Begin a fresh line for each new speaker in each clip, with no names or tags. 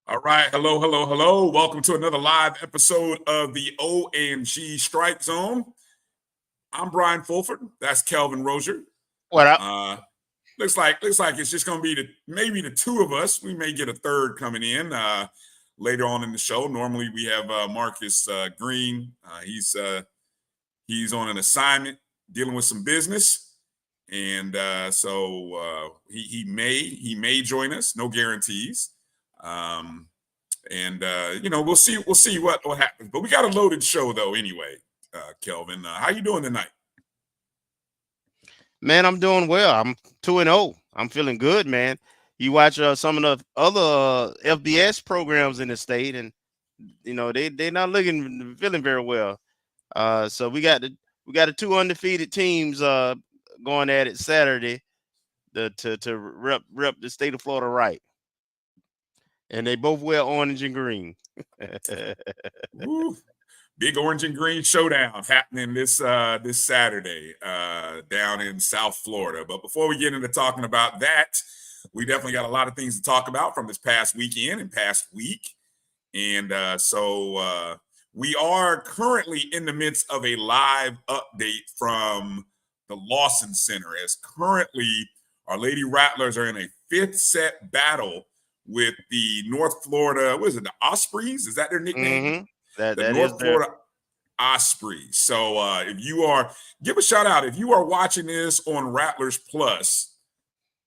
All right. Hello, hello, hello. Welcome to another live episode of the O&G Strike Zone. I'm Bryan Fulford. That's Kelvin Rozier.
What up?
Looks like it's just going to be maybe the two of us. We may get a third coming in later on in the show. Normally we have Marcus Green. He's on an assignment dealing with some business, and so he may join us. No guarantees. We'll see what happens. But we got a loaded show though anyway. Kelvin, how you doing tonight?
Man, I'm doing well. I'm 2-0. I'm feeling good, man. You watch some of the other FBS programs in the state, and they're not feeling very well. So we got the two undefeated teams going at it Saturday to rep the state of Florida right. And they both wear orange and green.
Woo. Big orange and green showdown happening this Saturday down in South Florida. But before we get into talking about that, we definitely got a lot of things to talk about from this past weekend and past week. And so we are currently in the midst of a live update from the Lawson Center, as currently our Lady Rattlers are in a fifth set battle with the North Florida, what is it, the Ospreys? Is that their nickname?
Mm-hmm. That
North Florida Ospreys. So give a shout out. If you are watching this on Rattlers Plus,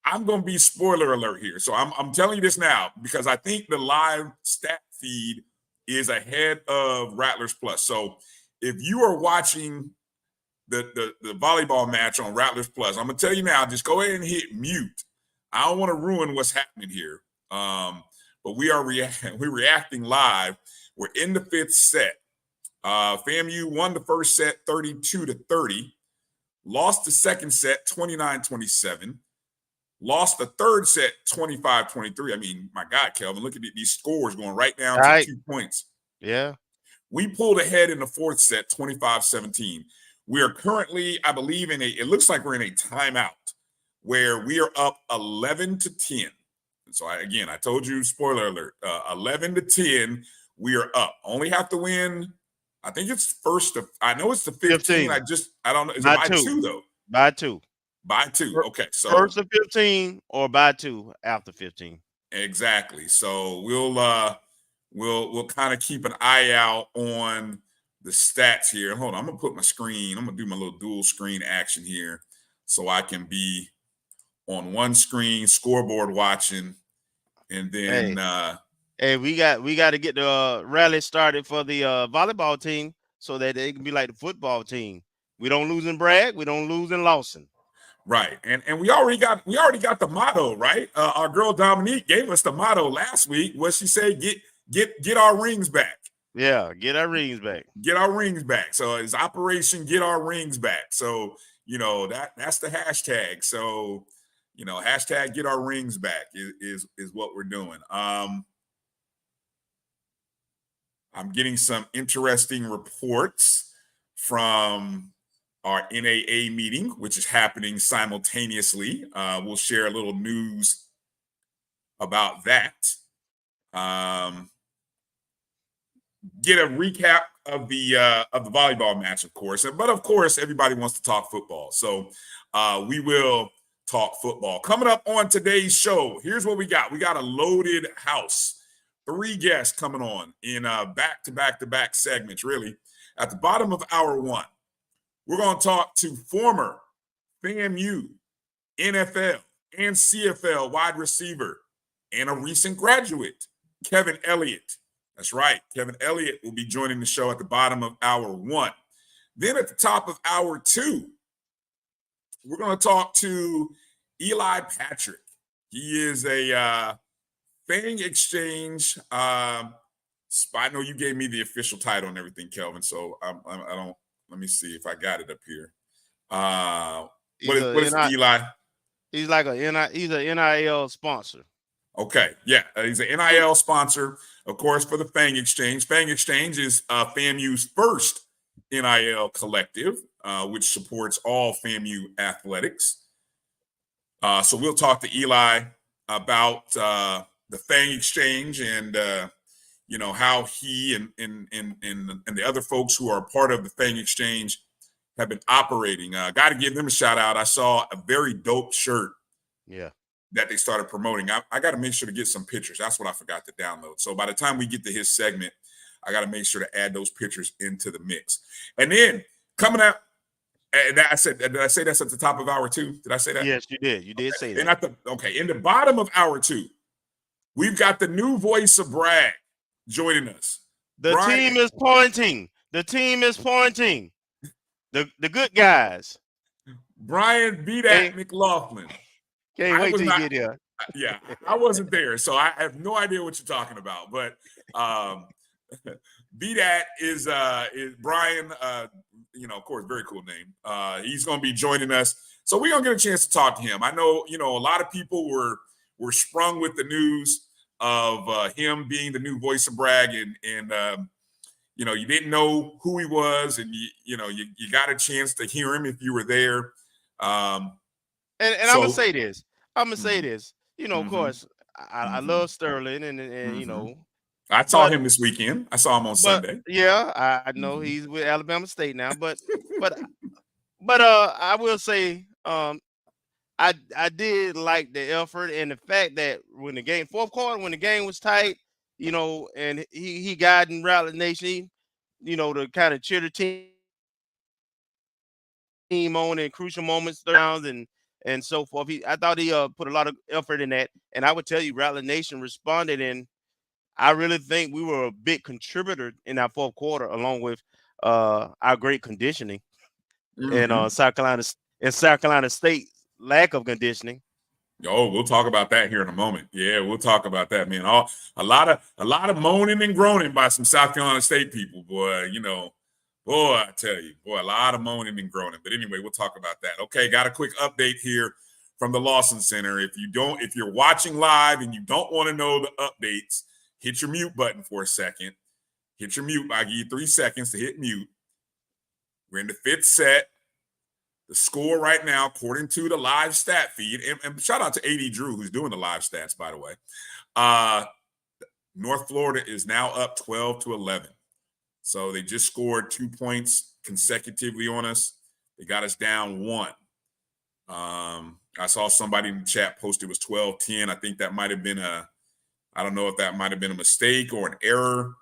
I'm going to be spoiler alert here. So I'm telling you this now because I think the live stat feed is ahead of Rattlers Plus. So if you are watching the volleyball match on Rattlers Plus, I'm going to tell you now, just go ahead and hit mute. I don't want to ruin what's happening here. But we're reacting live. We're in the fifth set. FAMU won the first set 32-30, lost the second set 29-27, lost the third set 25-23. I mean, my God, Kelvin, look at these scores going right down to 2 points.
Yeah.
We pulled ahead in the fourth set 25-17. We are currently, I believe, it looks like we're in a timeout where we are up 11-10. So I told you, spoiler alert, 11-10, we are up. Only have to win, I think it's I know it's the 15. I don't know. Is it by two though?
By two.
By two. Okay. So
first to 15 or by two after 15.
Exactly. So we'll kind of keep an eye out on the stats here. Hold on, I'm gonna put my screen, I'm gonna do my little dual screen action here so I can be on one screen, scoreboard watching, and then
we got to get the rally started for the volleyball team so that they can be like the football team. We don't lose in Bragg, we don't lose in Lawson.
Right, and we already got the motto, right? Our girl Dominique gave us the motto last week. What she said, get our rings back.
Yeah, get our rings back.
Get our rings back. So it's Operation Get Our Rings Back. So that's the hashtag. So hashtag get our rings back is what we're doing. I'm getting some interesting reports from our NAA meeting, which is happening simultaneously. We'll share a little news about that. Get a recap of the volleyball match, of course. But of course, everybody wants to talk football. So we will talk football. Coming up on today's show, here's what we got. We got a loaded house. 3 guests coming on in back-to-back segments, really. At the bottom of hour 1, we're going to talk to former FAMU, NFL, and CFL wide receiver and a recent graduate, Kelvin Elliott. That's right. Kelvin Elliott will be joining the show at the bottom of hour 1. Then at the top of hour 2, we're going to talk to Eli Patrick. He is a Fang Exchange. I know you gave me the official title and everything, Kelvin. So I don't. Let me see if I got it up here. What is Eli?
He's like he's an NIL sponsor.
Okay, yeah, he's an NIL sponsor, of course, for the Fang Exchange. Fang Exchange is FAMU's first NIL collective, which supports all FAMU athletics. So we'll talk to Eli about the Fang Exchange and how he and the other folks who are part of the Fang Exchange have been operating. Got to give them a shout out. I saw a very dope shirt.
Yeah.
That they started promoting. I got to make sure to get some pictures. That's what I forgot to download. So by the time we get to his segment, I got to make sure to add those pictures into the mix. And then coming up, and did I say that's at the top of hour 2? Did I say that?
Yes, you did. You did say that.
And in the bottom of hour 2, we've got the new voice of Brad joining us.
The
Bryan,
team is pointing. The team is pointing. The good guys.
Bryan beat at McLaughlin.
Can't wait till you get there.
Yeah, I wasn't there, so I have no idea what you're talking about. But BDAT is Bryan. Of course, very cool name. He's going to be joining us, so we're going to get a chance to talk to him. I know, a lot of people were sprung with the news of him being the new voice of Bragg, and you didn't know who he was, and you got a chance to hear him if you were there.
And
so,
I'm gonna say this. Of course, I love Sterling, and
I saw him this weekend. I saw him on Sunday.
Yeah, I know he's with Alabama State now, but I will say, I did like the effort and the fact that fourth quarter, when the game was tight, and he got in Rally Nation, to kind of cheer the team on in crucial moments, rounds, and so forth. I thought he put a lot of effort in that, and I would tell you, Rattler Nation responded, and I really think we were a big contributor in our fourth quarter, along with our great conditioning and South Carolina State lack of conditioning.
Oh, we'll talk about that here in a moment. Yeah, we'll talk about that, man. A lot of moaning and groaning by some South Carolina State people, boy. Boy, I tell you, a lot of moaning and groaning. But anyway, we'll talk about that. Okay, got a quick update here from the Lawson Center. If you're watching live and you don't want to know the updates, hit your mute button for a second. Hit your mute. I give you 3 seconds to hit mute. We're in the 5th set. The score right now, according to the live stat feed, and shout out to AD Drew, who's doing the live stats, by the way. North Florida is now up 12-11. So they just scored 2 points consecutively on us. They got us down 1. I saw somebody in the chat post it was 12-10. I think that might have been I don't know if that might have been a mistake or an error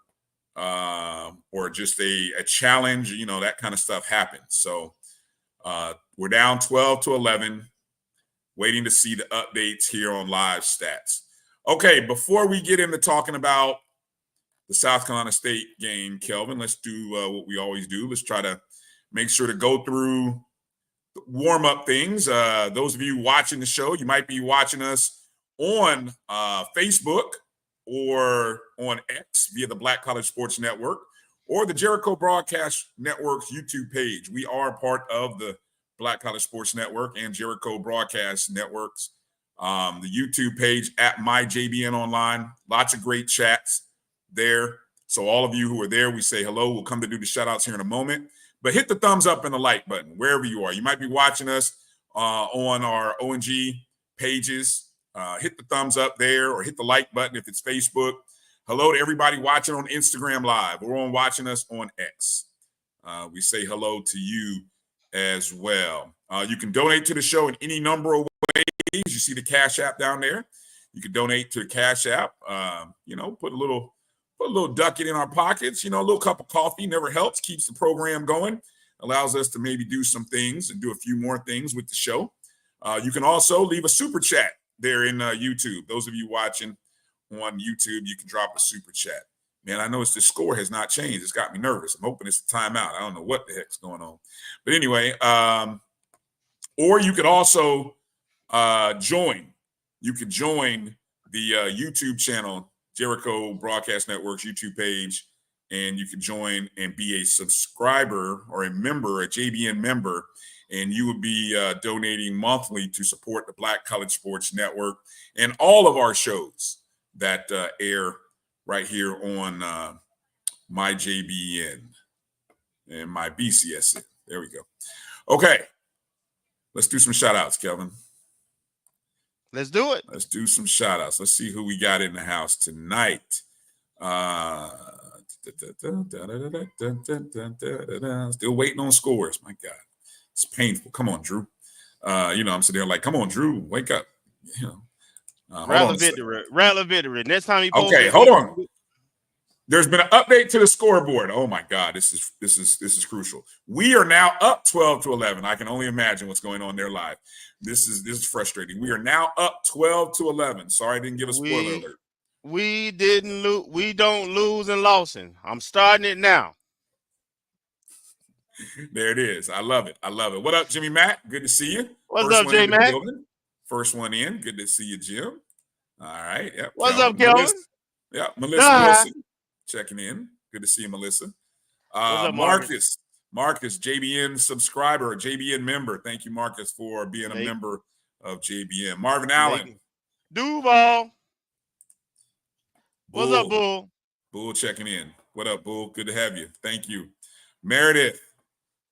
or just a challenge. That kind of stuff happens. So we're down 12-11, waiting to see the updates here on live stats. Okay, before we get into talking about the South Carolina State game, Kelvin, let's do what we always do. Let's try to make sure to go through warm-up things. Those of you watching the show, you might be watching us on Facebook or on X via the Black College Sports Network or the Jericho Broadcast Network's YouTube page. We are part of the Black College Sports Network and Jericho Broadcast Networks. The YouTube page at MyJBN Online. Lots of great chats there. So all of you who are there, we say hello. We'll come to do the shout outs here in a moment. But hit the thumbs up and the like button wherever you are. You might be watching us on our ONG pages. Hit the thumbs up there or hit the like button if it's Facebook. Hello to everybody watching on Instagram Live or on watching us on X. We say hello to you as well. You can donate to the show in any number of ways. You see the Cash App down there. You can donate to the Cash App. Put a little ducat in our pockets. A little cup of coffee never helps. Keeps the program going. Allows us to maybe do some things and do a few more things with the show. You can also leave a super chat there in YouTube. Those of you watching on YouTube, you can drop a super chat. Man, I noticed the score has not changed. It's got me nervous. I'm hoping it's a timeout. I don't know what the heck's going on. But anyway, or you could also join. You could join the YouTube channel, Jericho Broadcast Network's YouTube page, and you could join and be a subscriber or a member, a JBN member, and you would be donating monthly to support the Black College Sports Network and all of our shows that air right here on my JBN and my BCS. There we go. Okay. Let's do some shout outs, Kelvin.
Let's do it.
Let's do some shout outs. Let's see who we got in the house tonight. Still waiting on scores. My God. It's painful. Come on, Drew. I'm sitting there like, come on, Drew, wake up.
Rattler victory. Next time you post
okay, hold on. There's been an update to the scoreboard. Oh my God, this is crucial. We are now up 12-11. I can only imagine what's going on there live. This is frustrating. We are now up 12-11. Sorry, I didn't give a spoiler alert.
We didn't lose. We don't lose in losing. I'm starting it now.
There it is. I love it. What up, Jimmy Matt? Good to see you.
What's up, J Matt?
First one in. Good to see you, Jim. All right. Yep.
What's up, Kelvin?
Melissa Wilson checking in. Good to see you, Melissa.
What's up,
Marcus, JBN subscriber, JBN member. Thank you, Marcus, for being a member of JBN. Marvin Allen.
Duval. What's up, Bull?
Bull checking in. What up, Bull? Good to have you. Thank you. Meredith.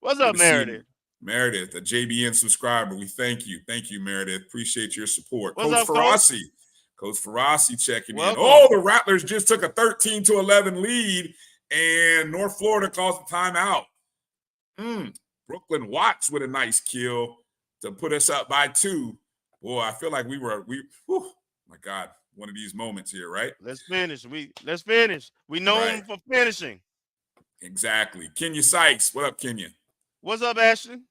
What's up, Meredith?
Meredith, a JBN subscriber. We thank you. Thank you, Meredith. Appreciate your support.
What's
Coach
up,
Ferrasi. Coach Ferrasi checking in.
Welcome.
Oh, the Rattlers just took a 13-11 lead, and North Florida calls the timeout. Brooklyn Watts with a nice kill to put us up by 2. Boy, I feel like my God, one of these moments here, right?
Let's finish. Let's finish. We know him for finishing.
Exactly. Kenya Sykes. What up, Kenya?
What's up, Ashton?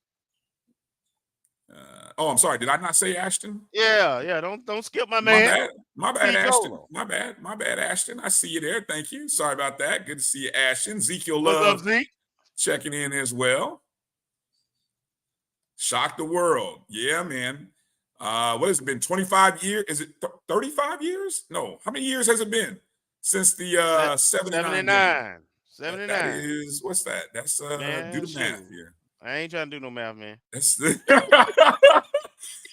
I'm sorry. Did I not say Ashton?
Yeah. Don't skip my man.
My bad, Ashton. My bad, Ashton. I see you there. Thank you. Sorry about that. Good to see you, Ashton. Ezekiel Love.
What's up, Zeke?
Checking in as well. Shock the world. Yeah, man. What has it been? 25 years? Is it 35 years? No. How many years has it been since the 79?
79.
That is, what's that? That's do the math here.
I ain't trying to do no math, man.
That's hey,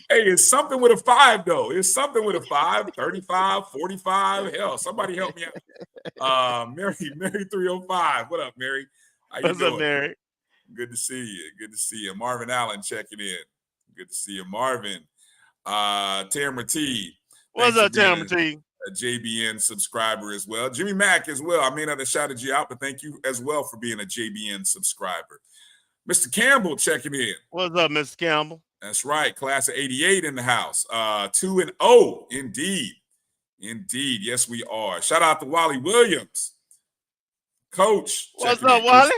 it's something with a 5, though. It's something with a 5, 35, 45. Hell, somebody help me out. Mary 305. What up, Mary? How you doing?
What's up, Mary?
Good to see you. Marvin Allen checking in. Good to see you, Marvin. Tamara T.
What's up, Tamara T?
A JBN subscriber as well. Jimmy Mack as well. I may not have shouted you out, but thank you as well for being a JBN subscriber. Mr. Campbell checking in.
What's up, Mr. Campbell?
That's right. Class of 88 in the house. 2-0. Indeed. Yes, we are. Shout out to Wally Williams. Coach.
What's up, Wally?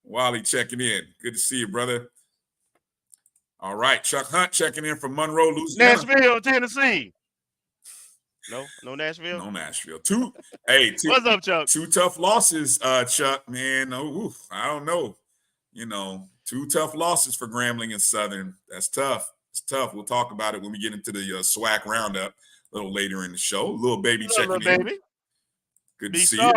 Wally checking in. Good to see you, brother. All right. Chuck Hunt checking in from Monroe, Louisiana.
Nashville, Tennessee. No Nashville?
No Nashville.
What's up, Chuck?
2 tough losses, Chuck, man. I don't know. 2 tough losses for Grambling and Southern. That's tough. It's tough. We'll talk about it when we get into the SWAC roundup a little later in the show. Little baby checking in.
Baby.
Good to see you.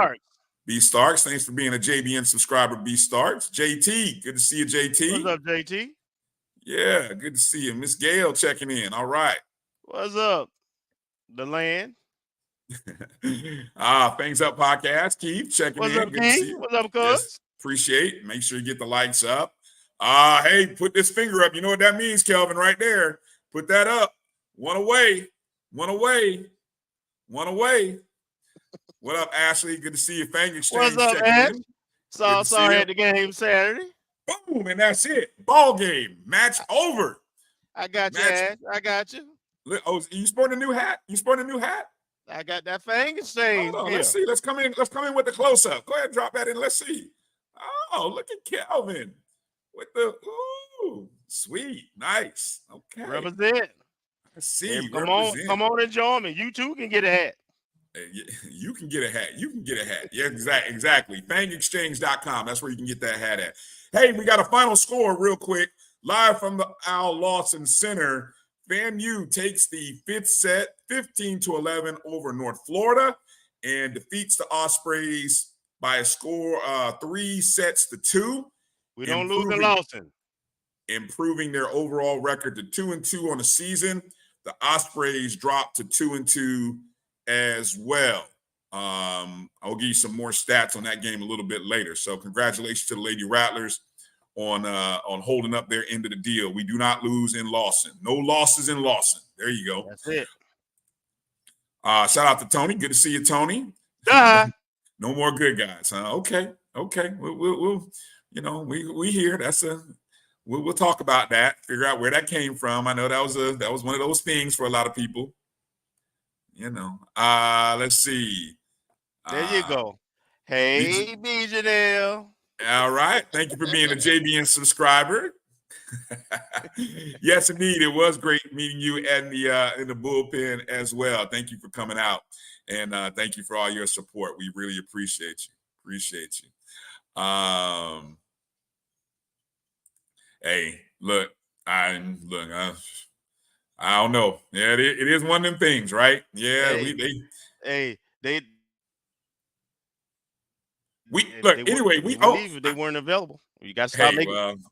B Starks, thanks for being a JBN subscriber, B Starks. JT, good to see you, JT.
What's up, JT?
Yeah, good to see you. Miss Gail checking in. All right.
What's up? The land.
Things Up podcast. Keith checking
What's
in.
Up, Keith? What's up, cuz?
Yes, appreciate it. Make sure you get the likes up. Hey, put this finger up. You know what that means, Kelvin, right there. Put that up. One away. What up, Ashley? Good to see you. Fang Exchange.
What's up, Ash? Sorry at the game Saturday.
Boom, and that's it. Ball game. Match over.
I got you, Ash. I got you.
Oh, you sporting a new hat?
I got that Fang Exchange.
Hold on, let's see. Let's come in with the close-up. Go ahead and drop that in. Let's see. Oh, look at Kelvin. With the sweet. Nice. Okay.
Represent.
Let's see.
Come on and join me. You too can get a hat.
You can get a hat. You can get a hat. Yeah, exactly. FangExchange.com. That's where you can get that hat at. Hey, we got a final score real quick. Live from the Al Lawson Center. FAMU takes the fifth set, 15-11 over North Florida, and defeats the Ospreys by a score 3-2.
We don't lose in Lawson.
Improving their overall record to 2-2 on the season. The Ospreys dropped to 2-2 as well. I'll give you some more stats on that game a little bit later. So congratulations to the Lady Rattlers on holding up their end of the deal. We do not lose in Lawson. No losses in Lawson. There you go.
That's it.
Shout out to Tony. Good to see you, Tony. No more good guys, huh? Okay. We'll we here. We'll talk about that. Figure out where that came from. I know that was one of those things for a lot of people. Let's see.
There you go. Hey, BJL.
All right. Thank you for being a JBN subscriber. Yes, indeed. It was great meeting you in the bullpen as well. Thank you for coming out. And thank you for all your support. We really appreciate you. Hey, look, I don't know. Yeah, it is one of them things, right? Yeah,
they weren't available. You got to stop making.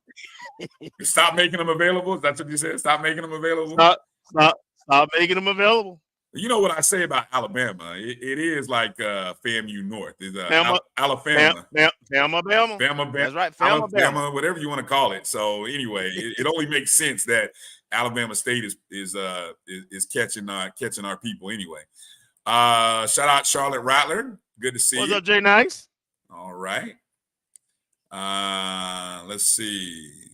Stop making them available. That's what you said. Stop making them available.
Stop making them available.
You know what I say about Alabama? It is like FAMU North. It's
Alabama.
Bama.
That's right.
Alabama, whatever you want to call it. So anyway, it only makes sense that Alabama State is catching our people anyway. Shout out Charlotte Rattler. Good to see you.
What's up, Jay Nice?
All right. Let's see.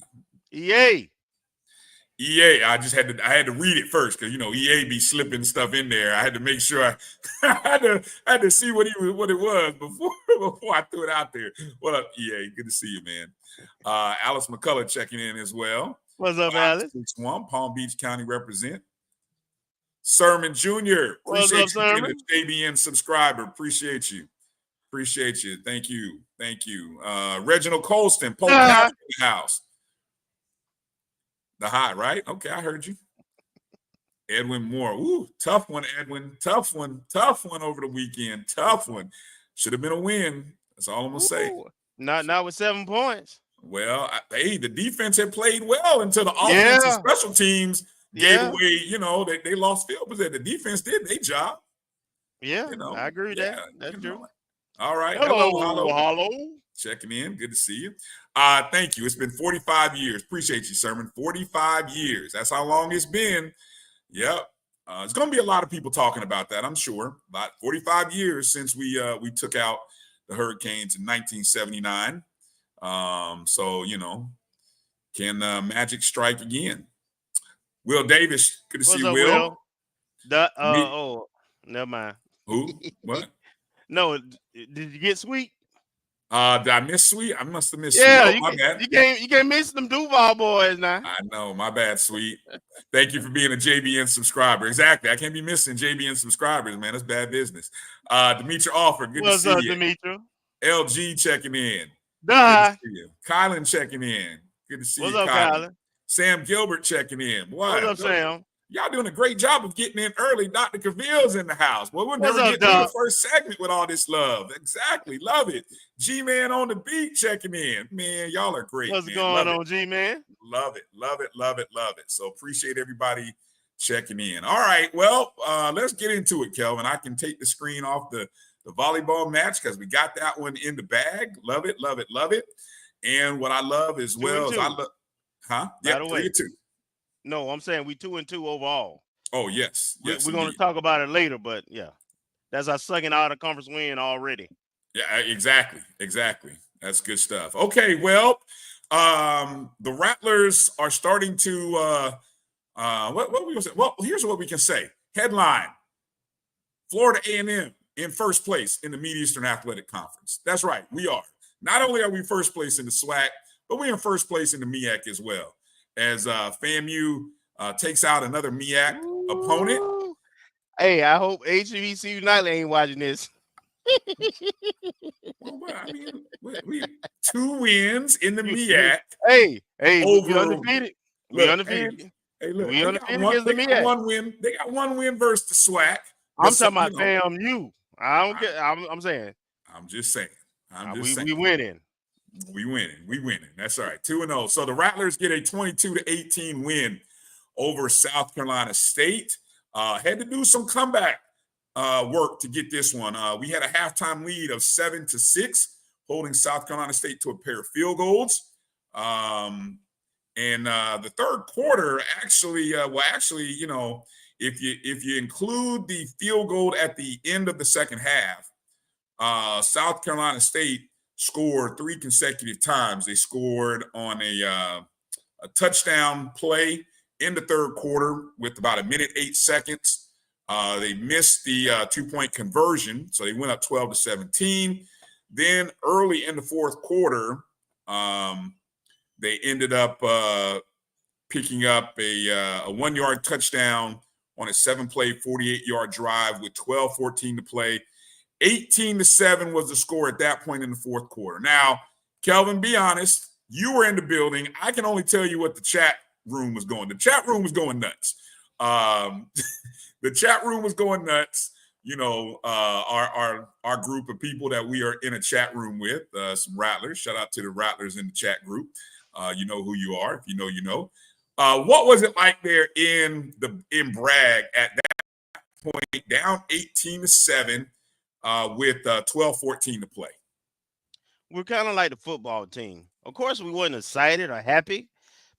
EA.
I had to read it first because EA be slipping stuff in there. I had to make sure I had to see what it was before I threw it out there. What up, EA? Good to see you, man. Alice McCullough checking in as well.
What's up, Alice?
Palm Beach County represent. Sermon Jr. Appreciate you being a JBN subscriber. Appreciate you. Thank you. Reginald Colston, Polk County in the house. The high, right? Okay, I heard you. Edwin Moore. Ooh, tough one, Edwin. Tough one over the weekend. Tough one. Should have been a win. That's all I'm gonna say.
Not with 7 points.
Well, the defense had played well until the offense and special teams gave away. They lost field position. The defense did their job.
Yeah, I agree with that. That's true.
All right.
Hello.
Checking in. Good to see you. Thank you. It's been 45 years. Appreciate you, Sermon. 45 years. That's how long it's been. Yep. It's going to be a lot of people talking about that, I'm sure. About 45 years since we took out the Hurricanes in 1979. Can Magic strike again? Will Davis. Good to see you, Will.
Never mind.
Who? What?
No, did you get Sweet?
Did I miss Sweet? I must have missed
Sweet.
My bad.
You can't miss them Duval boys now.
I know, my bad, Sweet. Thank you for being a JBN subscriber. Exactly. I can't be missing JBN subscribers, man. That's bad business. Demetra Offer, good to see you.
Demetra?
LG checking in. Kylan checking in. Good to see you.
What's up, Kylan?
Sam Gilbert checking in.
What's up, Sam?
Y'all doing a great job of getting in early. Dr. Cavill's in the house. Well, we'll never get to the first segment with all this love. Exactly. Love it. G-Man on the beat checking in. Man, y'all are great.
What's going on, G-Man?
Love it. So appreciate everybody checking in. All right. Well, let's get into it, Kelvin. I can take the screen off the volleyball match because we got that one in the bag. Love it. And what I love as well is Yeah, 3-2.
No, I'm saying we 2-2 overall.
Oh, yes.
We're going to talk about it later, but yeah. That's our second out of conference win already.
Yeah, exactly. That's good stuff. Okay, well, the Rattlers are starting to what we gonna say? Well, here's what we can say. Headline: Florida A&M in first place in the Mid-Eastern Athletic Conference. That's right, we are. Not only are we first place in the SWAC, but we're in first place in the MEAC as well. As FAMU takes out another MEAC opponent.
Hey, I hope HBCU United ain't watching this.
Well, I mean, we 2 wins in the
You,
MEAC
hey, we
over.
undefeated. We
Look, hey,
undefeated.
hey, look,
We
they got
undefeated
one.
against the
They got
MEAC.
one win. They got one win versus the SWAC.
I'm
But
talking
you
about
know,
FAMU. I don't
I,
care. I'm saying
I'm just saying. I'm just saying.
we winning.
We winning. We winning. That's all right. 2-0. So the Rattlers get a 22-18 win over South Carolina State. Had to do some comeback work to get this one. We had a halftime lead of 7-6, holding South Carolina State to a pair of field goals. And the third quarter, actually, you know, if you include the field goal at the end of the second half, South Carolina State scored 3 consecutive times. They scored on a touchdown play in the third quarter with about 1:08. They missed the 2-point conversion, so they went up 12-17. Then early in the fourth quarter, they ended up picking up a 1-yard touchdown on a 7-play, 48-yard drive with 12:14 to play. 18-7 was the score at that point in the fourth quarter. Now, Kelvin, be honest. You were in the building. I can only tell you what the chat room was going. The chat room was going nuts. The chat room was going nuts. You know, our group of people that we are in a chat room with, some Rattlers. Shout out to the Rattlers in the chat group. You know who you are. If you know, you know. What was it like there in Bragg at that point, down 18-7? With 12-14 to play.
We're kind of like the football team. Of course, we wasn't excited or happy,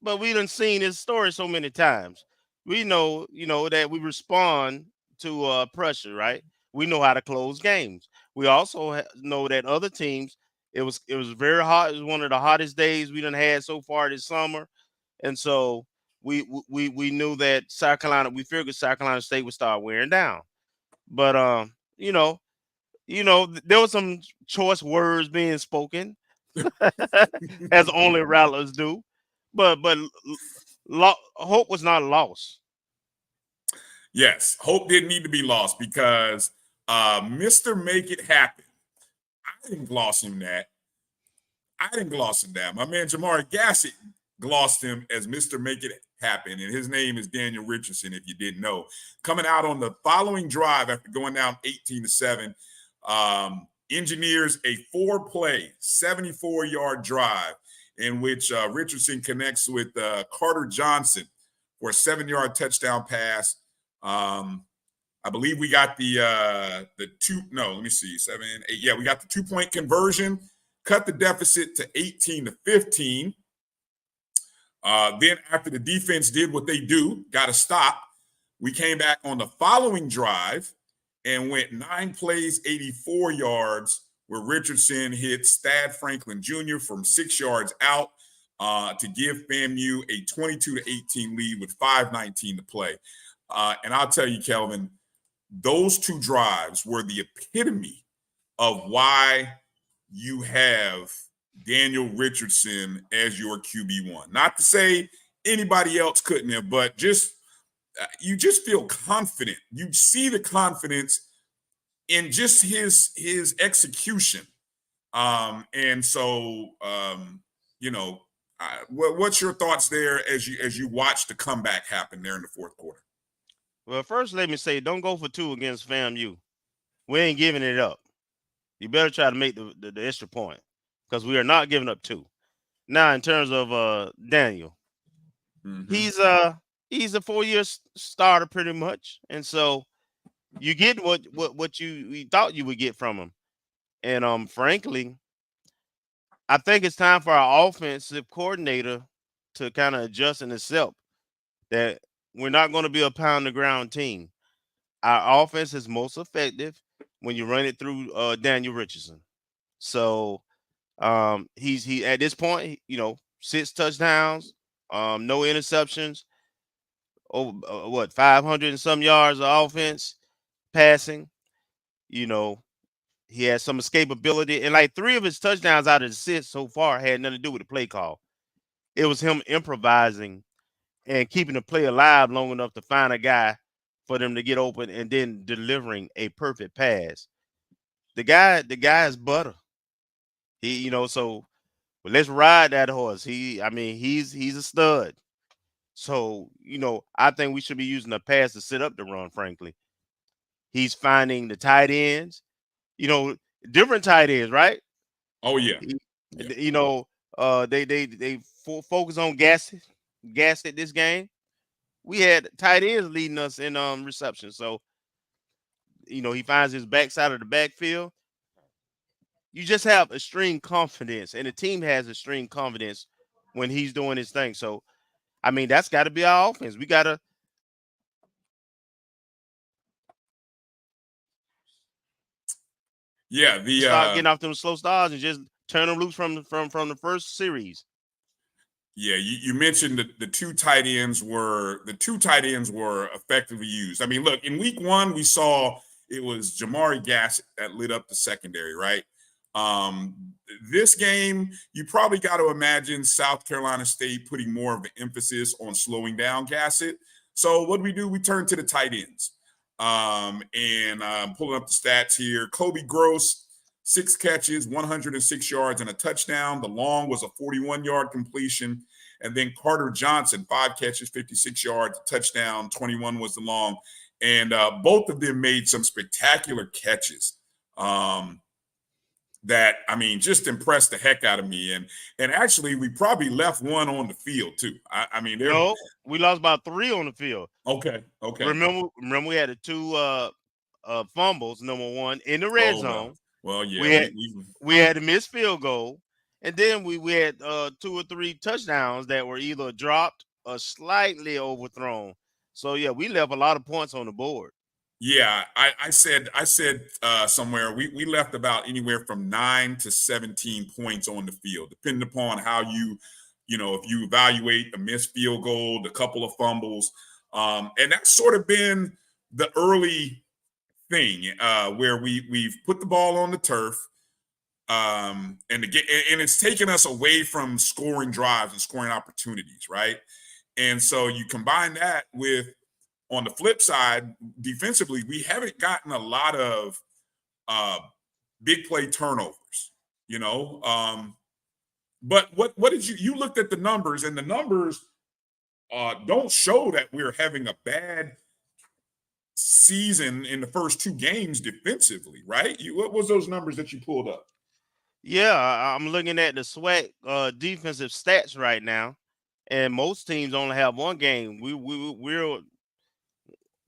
but we done seen this story so many times. We know, that we respond to pressure, right? We know how to close games. We also know that other teams, it was very hot. It was one of the hottest days we done had so far this summer, and so we knew that South Carolina. We figured South Carolina State would start wearing down, but there was some choice words being spoken, as only rattlers do, but hope was not lost.
Yes, hope didn't need to be lost because Mr. Make It Happen. I didn't gloss him that. I didn't gloss him that. My man Jamari Gassett glossed him as Mr. Make It Happen, and his name is Daniel Richardson, if you didn't know. Coming out on the following drive after going down 18-7, engineers a 4-play, 74-yard drive in which Richardson connects with Carter Johnson for a 7-yard touchdown pass. I believe we got the 2. No, let me see, 7, 8. Yeah, we got the 2-point conversion, cut the deficit to 18-15. Then after the defense did what they do, got a stop, we came back on the following drive and went 9 plays, 84 yards, where Richardson hit Thad Franklin Jr. from 6 yards out to give FAMU a 22-18 lead with 5:19 to play. And I'll tell you, Kelvin, those 2 drives were the epitome of why you have Daniel Richardson as your QB1. Not to say anybody else couldn't have, but just you just feel confident. You see the confidence in just his execution. And so, what's your thoughts there as you watch the comeback happen there in the fourth quarter?
Well, first let me say, don't go for 2 against FAMU. We ain't giving it up. You better try to make the extra point, because we are not giving up 2. Now, in terms of Daniel, he's a 4-year starter pretty much, and so you get what you thought you would get from him. And frankly, I think it's time for our offensive coordinator to kind of adjust and accept that we're not going to be a pound the ground team. Our offense is most effective when you run it through Daniel Richardson. So he at this point, 6 touchdowns, no interceptions, over 500 and some yards of offense passing. He has some escapability, and like 3 of his touchdowns out of the 6 so far had nothing to do with the play call. It was him improvising and keeping the play alive long enough to find a guy for them to get open and then delivering a perfect pass. The guy is butter. He, so let's ride that horse. He's a stud. So, I think we should be using the pass to set up the run, frankly. He's finding the tight ends, different tight ends, right?
Oh yeah.
He-
Yeah.
they focus on Gasset this game. We had tight ends leading us in reception. So, he finds his backside of the backfield. You just have extreme confidence, and the team has extreme confidence when he's doing his thing. So, that's got to be our offense. We got to
Yeah,
start getting off them slow starts and just turn them loose from the first series.
Yeah, you mentioned that the two tight ends were effectively used. I mean, look, in week one, we saw it was Jamari Gassett that lit up the secondary, right? This game, you probably got to imagine South Carolina State putting more of the emphasis on slowing down Gassett. So what do? We turn to the tight ends. And pulling up the stats here. Kobe Gross, 6 catches, 106 yards, and a touchdown. The long was a 41-yard completion. And then Carter Johnson, 5 catches, 56 yards, touchdown, 21 was the long. And both of them made some spectacular catches that, just impressed the heck out of me. And actually, we probably left one on the field, too.
No, we lost about 3 on the field.
Okay.
Remember we had the 2 fumbles, number 1, in the red zone.
Well, yeah.
We had a missed field goal, and then we had 2 or 3 touchdowns that were either dropped or slightly overthrown. So yeah, we left a lot of points on the board.
Yeah, I said somewhere we left about anywhere from 9 to 17 points on the field, depending upon how if you evaluate a missed field goal, the couple of fumbles, and that's sort of been the early thing where we've put the ball on the turf, and it's taken us away from scoring drives and scoring opportunities, right? And so you combine that with, on the flip side, defensively, we haven't gotten a lot of big play turnovers, But what did you looked at the numbers, and the numbers don't show that we're having a bad season in the first 2 games defensively, right? What was those numbers that you pulled up?
Yeah, I'm looking at the SWAC defensive stats right now, and most teams only have 1 game. We're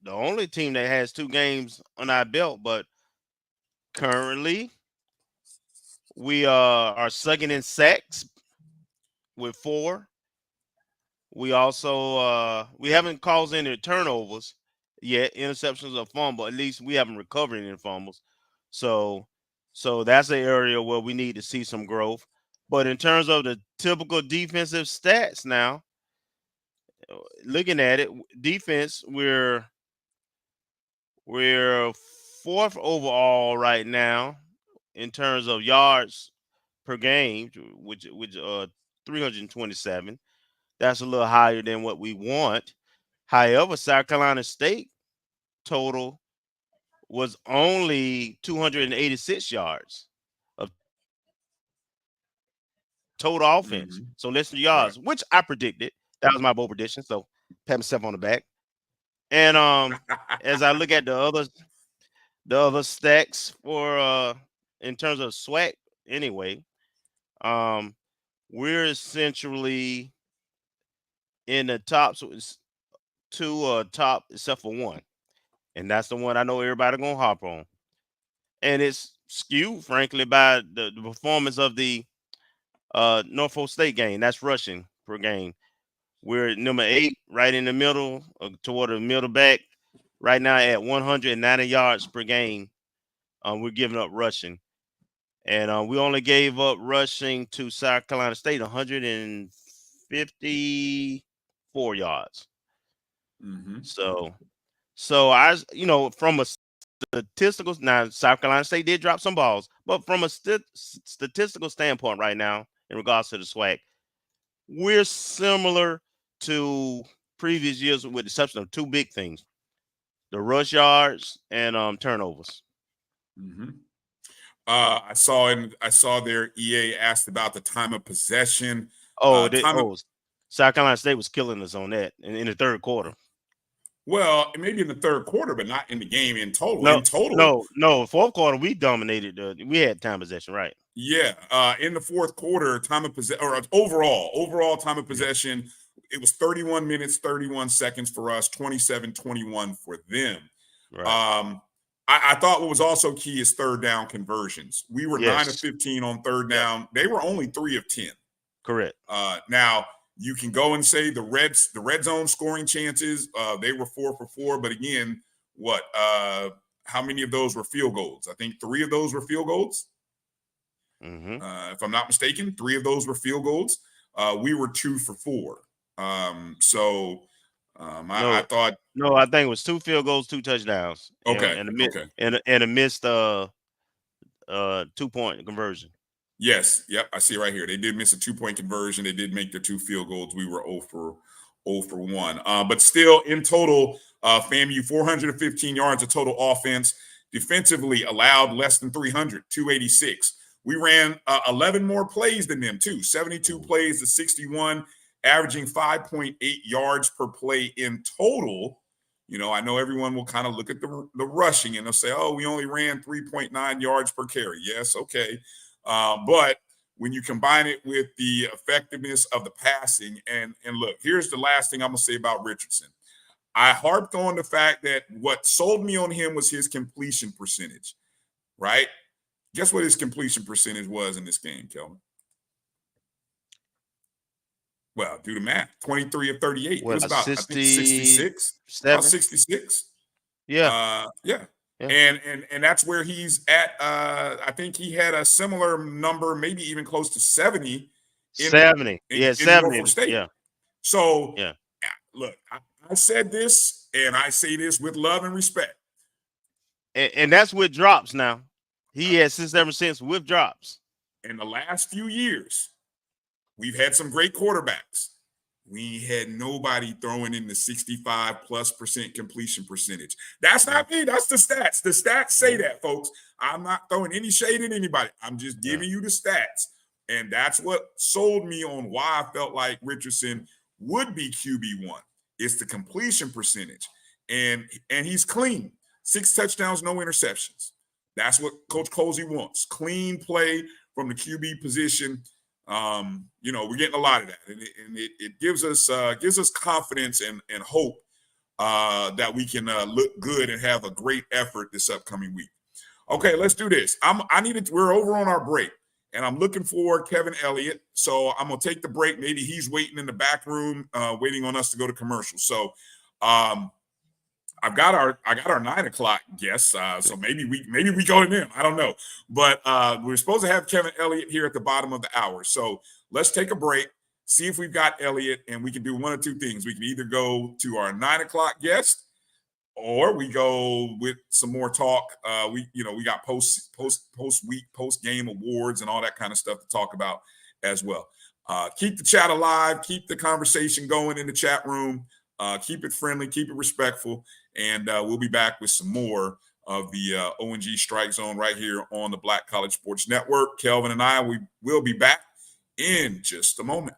the only team that has 2 games on our belt, but currently we are second in sacks with 4. We also we haven't caused any turnovers yet, interceptions or fumble. At least we haven't recovered any fumbles. So that's an area where we need to see some growth. But in terms of the typical defensive stats now, looking at it, defense, we're 4th overall right now in terms of yards per game, which 327. That's a little higher than what we want. However, South Carolina State total was only 286 yards of total offense.
Mm-hmm.
So less than yards,
Right.
which I predicted. That was my bold prediction. So pat myself on the back. And as I look at the other stacks for in terms of SWAC anyway, we're essentially in the top. So it's 2 top except for 1. And that's the one I know everybody gonna hop on. And it's skewed, frankly, by the performance of the Norfolk State game. That's rushing per game. We're number 8, right in the middle, toward the middle back, right now at 190 yards per game. We're giving up rushing. And we only gave up rushing to South Carolina State 154 yards.
Mm-hmm.
So I, from a statistical, now South Carolina State did drop some balls, but from a statistical standpoint right now, in regards to the SWAC, we're similar to previous years with the exception of 2 big things. the rush yards, and turnovers.
Mm-hmm. I saw their EA asked about the time of possession.
South Carolina State was killing us on that in the third quarter.
Well, maybe in the third quarter, but not in the game in total.
No. Fourth quarter, we dominated. We had time possession, right?
Yeah. In the fourth quarter, time of possession, or overall time of possession, it was 31 minutes, 31 seconds for us, 27-21 for them. Right. I thought what was also key is third down conversions. We were 9 of 15 on third down. They were only 3 of 10.
Correct.
Now, you can go and say the red zone scoring chances, they were 4 for 4. But again, how many of those were field goals? I think 3 of those were field goals.
Mm-hmm.
If I'm not mistaken, 3 of those were field goals. We were 2 for 4. I thought.
No, I think it was 2 field goals, 2 touchdowns.
Okay.
And a missed 2-point conversion.
Yes. Yep. I see right here. They did miss a 2-point conversion. They did make their 2 field goals. We were 0 for 1. But still, in total, FAMU 415 yards of total offense. Defensively, allowed less than 300, 286. We ran 11 more plays than them, too. 72 plays to 61, averaging 5.8 yards per play in total. I know everyone will kind of look at the rushing and they'll say, oh, we only ran 3.9 yards per carry. Yes, okay. But when you combine it with the effectiveness of the passing, and look, here's the last thing I'm going to say about Richardson. I harped on the fact that what sold me on him was his completion percentage, right? Guess what his completion percentage was in this game, Kelvin? Well, do the math. 23 of 38.
What,
it was about 66. About 66.
Yeah.
Yeah. And that's where he's at. I think he had a similar number, maybe even close to 70.
70.
In
70.
Norfolk State.
Yeah.
So, look, I said this, and I say this with love and respect.
And that's with drops now. He has since ever since with drops.
In the last few years, we've had some great quarterbacks. We had nobody throwing in the 65+% completion percentage. That's not me. That's the stats. The stats say that, folks. I'm not throwing any shade at anybody. I'm just giving you the stats. And that's what sold me on why I felt like Richardson would be QB1. It's the completion percentage. And he's clean. 6 touchdowns, no interceptions. That's what Coach Colsey wants. Clean play from the QB position. We're getting a lot of that, and it gives us confidence and hope that we can look good and have a great effort this upcoming week. Okay, let's do this. We're over on our break, and I'm looking for Kevin Elliott. So I'm gonna take the break. Maybe he's waiting in the back room, waiting on us to go to commercial. So I got our 9 o'clock guests, so maybe we go to them. I don't know, but we're supposed to have Kevin Elliott here at the bottom of the hour. So let's take a break, see if we've got Elliott, and we can do one of 2 things. We can either go to our 9 o'clock guest, or we go with some more talk. We got post week, post game awards and all that kind of stuff to talk about as well. Keep the chat alive, keep the conversation going in the chat room. Keep it friendly, keep it respectful, and we'll be back with some more of the ONG Strike Zone right here on the Black College Sports Network. Kelvin and I, we will be back in just a moment.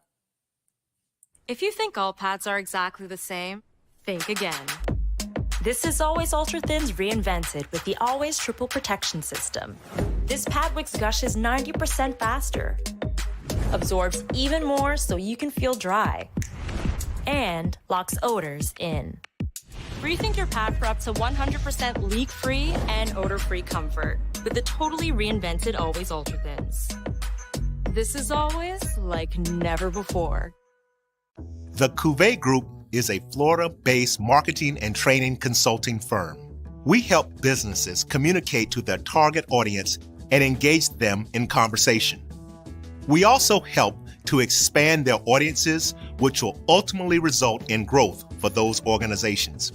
If you think all pads are exactly the same, think again. This is Always Ultra Thins reinvented with the Always Triple Protection System. This pad wicks gushes 90% faster, absorbs even more so you can feel dry, and locks odors in. Rethink your pad for up to 100% leak-free and odor-free comfort with the totally reinvented Always Ultra Thins. This is always like never before.
The Cuvée Group is a Florida-based marketing and training consulting firm. We help businesses communicate to their target audience and engage them in conversation. We also help to expand their audiences, which will ultimately result in growth for those organizations.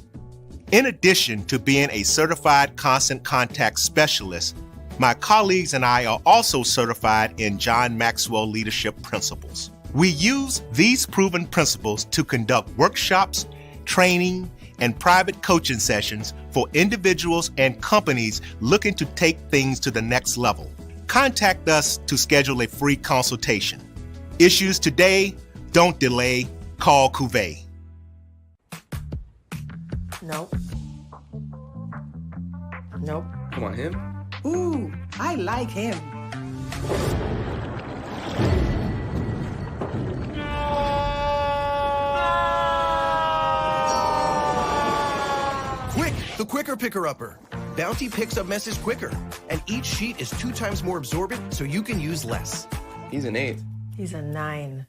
In addition to being a certified constant contact specialist, my colleagues and I are also certified in John Maxwell Leadership Principles. We use these proven principles to conduct workshops, training, and private coaching sessions for for individuals and companies looking to take things to the next level. Contact us to schedule a free consultation. Issues today, don't delay, call Cuvée.
Nope. Nope.
Come on, him.
Ooh, I like him.
Quick, the quicker picker-upper. Bounty picks up messes quicker, and each sheet is 2 times more absorbent, so you can use less.
He's an 8.
He's a 9.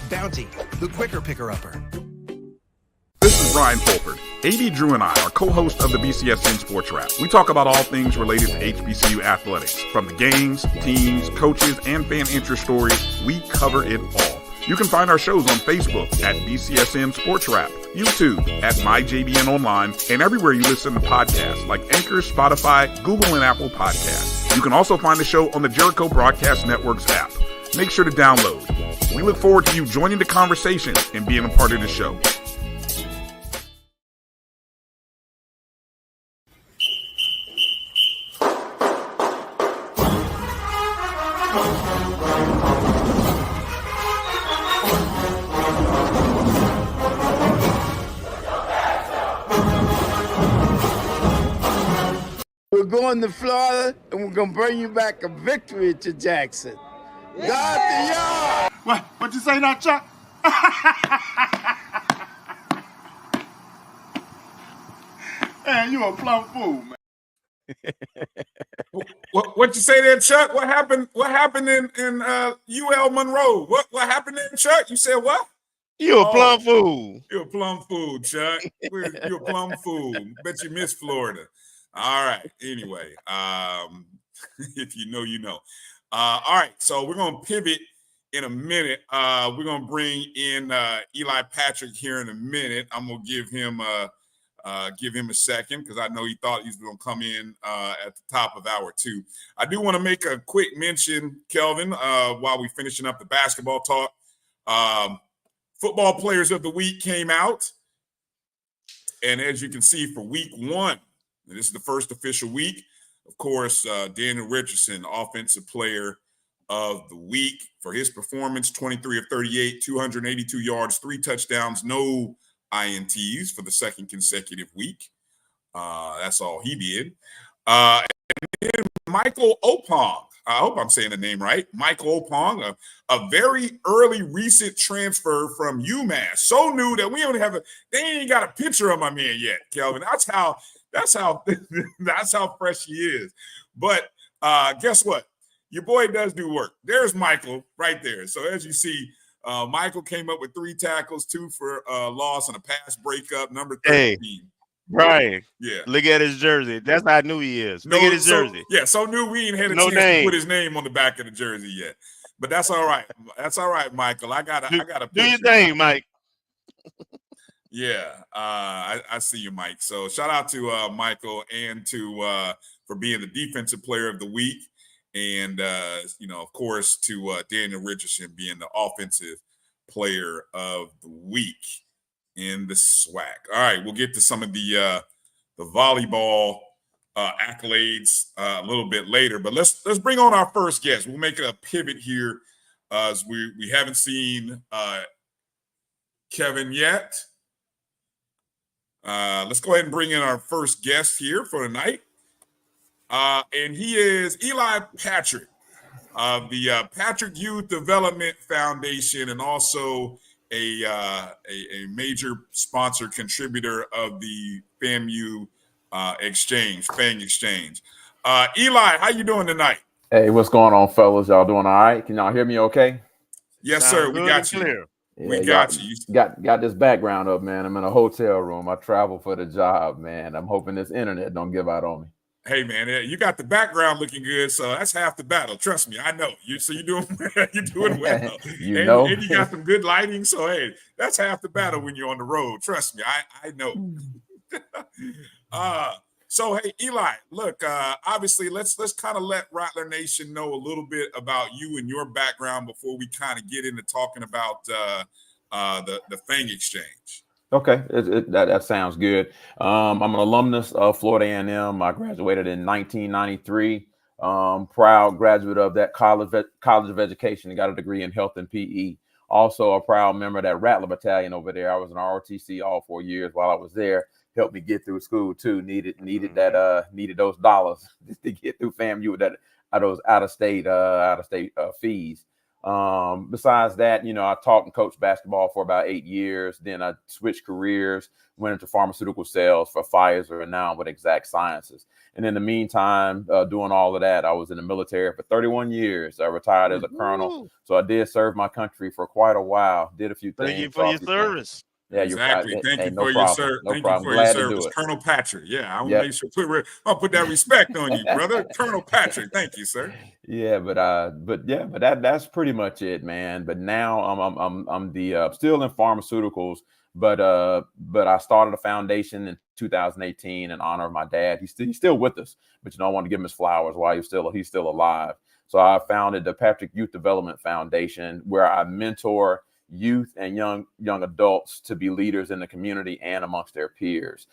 Bounty, the quicker picker-upper.
This is Bryan Fulford. AD Drew and I are co-hosts of the BCSN Sports Wrap. We talk about all things related to HBCU athletics. From the games, teams, coaches, and fan interest stories, we cover it all. You can find our shows on Facebook at BCSN Sports Wrap, YouTube at MyJBN Online, and everywhere you listen to podcasts like Anchor, Spotify, Google, and Apple Podcasts. You can also find the show on the Jericho Broadcast Network's app. Make sure to download. We look forward to you joining the conversation and being a part of the show.
We're going to Florida, and we're going to bring you back a victory to Jackson. God to y'all!
What you say now, Chuck? Man, you a plumb fool, man.
What you say there, Chuck? What happened? What happened in UL Monroe? What happened there, Chuck? You said what?
You a plum fool.
You're a plum fool, Chuck. You're a plum fool. Bet you miss Florida. All right. Anyway, if you know, you know. All right. So we're gonna pivot in a minute. We're gonna bring in Eli Patrick here in a minute. I'm gonna give him a second because I know he thought he was gonna come in at the top of hour 2. I do want to make a quick mention, Kelvin, while we're finishing up the basketball talk. Football Players of the Week came out, and as you can see, for week 1. This is the first official week. Of course, Daniel Richardson, Offensive Player of the Week for his performance, 23 of 38, 282 yards, 3 touchdowns, no INTs for the second consecutive week. That's all he did. And then Michael Opong. I hope I'm saying the name right. Michael Opong, a very early recent transfer from UMass. So new that we don't have they ain't got a picture of my man yet, Kelvin. That's how fresh he is. But guess what? Your boy does do work. There's Michael right there. So as you see, Michael came up with 3 tackles, 2 for loss, and a pass breakup, number 13.
Hey, Bryan.
Yeah.
Look at his jersey. That's how I knew he is. Look at his jersey.
So new we ain't had a chance to put his name on the back of the jersey yet. But that's all right. That's all right, Michael. I got a picture.
Do your thing, Mike.
Yeah, I see you, Mike. So shout out to Michael and to for being the Defensive Player of the Week, and of course to Daniel Richardson being the Offensive Player of the Week in the SWAC. All right, we'll get to some of the volleyball accolades a little bit later, but let's bring on our first guest. We'll make a pivot here as we haven't seen Kelvin yet. Let's go ahead and bring in our first guest here for tonight. And he is Eli Patrick of the Patrick Youth Development Foundation, and also a major sponsor contributor of the FAMU FANG Exchange. Eli, how you doing tonight?
Hey, what's going on, fellas? Y'all doing all right? Can y'all hear me okay?
Yes, sir. We got you.
Clear.
Yeah,
We got you.
Got this background up, man. I'm in a hotel room. I travel for the job, man. I'm hoping this internet don't give out on me.
Hey, man, you got the background looking good, so that's half the battle. Trust me, I know. You're doing well. And you got some good lighting, so hey, that's half the battle when you're on the road. Trust me, I know. So hey, Eli, look, obviously, let's kind of let Rattler Nation know a little bit about you and your background before we kind of get into talking about the FANG Exchange.
Okay, that sounds good. I'm an alumnus of Florida A&M. I graduated in 1993. Proud graduate of that College of Education. Got a degree in health and PE. Also a proud member of that Rattler Battalion over there. I was an ROTC all 4 years while I was there. Helped me get through school too. Needed those dollars just to get through FAMU with those out of state fees. Besides that, I taught and coached basketball for about 8 years. Then I switched careers, went into pharmaceutical sales for Pfizer, and now I'm with Exact Sciences. And in the meantime, doing all of that, I was in the military for 31 years. I retired as a colonel. So I did serve my country for quite a while, did a few things.
Thank you for your service.
Yeah,
exactly. Thank you
no
for
problem.
your
No
thank
problem.
you for
Glad
your
to do
service,
it.
Colonel Patrick. Yeah, I want to make sure I'll put that respect on you, brother. Colonel Patrick. Thank you, sir.
Yeah, but that's pretty much it, man. But now I'm still in pharmaceuticals, but I started a foundation in 2018 in honor of my dad. He's still with us, but I want to give him his flowers while he's still alive. So I founded the Patrick Youth Development Foundation, where I mentor youth and young adults to be leaders in the community and amongst their peers.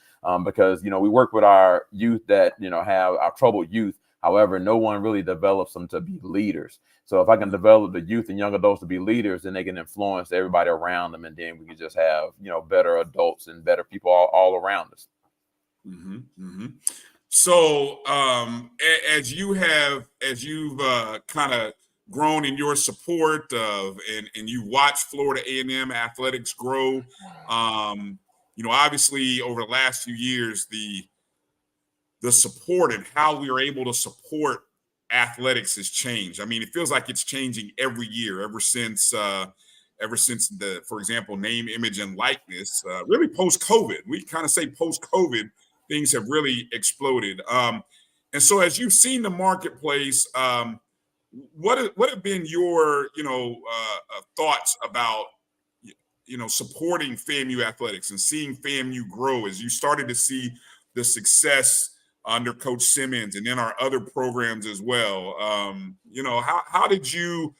Because we work with our youth that have our troubled youth. However, no one really develops them to be leaders. So if I can develop the youth and young adults to be leaders, then they can influence everybody around them, and then we can just have better adults and better people all around us.
Mm-hmm, mm-hmm. So as you've kind of grown in your support of and you watch Florida A&M athletics grow, obviously over the last few years the support and how we are able to support athletics has changed. I mean, it feels like it's changing every year ever since the, for example, name, image, and likeness, really post-COVID. We kind of say post-COVID, things have really exploded. And so as you've seen the marketplace, what have been your, thoughts about, supporting FAMU athletics and seeing FAMU grow as you started to see the success under Coach Simmons and then our other programs as well? How did you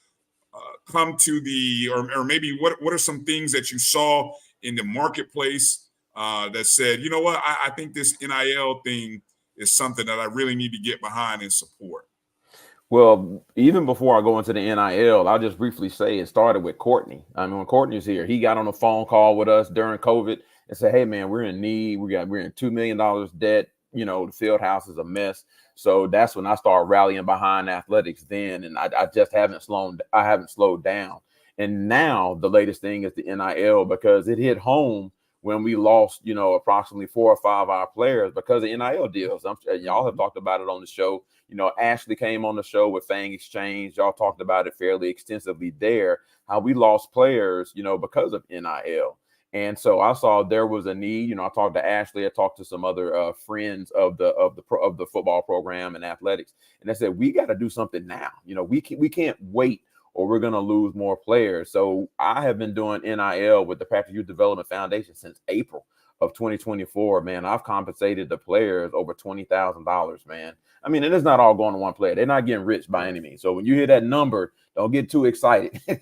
come to or maybe what are some things that you saw in the marketplace that said, you know what, I think this NIL thing is something that I really need to get behind and support?
Well, even before I go into the NIL, I'll just briefly say it started with Courtney. I mean, when Courtney's here, he got on a phone call with us during COVID and said, "Hey, man, we're in need. We're in $2 million debt. The field house is a mess." So that's when I started rallying behind athletics then, and I just haven't slowed down. And now the latest thing is the NIL, because it hit home when we lost, approximately 4 or 5 of our players because of NIL deals. Y'all have talked about it on the show. Ashley came on the show with Fang Exchange. Y'all talked about it fairly extensively there, how we lost players, because of NIL. And so I saw there was a need. I talked to Ashley. I talked to some other friends of the football program and athletics, and they said we got to do something now. We can't wait, or we're going to lose more players. So I have been doing NIL with the Patrick Youth Development Foundation since April of 2024. Man, I've compensated the players over $20,000. Man, I mean, and it's not all going to one player. They're not getting rich by any means. So when you hear that number, don't get too excited. We're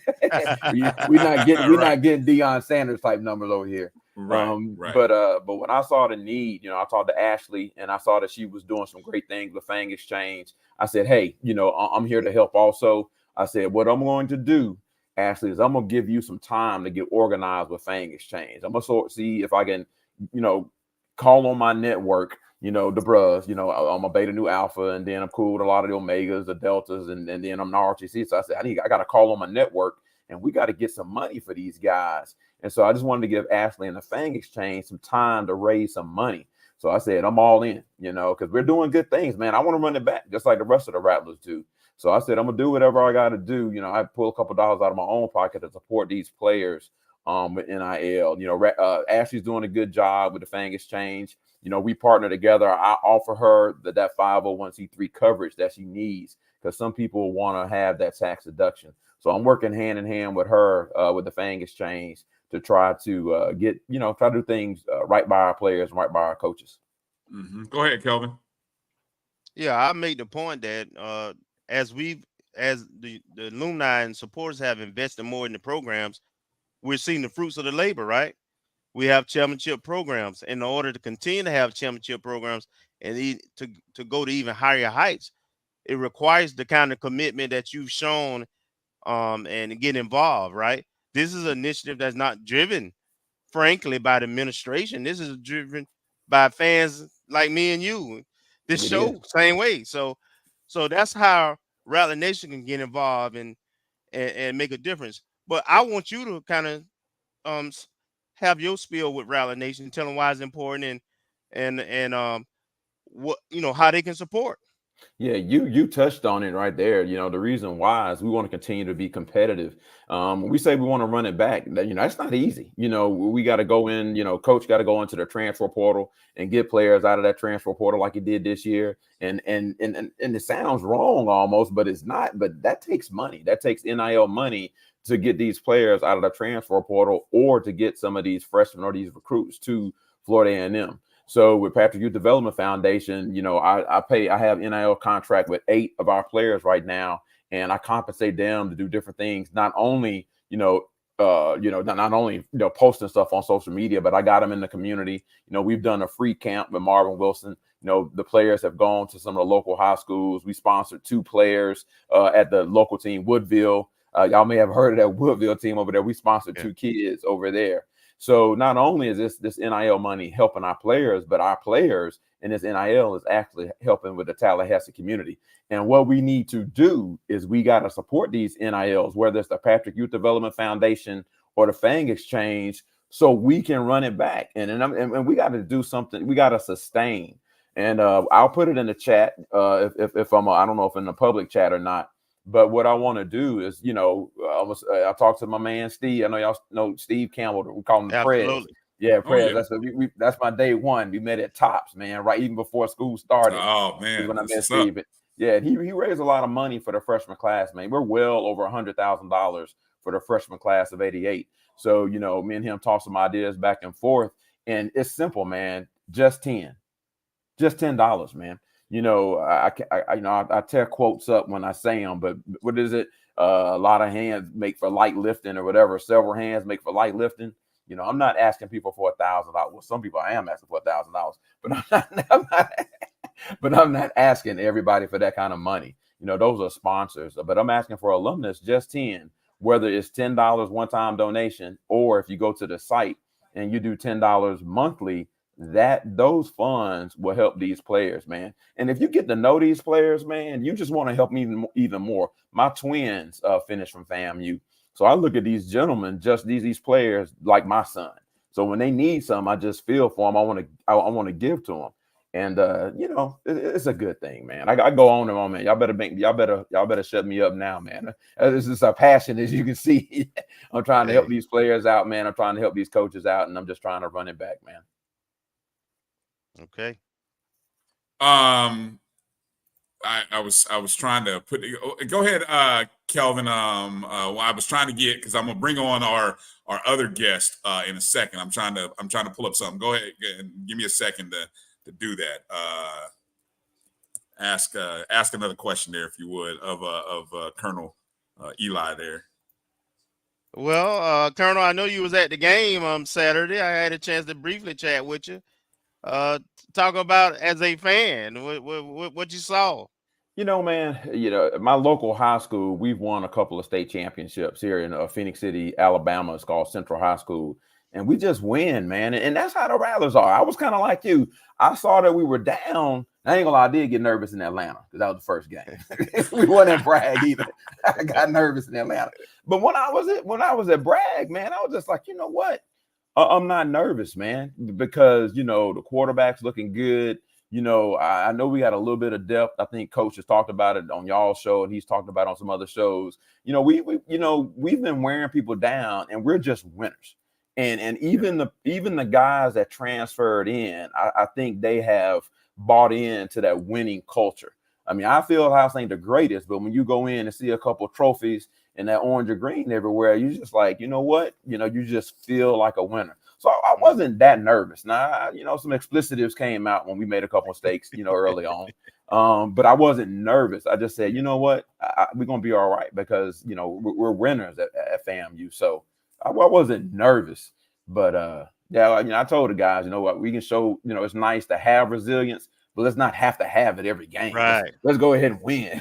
not getting Deion Sanders type numbers over here.
Right.
But when I saw the need, I talked to Ashley and I saw that she was doing some great things with Fang Exchange. I said, hey, I'm here to help also. I said, what I'm going to do, Ashley, is I'm going to give you some time to get organized with Fang Exchange. I'm going to see if I can, call on my network, the bros, I'm a Beta Nu Alpha, and then I'm cool with a lot of the Omegas, the Deltas, and then I'm an RTC. So I said, I got to call on my network, and we got to get some money for these guys. And so I just wanted to give Ashley and the Fang Exchange some time to raise some money. So I said, I'm all in, because we're doing good things, man. I want to run it back just like the rest of the Rattlers do. So I said, I'm going to do whatever I got to do. I pull a couple of dollars out of my own pocket to support these players with NIL. Ashley's doing a good job with the Fang Exchange. We partner together. I offer her that 501c3 coverage that she needs, because some people want to have that tax deduction. So I'm working hand in hand with her with the Fang Exchange to try to try to do things right by our players and right by our coaches.
Mm-hmm. Go ahead, Kelvin.
Yeah, I made the point that as the alumni and supporters have invested more in the programs, we're seeing the fruits of the labor, right? we have championship programs. In order to continue to have championship programs and to go to even higher heights, it requires the kind of commitment that you've shown and get involved, right? This is an initiative that's not driven, frankly, by the administration. This is driven by fans like me and you. This
It
show,
is.
same way. So that's how Rattler Nation can get involved and make a difference. But I want you to kind of have your spiel with Rattler Nation, tell them why it's important and what how they can support.
Yeah, you touched on it right there. The reason why is we want to continue to be competitive. We say we want to run it back. That's not easy. We got to go in. Coach got to go into the transfer portal and get players out of that transfer portal like he did this year. And it sounds wrong almost, but it's not. But that takes money. That takes NIL money to get these players out of the transfer portal or to get some of these freshmen or these recruits to Florida A&M. So with Patrick Youth Development Foundation, I have NIL contract with 8 of our players right now, and I compensate them to do different things. Not only, not only posting stuff on social media, but I got them in the community. We've done a free camp with Marvin Wilson. The players have gone to some of the local high schools. We sponsored 2 players at the local team, Woodville. Y'all may have heard of that Woodville team over there. We sponsored 2 kids over there. So not only is this NIL money helping our players, but our players and this NIL is actually helping with the Tallahassee community. And what we need to do is we got to support these NILs, whether it's the Patrick Youth Development Foundation or the Fang Exchange, so we can run it back. And we got to do something. We got to sustain. And I'll put it in the chat if I'm I don't know if in the public chat or not. But what I want to do is, I talked to my man Steve. I know y'all know Steve Campbell. We call him Prez. Yeah, Prez. Yeah. That's my day one. We met at Tops, man. Right, even before school started.
Oh man,
when I met Steve. Yeah, and he raised a lot of money for the freshman class, man. We're well over $100,000 for the freshman class of '88. So me and him toss some ideas back and forth, and it's simple, man. Just $10, man. I tear quotes up when I say them, but what is it? A lot of hands make for light lifting or whatever. Several hands make for light lifting. I'm not asking people for $1,000. Well, some people I am asking for $1,000, but I'm not asking everybody for that kind of money. Those are sponsors, but I'm asking for alumnus just 10, whether it's $10 one-time donation, or if you go to the site and you do $10 monthly, those funds will help these players, man. And if you get to know these players, man, you just want to help me even more. My twins finished from FAMU. So I look at these gentlemen, just these players like my son. So when they need something, I just feel for them. I want to give to them. And it's a good thing, man. I go on and on, man. Y'all better shut me up now, man. This is a passion, as you can see. I'm trying to help these players out, man. I'm trying to help these coaches out, and I'm just trying to run it back, man.
Okay.
I was trying to put. Go ahead, Kelvin. Well, I was trying to get, because I'm gonna bring on our other guest in a second. I'm trying to pull up something. Go ahead and give me a second to do that. Ask another question there, if you would, of Colonel Eli there.
Well, Colonel, I know you was at the game on Saturday. I had a chance to briefly chat with you. Talk about, as a fan, what you saw.
Man, my local high school, we've won a couple of state championships here in Phoenix City, Alabama. It's called Central High School. And we just win, man. And that's how the Rattlers are. I was kind of like you. I saw that we were down. I ain't gonna lie, I did get nervous in Atlanta because that was the first game. We wasn't at Bragg either. I got nervous in Atlanta. But when I was at Bragg, man, I was just like, you know what? I'm not nervous, man, because, the quarterback's looking good. I know we got a little bit of depth. I think Coach has talked about it on y'all's show, and he's talked about it on some other shows. We've been wearing people down, and we're just winners. And even the guys that transferred in, I think they have bought into that winning culture. I mean, I feel House ain't the greatest, but when you go in and see a couple trophies and that orange or green everywhere, you just like, you know what? You just feel like a winner. So I wasn't that nervous. Now, some explicitives came out when we made a couple mistakes, early on. But I wasn't nervous. I just said, you know what? We're going to be all right because, we're winners at FAMU. So I wasn't nervous. But Yeah, I mean, I told the guys, you know what, we can show, you know, it's nice to have resilience, but let's not have to have it every game.
Right.
Let's go ahead and win.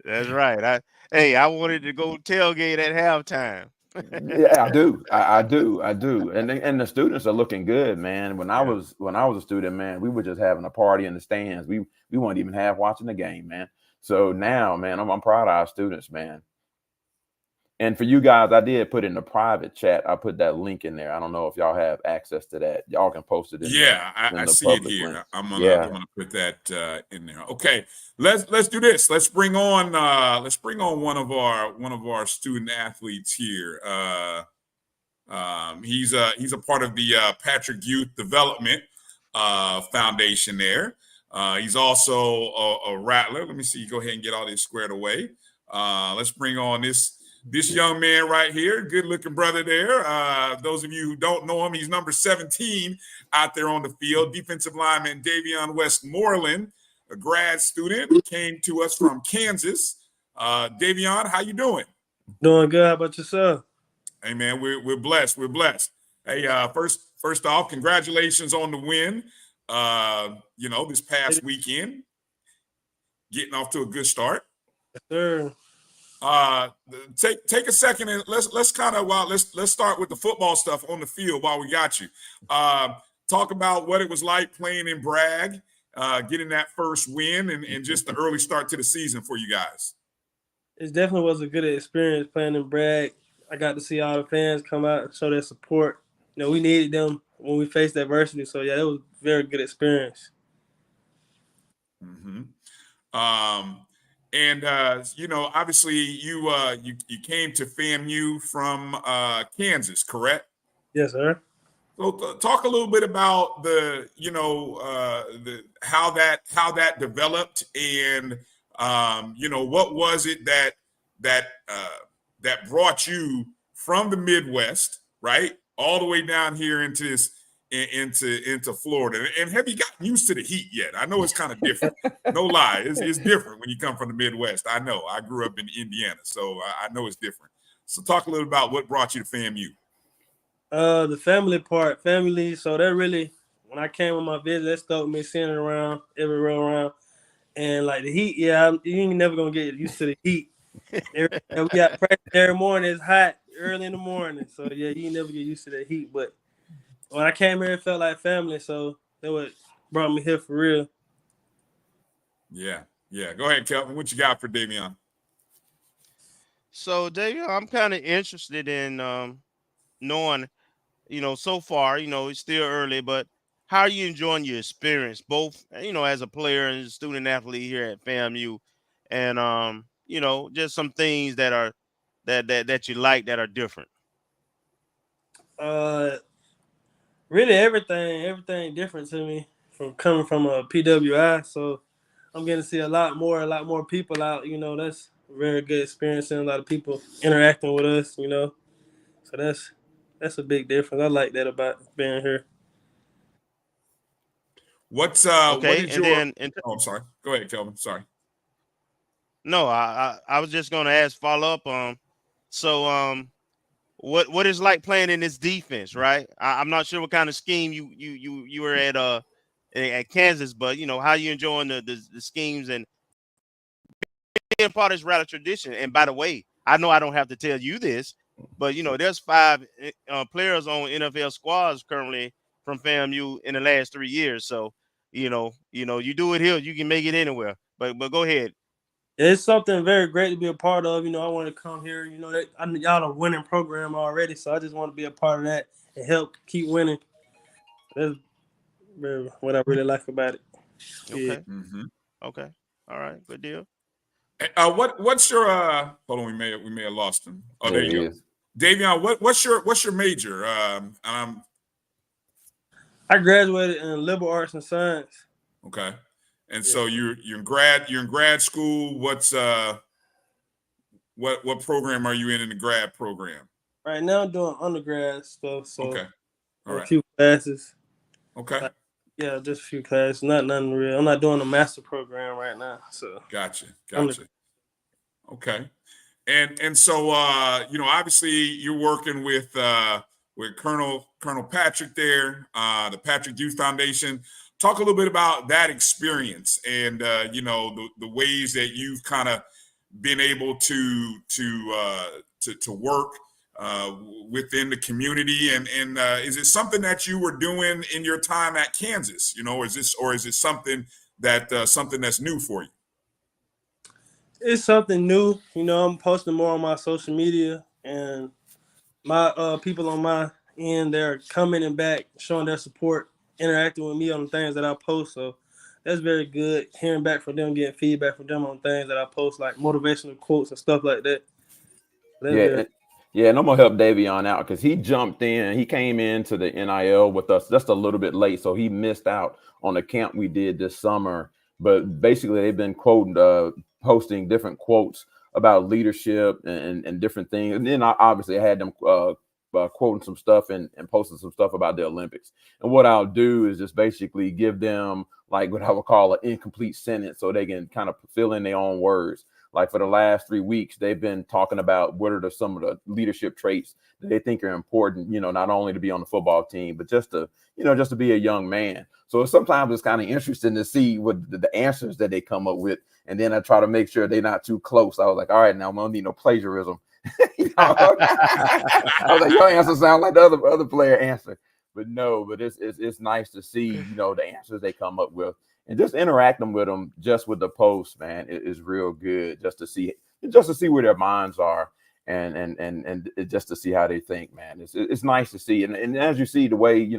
That's right. I wanted to go tailgate at halftime.
Yeah, I do. I do. And the students are looking good, man. When I was a student, man, we were just having a party in the stands. We weren't even half watching the game, man. So now, man, I'm proud of our students, man. And for you guys, I did put in the private chat. I put that link in there. I don't know if y'all have access to that. Y'all can post it in
I
the
see it
public
here.
links.
I'm gonna put that in there. Okay, let's do this. Let's bring on one of our student athletes here. He's a part of the Patrick Youth Development Foundation there. He's also a Rattler. Let me see. Go ahead and get all this squared away. Let's bring on this young man right here. Good looking brother there. Those of you who don't know him, he's number 17 out there on the field. Defensive lineman Davion Westmoreland, a grad student, came to us from Kansas. Davion, how you doing?
Doing good. How about yourself?
Hey man, we're blessed. We're blessed. Hey, first off, congratulations on the win. This past weekend, getting off to a good start.
Yes, sir.
Take a second and let's start with the football stuff on the field while we got you. Talk about what it was like playing in Bragg, getting that first win, and just the early start to the season for you guys.
It definitely was a good experience playing in Bragg. I got to see all the fans come out and show their support. We needed them when we faced adversity. So yeah, it was a very good experience.
Mm-hmm. Obviously you came to FAMU from Kansas, correct?
Yes, sir.
So talk a little bit about how that developed, and what was it that brought you from the Midwest, right, all the way down here into Florida? And have you gotten used to the heat yet? I know it's kind of different. No lie, it's different when you come from the Midwest. I know. I grew up in Indiana, so I know it's different. So talk a little about what brought you to FAMU.
The family part, so that really, when I came on my visit, that stuck with me, seeing it around, everywhere around. And like the heat, you ain't never gonna get used to the heat. We got practice every morning. It's hot early in the morning, so yeah, you never get used to the heat. But when I came here, it felt like family, so that what brought me here for real.
Yeah. Go ahead, Kelvin. What you got for Davion?
So, Davion, I'm kind of interested in knowing, so far, it's still early, but how are you enjoying your experience, both, as a player and a student athlete here at FAMU, and just some things that are that you like that are different?
Really everything different to me from coming from a PWI. So I'm getting to see a lot more people out. That's a very good experience, and a lot of people interacting with us. So that's a big difference. I like that about being here.
What
Okay,
is
and
your?
then
I'm sorry. Go ahead, Kelvin. Sorry.
No, I was just going to ask follow up. So what is like playing in this defense, right? I'm not sure what kind of scheme you were at Kansas, but how you enjoying the schemes and being part of this Rattler tradition. And by the way, I know I don't have to tell you this, but there's 5 players on NFL squads currently from FAMU in the last 3 years. So you do it here, you can make it anywhere. But go ahead.
It's something very great to be a part of. I want to come here. Y'all a winning program already, so I just want to be a part of that and help keep winning. That's what I really like about it.
Okay.
Yeah.
Mm-hmm.
Okay. All right. Good deal.
What's your hold on? We may have lost him. Oh, there you go, Davion. What's your major?
I graduated in liberal arts and science.
Okay. And so you're in grad school. What's what program are you in the grad program?
Right now I'm doing undergrad stuff. So
okay. All right.
A few classes.
Okay.
Just a few classes. Nothing real. I'm not doing a master program right now. So
Gotcha. Okay. And so obviously you're working with with Colonel Patrick there, the Patrick Youth Foundation. Talk a little bit about that experience and the ways that you've kind of been able to work within the community, and is it something that you were doing in your time at Kansas? Is it something that's new for you?
It's something new. I'm posting more on my social media, and my people on my end, they're commenting back, showing their support, interacting with me on the things that I post. So that's very good. Hearing back from them, getting feedback from them on things that I post, like motivational quotes and stuff like that.
And I'm gonna help Davion out because he jumped in. He came into the NIL with us just a little bit late, so he missed out on the camp we did this summer. But basically, they've been posting different quotes about leadership and different things. And then obviously I had them quoting some stuff and posting some stuff about the Olympics. And what I'll do is just basically give them like what I would call an incomplete sentence so they can kind of fill in their own words. Like for the last 3 weeks, they've been talking about what are some of the leadership traits that they think are important, not only to be on the football team, but just to be a young man. So sometimes it's kind of interesting to see what the answers that they come up with. And then I try to make sure they're not too close. I was like, all right, now I'm gonna need no plagiarism. I was like, your answer sounds like the other player answer. But it's nice to see, the answers they come up with. And just interacting with them, just with the post, man, it is real good just to see where their minds are and just to see how they think, man. It's nice to see. And as you see the way,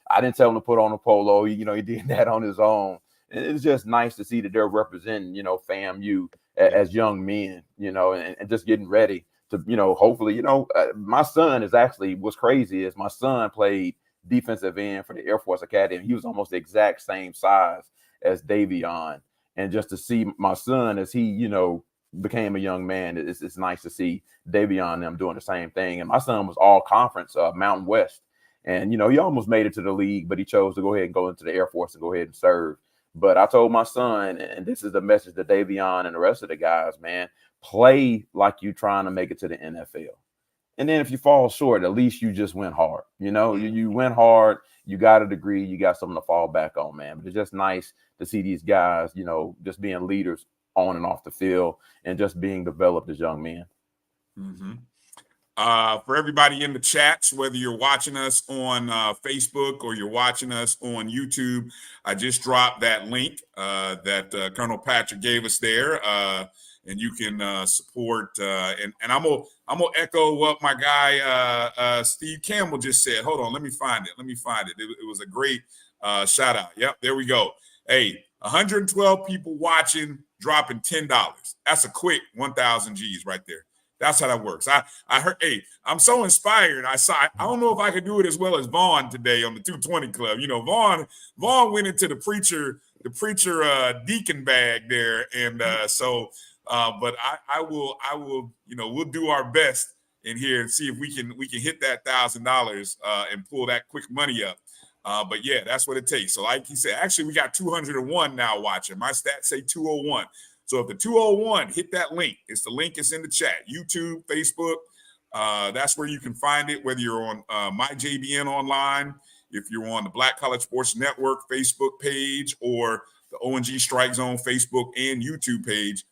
I didn't tell him to put on a polo, he did that on his own. And it's just nice to see that they're representing, FAMU as young men, and just getting ready to, hopefully, my son what's crazy is my son played defensive end for the Air Force Academy. He was almost the exact same size as Davion, and just to see my son as he became a young man, it's nice to see Davion and them doing the same thing. And my son was all conference Mountain West, and he almost made it to the league, but he chose to go ahead and go into the Air Force and go ahead and serve. But I told my son, and this is the message to Davion and the rest of the guys, man, play like you're trying to make it to the NFL. And then if you fall short, at least you just went hard. You went hard, you got a degree, you got something to fall back on, man. But it's just nice to see these guys, just being leaders on and off the field and just being developed as young men.
Mm-hmm. For everybody in the chats, whether you're watching us on Facebook or you're watching us on YouTube, I just dropped that link that Colonel Patrick gave us there. And you can support and I'm gonna echo what my guy Steve Campbell just said. Hold on, let me find it. It was a great shout out. Yep, there we go. Hey, 112 people watching, dropping $10. That's a quick 1,000 G's right there. That's how that works. I heard. Hey, I'm so inspired. I don't know if I could do it as well as Vaughn today on the 220 Club. Vaughn went into the preacher deacon bag there, and so. But I will, we'll do our best in here and see if we can hit that $1,000 and pull that quick money up. But yeah, that's what it takes. So like he said, actually we got 201 now watching. My stats say 201. So if the 201 hit that link, the link is in the chat, YouTube, Facebook. That's where you can find it, whether you're on MyJBN online, if you're on the Black College Sports Network Facebook page or the ONG StrikeZone Facebook and YouTube page.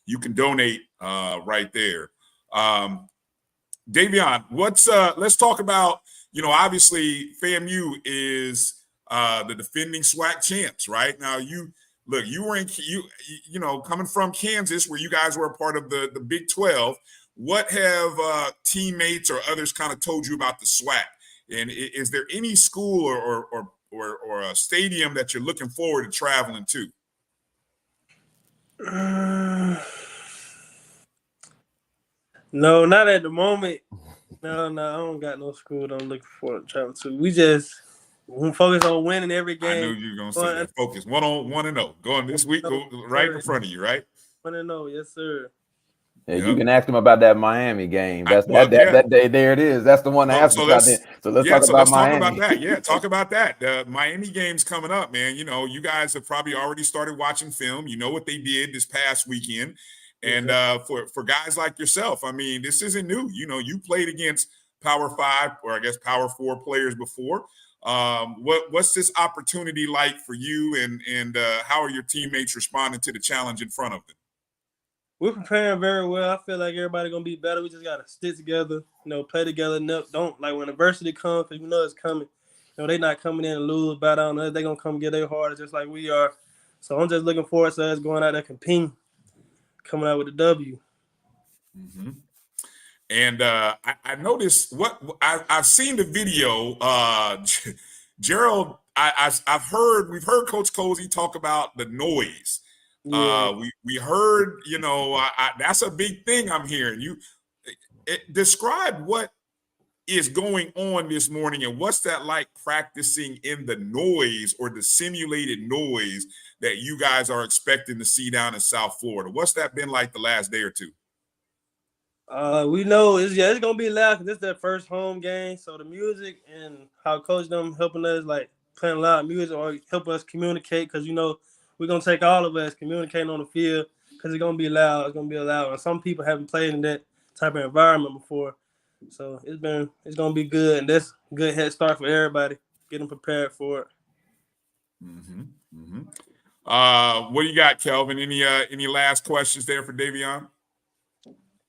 You can donate right there. Davion, let's talk about, obviously FAMU is the defending SWAC champs, right? Now you were coming from Kansas where you guys were a part of the Big 12. What have teammates or others kind of told you about the SWAC? And is there any school or a stadium that you're looking forward to traveling to?
No, not at the moment. No, I don't got no school that I'm looking forward to travel to. We just focus on winning every game.
I knew you were gonna say that. Focus 1-0. Going this week, go right in front of you, right?
1-0, yes, sir.
Yeah, you can ask them about that Miami game. That day. There it is. That's the one to ask about. So let's talk about Miami.
Talk about that. Yeah, talk about that. The Miami game's coming up, man. You guys have probably already started watching film. You know what they did this past weekend. And for guys like yourself, I mean, this isn't new. You played against Power 5 or I guess Power 4 players before. What's this opportunity like for you, and how are your teammates responding to the challenge in front of them?
We're preparing very well. I feel like everybody gonna be better. We just gotta stick together, play together. Don't like when adversity comes, because it's coming. They not coming in and lose, bow down to us. They gonna come get their harder just like we are. So I'm just looking forward to us going out there competing, coming out with a W.
Mm-hmm. And I noticed I've seen the video. Gerald, we've heard Coach Cozy talk about the noise.
Yeah.
We heard, that's a big thing I'm hearing. Describe what is going on this morning and what's that like practicing in the noise or the simulated noise that you guys are expecting to see down in South Florida. What's that been like the last day or two?
We know it's gonna be loud because this is their first home game. So the music and how coach them helping us like playing loud music or help us communicate, because we're gonna take all of us communicating on the field because it's gonna be loud. It's gonna be loud, and some people haven't played in that type of environment before. So it's gonna be good, and that's a good head start for everybody getting prepared for it.
Mm-hmm. Mm-hmm. What do you got, Kelvin? Any last questions there for Davion?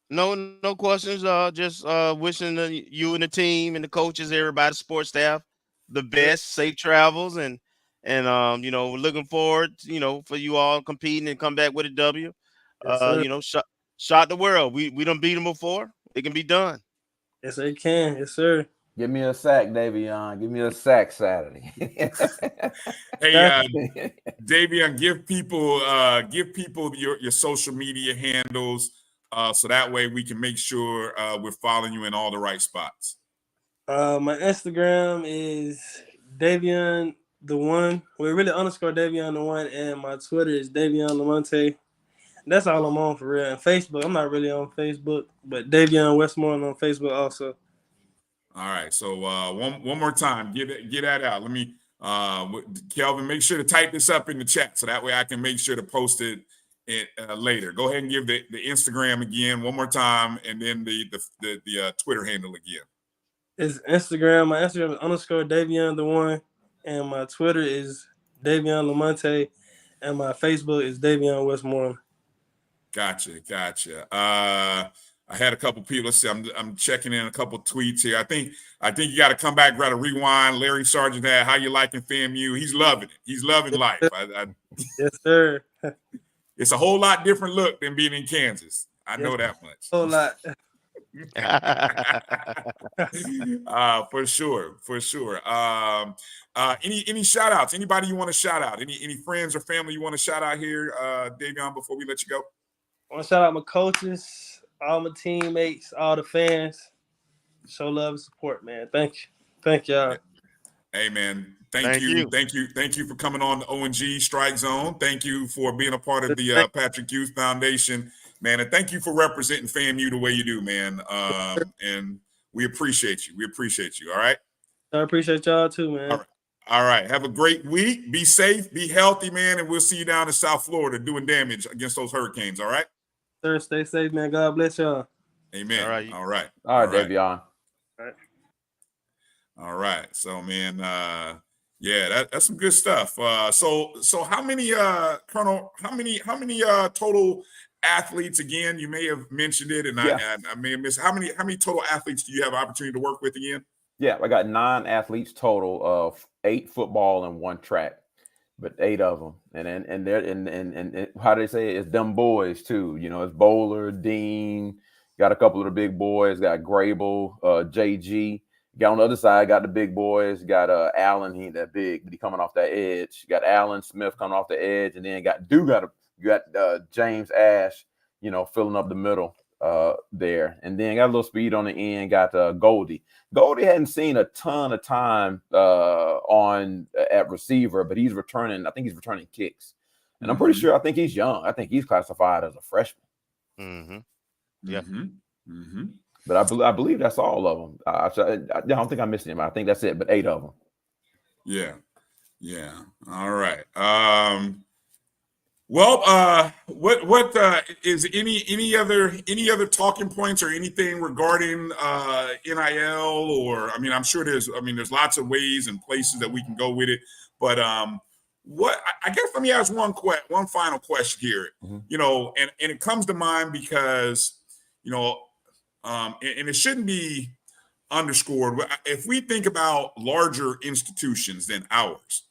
No questions. Just wishing you and the team and the coaches, everybody, sports staff, the best, safe travels, and we're looking forward, for you all competing and come back with a W.
Yes,
Shot the world. We done beat them before. It can be done.
Yes, it can. Yes, sir.
Give me a sack, Davion. Give me a sack Saturday.
Hey, Davion, give people your social media handles, so that way we can make sure we're following you in all the right spots.
My Instagram is Davion the One. We're really underscore Davion the One, and my Twitter is Davion Lamonte. That's all I'm on for real. And Facebook, I'm not really on Facebook, but Davion Westmoreland on Facebook also.
All right. So one more time, get that out. Let me, Kelvin, make sure to type this up in the chat so that way I can make sure to post it later. Go ahead and give the Instagram again one more time, and then the Twitter handle again.
It's Instagram. My Instagram is underscore Davion the One, and my Twitter is Davion Lamonte, and my Facebook is Davion Westmoreland.
Gotcha. I had a couple people. Let's see. I'm checking in a couple tweets here. I think you got to come back, got to rewind. Larry Sargent had, how you liking FAMU? He's loving it. He's loving life.
Yes, sir.
It's a whole lot different look than being in Kansas. I know that much.
A whole lot.
For sure. Any shout outs? Anybody you want to shout out? Any friends or family you want to shout out here, Davion, before we let you go?
I want to shout out my coaches, all my teammates, all the fans. Show love and support, man. Thank y'all.
Hey, man. Thank you for coming on the O&G StrikeZone. Thank you for being a part of the Patrick Hughes Foundation, man. And thank you for representing FAMU the way you do, man. And we appreciate you. All right.
I appreciate y'all too, man.
All right. Have a great week. Be safe, be healthy, man. And we'll see you down in South Florida doing damage against those hurricanes. All right.
Sir, stay safe, man. God bless y'all.
Amen. All right.
Davion.
All right. So, man, that's some good stuff. So how many Colonel, how many total athletes, again, you may have mentioned it, and I may have missed, how many total athletes do you have an opportunity to work with again?
Yeah, I got 9 athletes total, of 8 football and 1 track, but 8 of them. And they're how they say it, it's them boys too. It's Bowler, Dean, got a couple of the big boys, got Grable, JG. Got on the other side, got the big boys, got Allen, he ain't that big, but he coming off that edge. Got Allen Smith coming off the edge, and then got James Ash, filling up the middle there. And then got a little speed on the end, got Goldie. Goldie hadn't seen a ton of time at receiver, but he's returning, I think he's returning kicks. And I'm pretty sure, I think he's young. I think he's classified as a freshman.
Mm-hmm. Yeah.
Mm-hmm.
But I believe that's all of them. I don't think I missed him. I think that's it, but 8 of them.
Yeah. All right. Well, what is any other talking points or anything regarding NIL, or I mean, I'm sure there's lots of ways and places that we can go with it, but what I guess let me ask one final question here.
Mhm.
You know, and it comes to mind because you know, and it shouldn't be underscored. If we think about larger institutions than ours,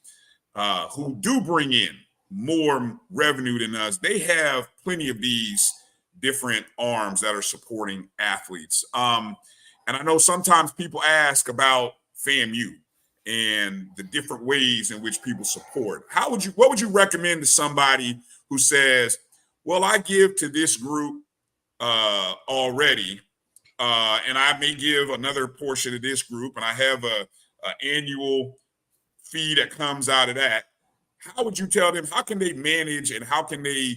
who do bring in more revenue than us, they have plenty of these different arms that are supporting athletes. And I know sometimes people ask about FAMU and the different ways in which people support. What would you recommend to somebody who says, well, I give to this group already, and I may give another portion to this group, and I have a annual fee that comes out of that. How would you tell them, how can they manage and how can they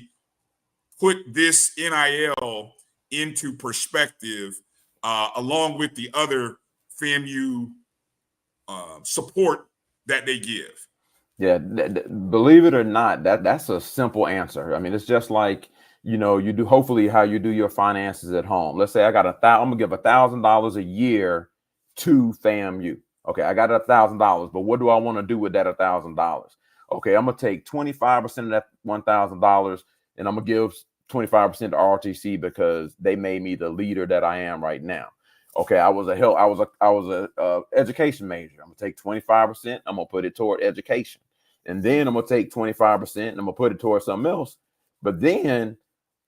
put this NIL into perspective along with the other FAMU support that they give?
Yeah, believe it or not, that's a simple answer. I mean, it's just like, you do hopefully how you do your finances at home. Let's say I'm gonna give $1,000 a year to FAMU. Okay, I got $1,000, but what do I want to do with that $1,000? Okay, I'm gonna take 25% of that $1,000 and I'm gonna give 25% to RTC because they made me the leader that I am right now. Okay, I was a education major. I'm gonna take 25%. I'm gonna put it toward education, and then I'm gonna take 25% and I'm gonna put it towards something else. But then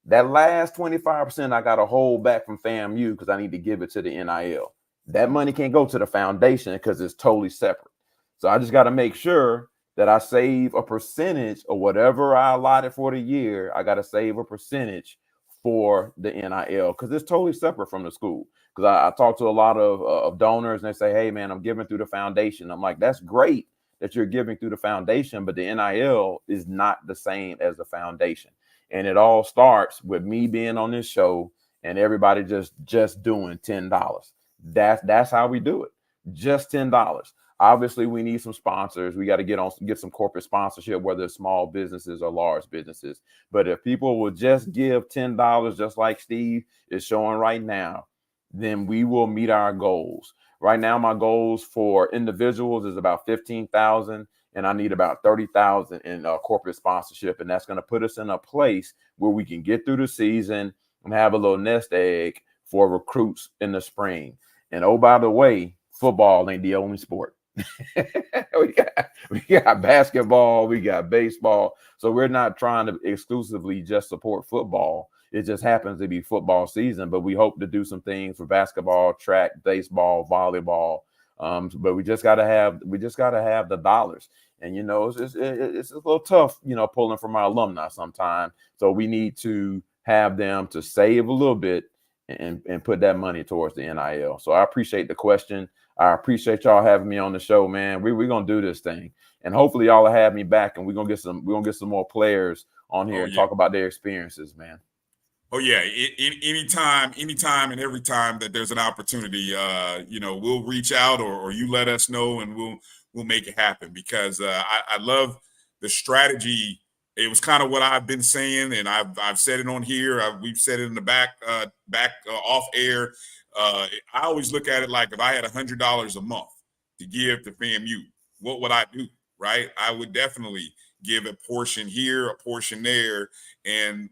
that last 25% I gotta hold back from FAMU because I need to give it to the NIL. That money can't go to the foundation because it's totally separate. So I just got to make sure that I save a percentage of whatever I allotted for the year. I got to save a percentage for the NIL because it's totally separate from the school. Because I talk to a lot of donors and they say, hey, man, I'm giving through the foundation. I'm like, that's great that you're giving through the foundation, but the NIL is not the same as the foundation. And it all starts with me being on this show and everybody just doing $10. That's how we do it. Just $10. Obviously, we need some sponsors. We got to get some corporate sponsorship, whether it's small businesses or large businesses. But if people will just give $10, just like Steve is showing right now, then we will meet our goals. Right now, my goals for individuals is about 15,000, and I need about 30,000 in corporate sponsorship, and that's going to put us in a place where we can get through the season and have a little nest egg for recruits in the spring. And oh, by the way, football ain't the only sport. we got basketball, we got baseball. So we're not trying to exclusively just support football. It just happens to be football season, but we hope to do some things for basketball, track, baseball, volleyball. But we just gotta have the dollars. And it's a little tough, pulling from our alumni sometimes. So we need to have them to save a little bit and put that money towards the NIL. So I appreciate the question. I appreciate y'all having me on the show, man. We're gonna do this thing, and hopefully y'all will have me back, and we're gonna get some more players on here and talk about their experiences, man.
Oh yeah, anytime and every time that there's an opportunity, we'll reach out or you let us know and we'll make it happen because I love the strategy. It was kind of what I've been saying, and I've said it on here. We've said it in the back off air. I always look at it like if I had $100 a month to give to FAMU, what would I do? Right? I would definitely give a portion here, a portion there, and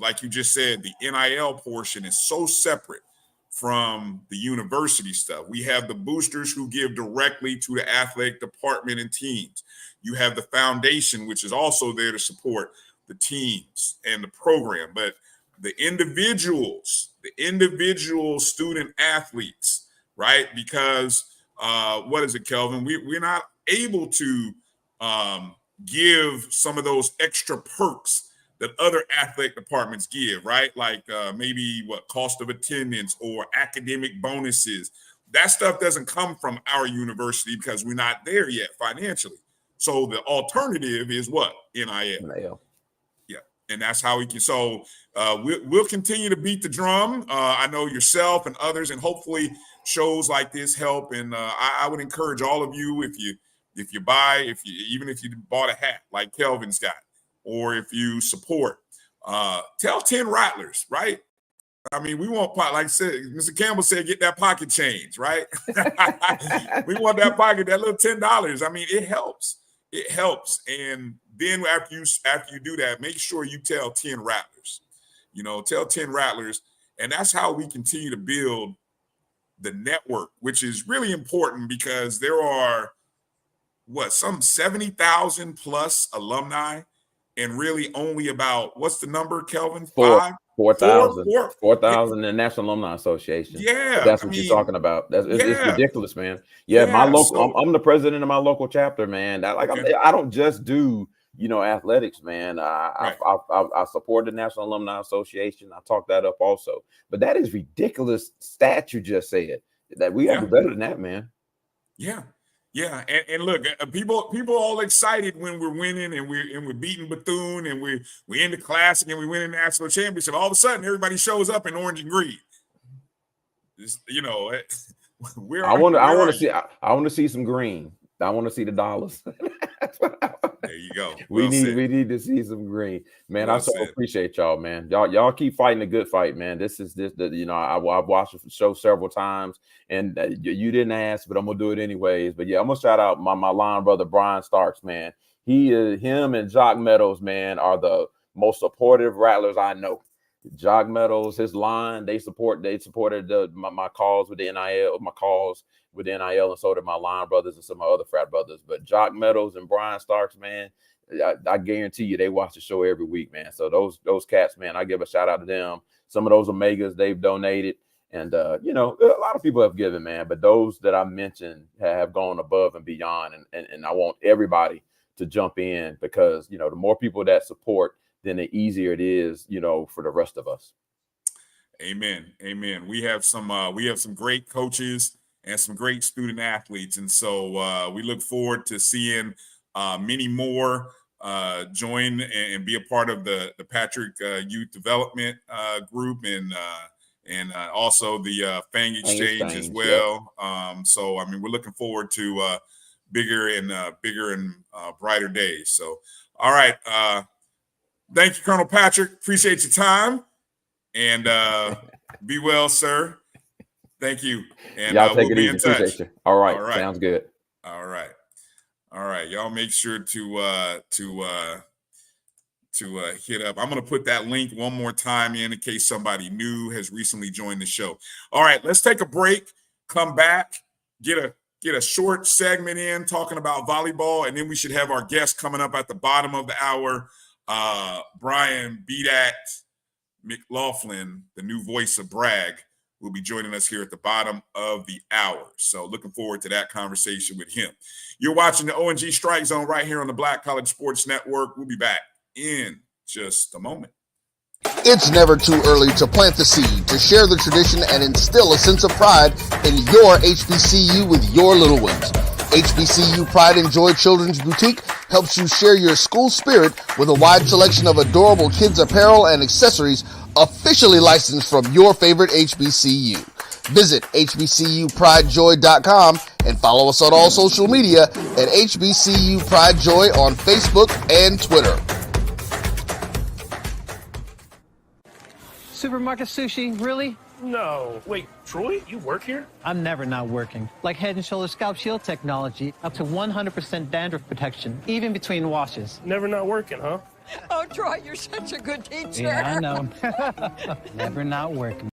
like you just said, the NIL portion is so separate from the university stuff. We have the boosters who give directly to the athletic department and teams. You have the foundation, which is also there to support the teams and the program. But the individual student athletes, right? Because what is it, Kelvin? We're not able to give some of those extra perks that other athletic departments give, right? Like maybe cost of attendance or academic bonuses. That stuff doesn't come from our university because we're not there yet financially. So the alternative is what? NIL. Yeah, and that's how we can. So we'll continue to beat the drum. I know yourself and others, and hopefully shows like this help. And I would encourage all of you, even if you bought a hat like Kelvin's got, or if you support, tell 10 Rattlers, right? I mean, we want, like I said, Mr. Campbell said, get that pocket change, right? We want that pocket, that little $10. I mean, it helps. It helps. And then after you do that, make sure you tell 10 Rattlers. Tell 10 Rattlers. And that's how we continue to build the network, which is really important because there are, some 70,000 plus alumni, and really only about, what's the number, Kelvin?
4,000 in the National Alumni Association.
Yeah,
that's what you're talking about. It's ridiculous, man. Yeah, my local. I'm the president of my local chapter, man. I don't just do athletics, man. I support the National Alumni Association. I talk that up also, but that is ridiculous stat you just said. That we have to do better than that, man.
Yeah. Yeah, and look, people all excited when we're winning and we're beating Bethune and we're in the classic and we win the national championship. All of a sudden, everybody shows up in orange and green.
I want to see some green. I want to see the dollars.
There you go.
We need to see some green, man. I so appreciate y'all, man. Y'all keep fighting a good fight, man. I've watched the show several times, and you didn't ask, but I'm gonna do it anyways. But yeah, I'm gonna shout out my line brother Bryan Starks, man. Him and Jock Meadows, man, are the most supportive Rattlers I know. Jock Meadows, his line, they supported my calls with the NIL, and so did my line brothers and some of my other frat brothers. But Jock Meadows and Bryan Starks, man, I guarantee you they watch the show every week, man. So those cats, man, I give a shout out to them. Some of those Omegas they've donated, and a lot of people have given, man. But those that I mentioned have gone above and beyond, and I want everybody to jump in because the more people that support, then the easier it is, for the rest of us.
Amen. We have some great coaches and some great student athletes. And so we look forward to seeing many more join and be a part of the Patrick Youth Development Group and also the Fang Exchange as well. Yep. So, I mean, we're looking forward to bigger and brighter days. So, all right. Thank you, Colonel Patrick. Appreciate your time. And be well, sir. Thank you. And
y'all take
we'll
it
be
easy.
in touch.
Appreciate you. All right. Sounds good.
All right. Y'all make sure to hit up. I'm going to put that link one more time in case somebody new has recently joined the show. All right, let's take a break. Come back. Get a short segment in talking about volleyball, and then we should have our guest coming up at the bottom of the hour. Bryan "B-Dat" McLaughlin, the new voice of Bragg, will be joining us here at the bottom of the hour. So looking forward to that conversation with him. You're watching the O&G Strike Zone right here on the Black College Sports Network. We'll be back in just a moment.
It's never too early to plant the seed, to share the tradition, and instill a sense of pride in your HBCU with your little ones. HBCU Pride and Joy Children's Boutique helps you share your school spirit with a wide selection of adorable kids apparel and accessories officially licensed from your favorite HBCU. Visit hbcupridejoy.com and follow us on all social media at HBCU Pride Joy on Facebook and Twitter.
Supermarket sushi, really?
No. Wait, Troy, you work here?
I'm never not working. Like Head & Shoulders Scalp Shield technology, up to 100% dandruff protection, even between washes.
Never not working, huh?
Oh, Troy, you're such a good teacher.
Yeah, I know. Never not working.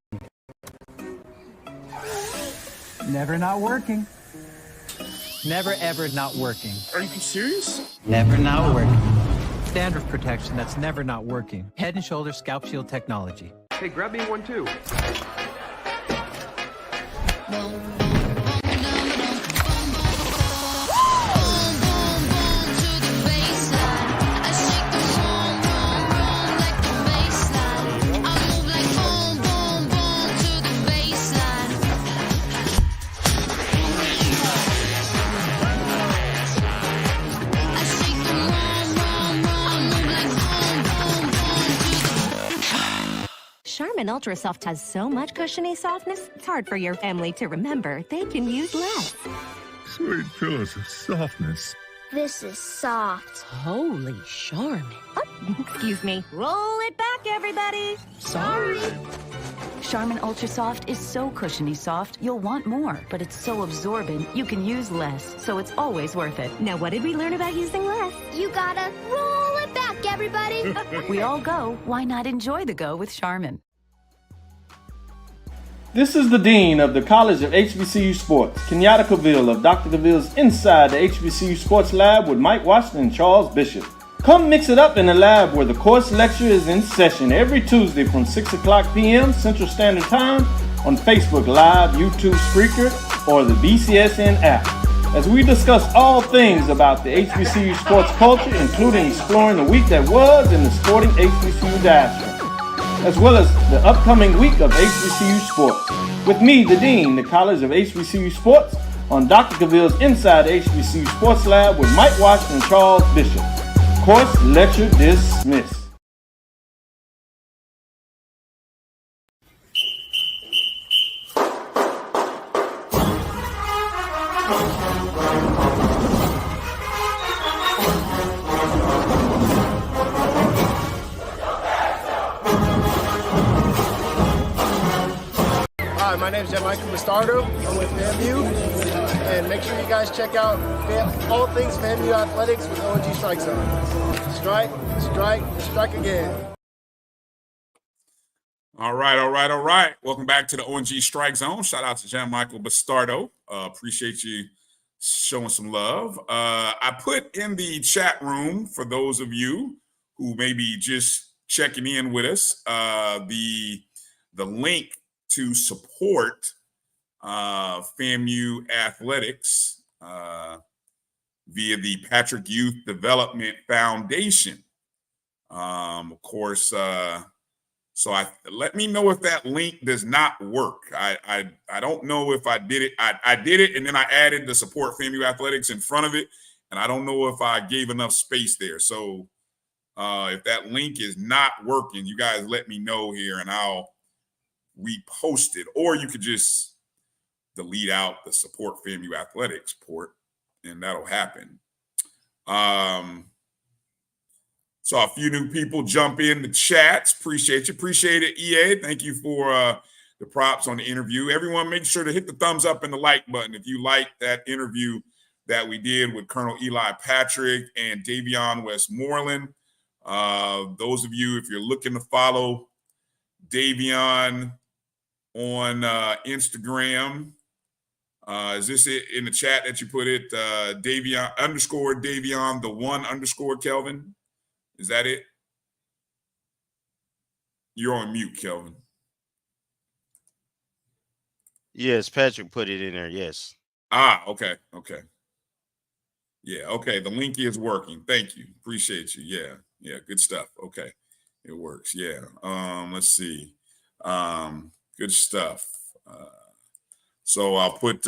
Never not working. Never, ever not working.
Are you serious?
Never not working. Dandruff protection that's never not working. Head & Shoulders Scalp Shield technology.
Hey, grab me one too.
Charmin Ultra Soft has so much cushiony softness, it's hard for your family to remember they can use less.
Sweet pillows of softness.
This is soft.
Holy Charmin. Oh, excuse me. Roll it back, everybody.
Sorry.
Charmin Ultra Soft is so cushiony soft, you'll want more. But it's so absorbent, you can use less. So it's always worth it.
Now, what did we learn about using less?
You gotta roll it back, everybody.
We all go. Why not enjoy the go with Charmin?
This is the Dean of the College of HBCU Sports, Kenyatta Cavill of Dr. Cavill's Inside the HBCU Sports Lab with Mike Washington and Charles Bishop. Come mix it up in the lab where the course lecture is in session every Tuesday from 6 o'clock p.m. Central Standard Time on Facebook Live, YouTube Spreaker, or the BCSN app, as we discuss all things about the HBCU sports culture, including exploring the week that was in the sporting HBCU diaspora, as well as the upcoming week of HBCU sports. With me, the Dean, the College of HBCU Sports, on Dr. Cavill's Inside the HBCU Sports Lab with Mike Washington and Charles Bishop. Course lecture dismissed.
Hi, my name is Michael Bastardo. I'm with FAMU, and make sure you guys check out all things FAMU Athletics with ONG StrikeZone. Strike again.
All right. Welcome back to the ONG Strike Zone. Shout out to Jan Michael Bastardo. Appreciate you showing some love. I put in the chat room for those of you who may be just checking in with us the link to support FAMU Athletics via the Patrick Youth Development Foundation. Of course, so let me know if that link does not work. I don't know if I did it. I did it, and then I added the support FAMU Athletics in front of it, and I don't know if I gave enough space there. So if that link is not working, you guys let me know here, and I'll repost it, or you could just delete out the support FAMU Athletics port, and that'll happen. So a few new people jump in the chats. Appreciate it, EA. Thank you for the props on the interview. Everyone, make sure to hit the thumbs up and the like button if you like that interview that we did with Colonel Eli Patrick and Davion Westmoreland. Those of you, if you're looking to follow Davion on Instagram, is this it in the chat that you put it? Davion _Davion, the _ Kelvin. Is that it? You're on mute, Kelvin.
Yes, Patrick put it in there. Yes.
Okay. Yeah, okay. The link is working. Thank you. Appreciate you. Yeah, good stuff. Okay. It works. Yeah. Let's see. Good stuff. So I'll put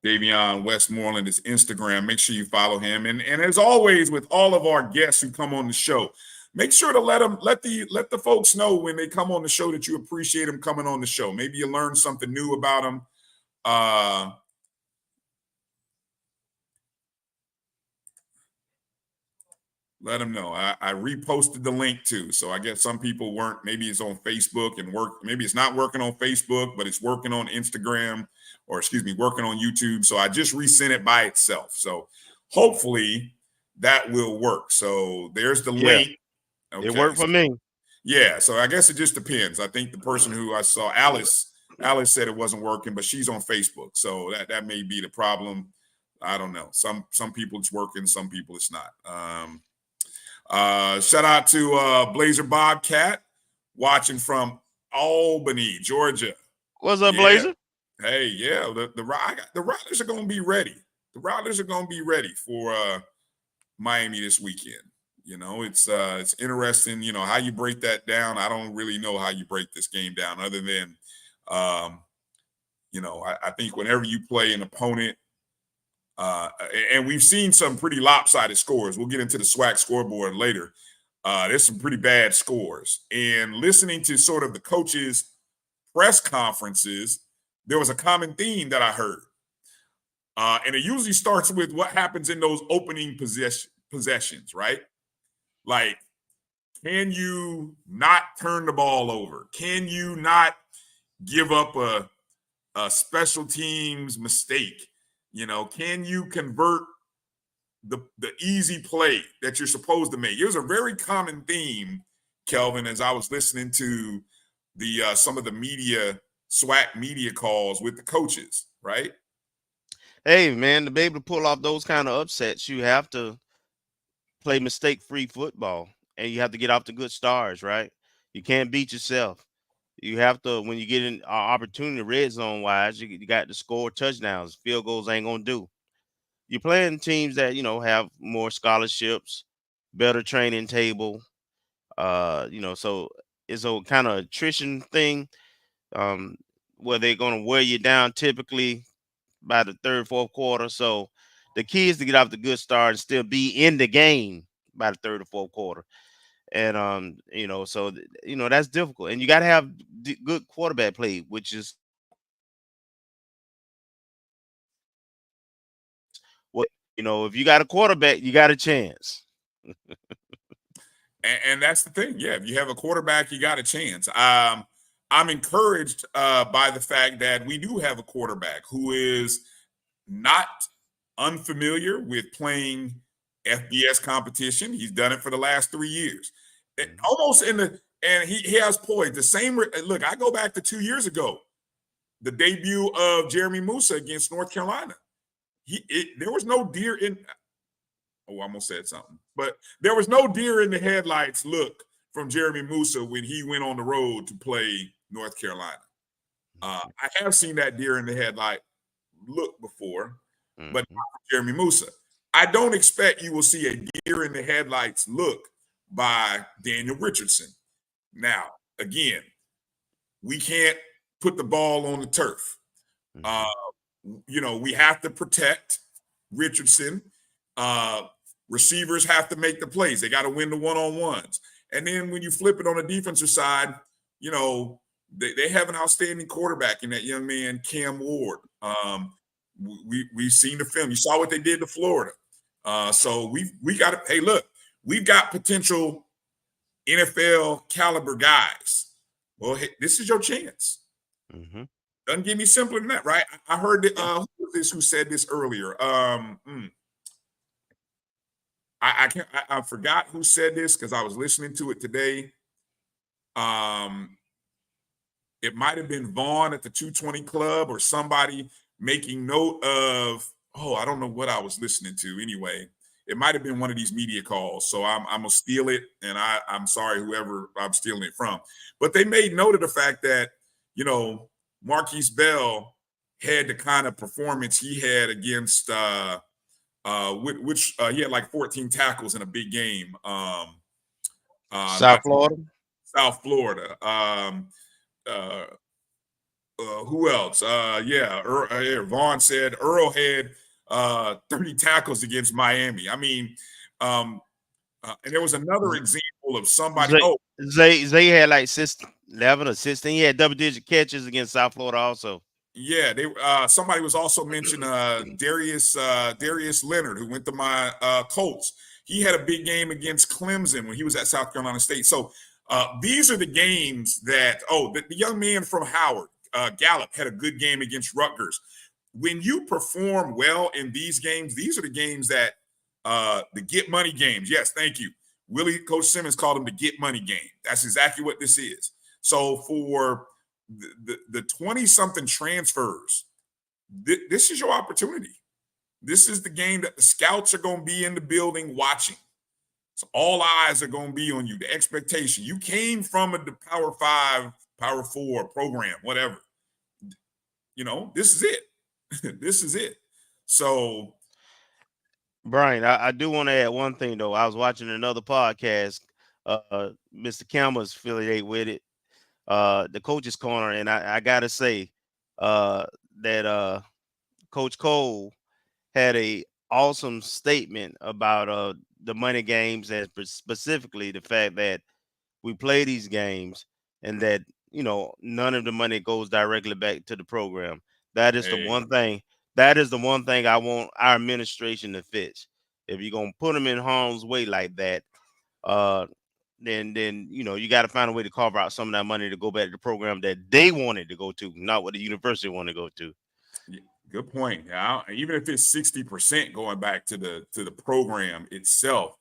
Davion Westmoreland is Instagram. Make sure you follow him. And as always, with all of our guests who come on the show, make sure to let the folks know when they come on the show that you appreciate them coming on the show. Maybe you learned something new about them. Let them know. I reposted the link too. So I guess some people weren't, maybe it's on Facebook and maybe it's not working on Facebook, but it's working on Instagram, or working on YouTube. So I just resent it by itself. So hopefully that will work. So there's the link. Okay.
It worked for me.
Yeah. So I guess it just depends. I think the person who I saw, Alice said it wasn't working, but she's on Facebook. So that may be the problem. I don't know. Some people it's working, some people it's not. Shout out to Blazer Bobcat watching from Albany, Georgia.
What's up, Blazer?
Hey, yeah, the Rattlers are going to be ready. The Rattlers are going to be ready for Miami this weekend. You know, it's interesting, you know, how you break that down. I don't really know how you break this game down other than, you know, I think whenever you play an opponent, and we've seen some pretty lopsided scores. We'll get into the SWAC scoreboard later. There's some pretty bad scores. And listening to sort of the coaches' press conferences, there was a common theme that I heard. And it usually starts with what happens in those opening possessions, right? Like, can you not turn the ball over? Can you not give up a special teams mistake? Can you convert the easy play that you're supposed to make? It was a very common theme, Kelvin, as I was listening to the some of the SWAC media calls with the coaches, right?
Hey, man, to be able to pull off those kind of upsets, you have to play mistake-free football, and you have to get off to good starts, right? You can't beat yourself. You have to, when you get in opportunity red zone wise, you got to score touchdowns. Field goals ain't gonna do. You're playing teams that have more scholarships, better training table. So it's a kind of attrition thing, um, where they're gonna wear you down typically by the third, fourth quarter. So the key is to get off the good start and still be in the game by the third or fourth quarter. And that's difficult. And you got to have good quarterback play, which is what if you got a quarterback, you got a chance.
And that's the thing. Yeah, if you have a quarterback, you got a chance. I'm encouraged by the fact that we do have a quarterback who is not unfamiliar with playing FBS competition. He's done it for the last 3 years. Almost and he has poised. The same look, I go back to 2 years ago, the debut of Jeremy Musa against North Carolina. There was no deer in. Oh, I almost said something. But there was no deer in the headlights look from Jeremy Musa when he went on the road to play North Carolina. I have seen that deer in the headlight look before, but not from Jeremy Musa. I don't expect you will see a deer in the headlights look by Daniel Richardson. Now, again, we can't put the ball on the turf. We have to protect Richardson. Receivers have to make the plays. They got to win the one-on-ones. And then when you flip it on the defensive side, they have an outstanding quarterback in that young man, Cam Ward. We've seen the film. You saw what they did to Florida. So we got to, hey, look, we've got potential NFL caliber guys. Well, hey, this is your chance. Doesn't get any simpler than that, right? I heard who said this earlier. I forgot who said this because I was listening to it today. It might have been Vaughn at the 220 Club or somebody making note of, I don't know what I was listening to anyway. It might have been one of these media calls. So I'm going to steal it, and I'm sorry, whoever I'm stealing it from. But they made note of the fact that, Marquise Bell had the kind of performance he had against which he had like 14 tackles in a big game.
South
Florida. Who else? Vaughn said Earl had 30 tackles against Miami. I mean, and there was another example of somebody.
Zay had like 11 or 16. He had double-digit catches against South Florida also.
Yeah, somebody was also mentioned Darius Leonard, who went to my Colts. He had a big game against Clemson when he was at South Carolina State. So these are the games that the young man from Howard, Gallup, had a good game against Rutgers. When you perform well in these games, these are the games that the get money games. Yes, thank you. Coach Simmons called them the get money game. That's exactly what this is. So for the 20-something transfers, this is your opportunity. This is the game that the scouts are going to be in the building watching. So all eyes are going to be on you. The expectation. You came from the Power 5, Power 4 program, whatever. This is it. This is it. So,
Bryan, I do want to add one thing, though. I was watching another podcast. Mr. Campbell's affiliated with it. The Coach's Corner, and I gotta say that Coach Cole had a awesome statement about the money games, and specifically the fact that we play these games and that none of the money goes directly back to the program. That is the
Hey,
one thing. That is the one thing I want our administration to fix. If you're gonna put them in harm's way like that, uh, then you got to find a way to carve out some of that money to go back to the program that they wanted to go to, not what the university wanted to go to.
yeah, good point. Yeah, even if it's 60% going back to the program itself,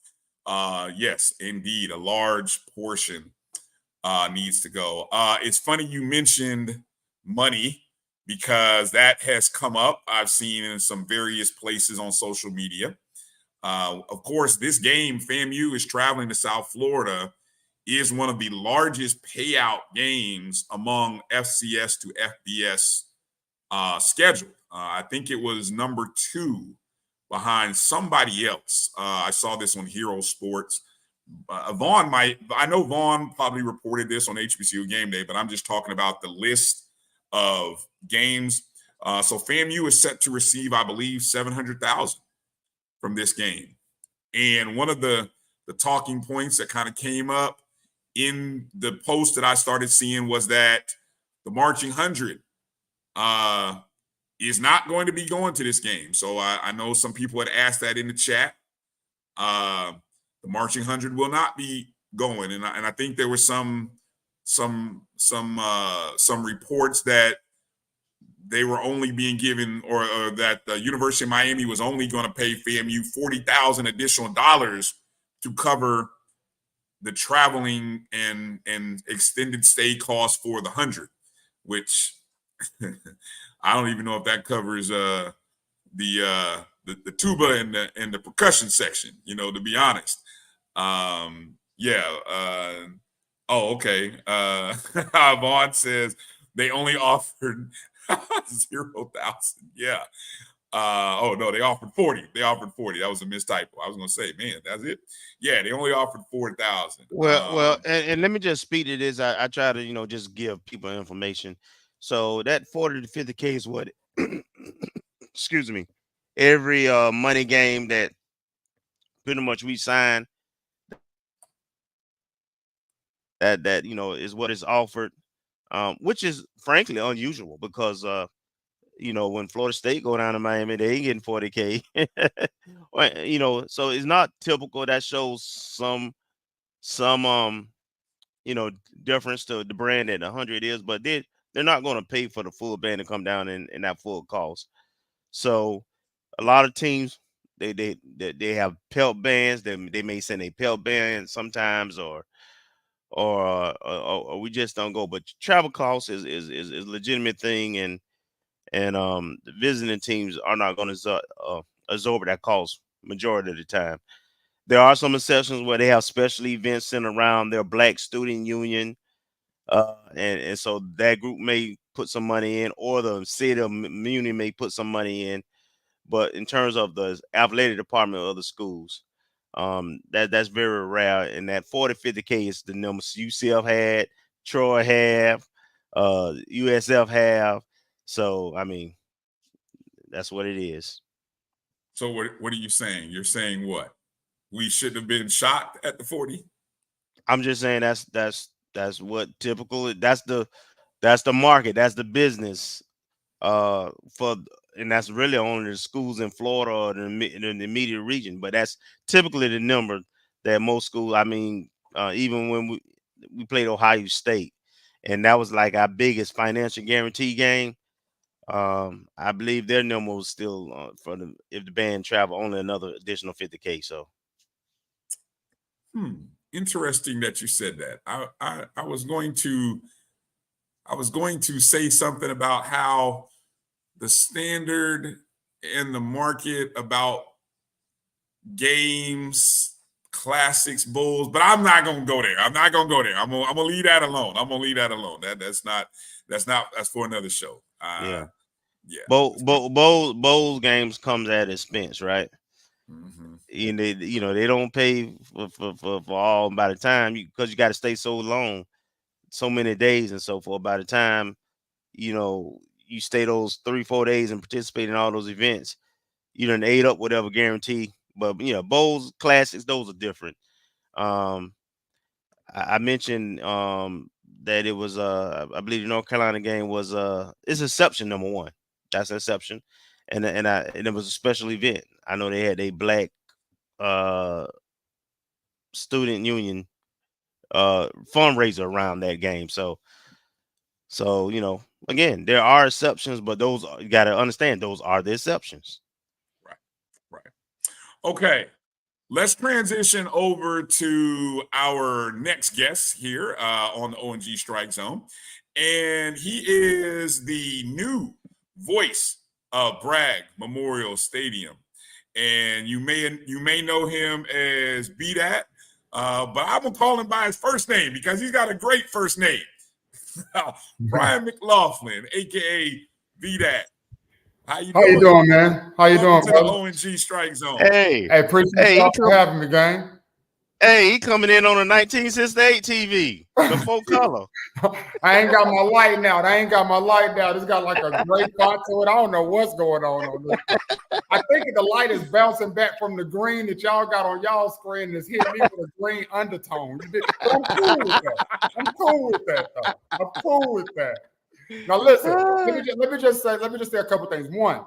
yes, indeed, a large portion needs to go. It's funny you mentioned money because that has come up. I've seen in some various places on social media. Of course, this game, FAMU is traveling to South Florida, is one of the largest payout games among FCS to FBS scheduled. I think it was number 2 behind somebody else. I saw this on Hero Sports. I know Vaughn probably reported this on HBCU Game Day, but I'm just talking about the list of games. So FAMU is set to receive, I believe, 700,000 from this game. And one of the talking points that kind of came up in the post that I started seeing was that the Marching 100 is not going to be going to this game. So I know some people had asked that in the chat. The Marching 100 will not be going, and I think there were some reports that they were only being given, or that the University of Miami was only going to pay FAMU $40,000 additional dollars to cover the traveling and extended stay costs for the 100, which I don't even know if that covers the tuba and the percussion section, to be honest. Oh, okay. Vaughn says they only offered 0,000. Yeah. Oh no, they offered 40. They offered 40. That was a mistypo. I was gonna say, man, that's it. Yeah, they only offered 4,000.
Well, and let me just speak to this. I try to just give people information. So that 40 to 50K is what excuse me, every money game that pretty much we sign, that is what is offered, which is frankly unusual because when Florida State go down to Miami, they ain't getting 40K. So it's not typical. That shows some difference to the brand that 100 is, but they're not going to pay for the full band to come down in that full cost. So a lot of teams, they have pelt bands. They may send a pelt band sometimes, or we just don't go. But travel costs is a legitimate thing, and the visiting teams are not going to absorb that cost majority of the time. There are some exceptions where they have special events centered around their Black Student Union, and so that group may put some money in, or the city of Muni may put some money in. But in terms of the athletic department of the schools, that's very rare. And that 40-50K is the numbers UCF had, Troy have, USF have. So I mean, that's what it is.
So what are you saying? You're saying what? We shouldn't have been shocked at the 40?
I'm just saying that's what typical. That's the market. That's the business. And that's really only the schools in Florida or in the immediate region. But that's typically the number that most schools. I mean, even when we played Ohio State, and that was like our biggest financial guarantee game. I believe their number was still if the band travel only another additional 50K. So,
interesting that you said that. I was going to say something about how the standard in the market about games, classics, bowls, but I'm not gonna go there. I'm gonna leave that alone. That's for another show.
yeah.
Bowl
games comes at expense, right?
Mm-hmm.
And they don't pay for all by the time because you got to stay so long, so many days and so forth. By the time you stay those 3-4 days and participate in all those events, you done ate up whatever guarantee. But bowls, classics, those are different. I mentioned that it was I believe the North Carolina game was it's exception number one. That's an exception, and it was a special event. I know they had a black student union fundraiser around that game. So again, there are exceptions, but those you got to understand those are the exceptions.
Right. Okay. Let's transition over to our next guest here on the ONG Strike Zone. And he is the new voice of Bragg Memorial Stadium. And you may know him as BDAT, but I'm going to call him by his first name because he's got a great first name. Bryan McLaughlin, a.k.a. BDAT. How you
doing, man? How you doing,
to
brother?
the ONG Strike Zone.
Hey,
appreciate y'all for having me, gang.
Hey, he coming in on a 1968 TV, the full color.
I ain't got my light now. It's got like a gray spot to it. I don't know what's going on this. I think the light is bouncing back from the green that y'all got on y'all screen and it's hitting me with a green undertone. But I'm cool with that. I'm cool with that. Now listen, let me just say a couple things. One,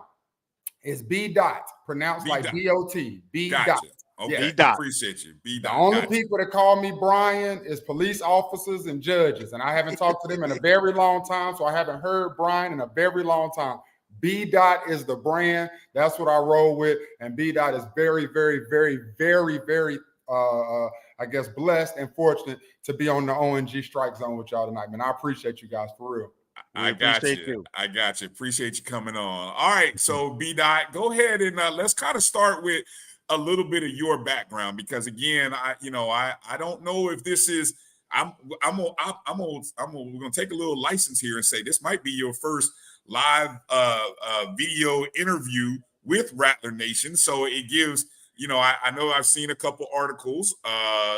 it's B dot, pronounced like B-O-T. B
gotcha.
dot.
Okay,
Yeah.
appreciate you. B
The
dot.
only people that call me Bryan is police officers and judges, and I haven't talked to them in a very long time, so I haven't heard Bryan in a very long time. B dot is the brand. That's what I roll with, and B dot is very, very, very, very, very, I guess, blessed and fortunate to be on the ONG Strike Zone with y'all tonight, man. I appreciate you guys for real.
I got you. Appreciate you coming on. All right, so B dot, go ahead and let's kind of start with a little bit of your background because again, I don't know if this is. We're gonna take a little license here and say this might be your first live video interview with Rattler Nation. So it gives. I know I've seen a couple articles,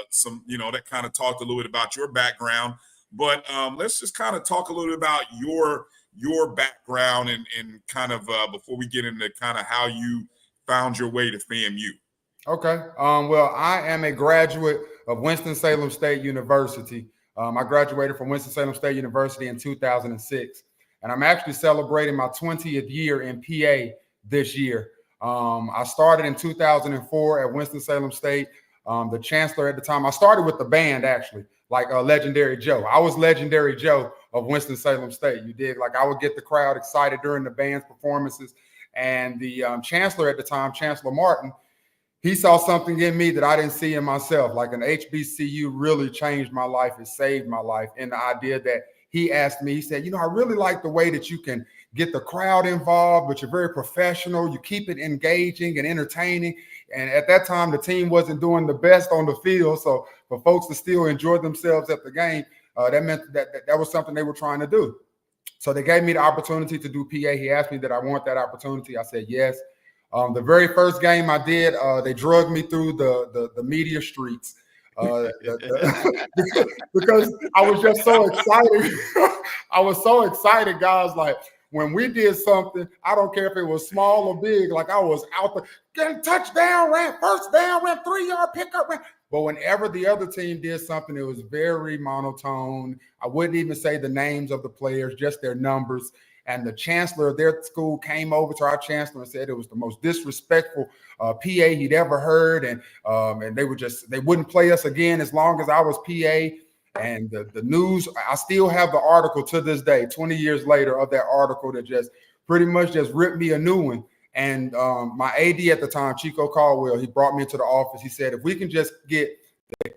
some that kind of talked a little bit about your background. But let's just kind of talk a little bit about your background and kind of before we get into kind of how you found your way to FAMU.
Okay. Well, I am a graduate of Winston-Salem State University. I graduated from Winston-Salem State University in 2006, and I'm actually celebrating my 20th year in PA this year. I started in 2004 at Winston-Salem State. The chancellor at the time, I started with the band actually. Like Legendary Joe. I was Legendary Joe of Winston-Salem State. You dig? Like I would get the crowd excited during the band's performances. And the chancellor at the time, Chancellor Martin, he saw something in me that I didn't see in myself. Like an HBCU really changed my life. It saved my life. And the idea that he asked me, he said, I really like the way that you can get the crowd involved, but you're very professional. You keep it engaging and entertaining. And at that time, the team wasn't doing the best on the field. So for folks to still enjoy themselves at the game, that meant that was something they were trying to do. So they gave me the opportunity to do PA. He asked me that I want that opportunity. I said yes. The very first game I did, they drugged me through the media streets because I was just so excited. I was so excited, guys. Like when we did something, I don't care if it was small or big, like I was out there getting touchdown, ran first down, ran 3-yard pickup. But whenever the other team did something, it was very monotone. I wouldn't even say the names of the players, just their numbers. And the chancellor of their school came over to our chancellor and said it was the most disrespectful PA he'd ever heard. And they wouldn't play us again as long as I was PA. And the news, I still have the article to this day, 20 years later, of that article that just pretty much just ripped me a new one. And my AD at the time, Chico Caldwell, he brought me into the office. He said, if we can just get the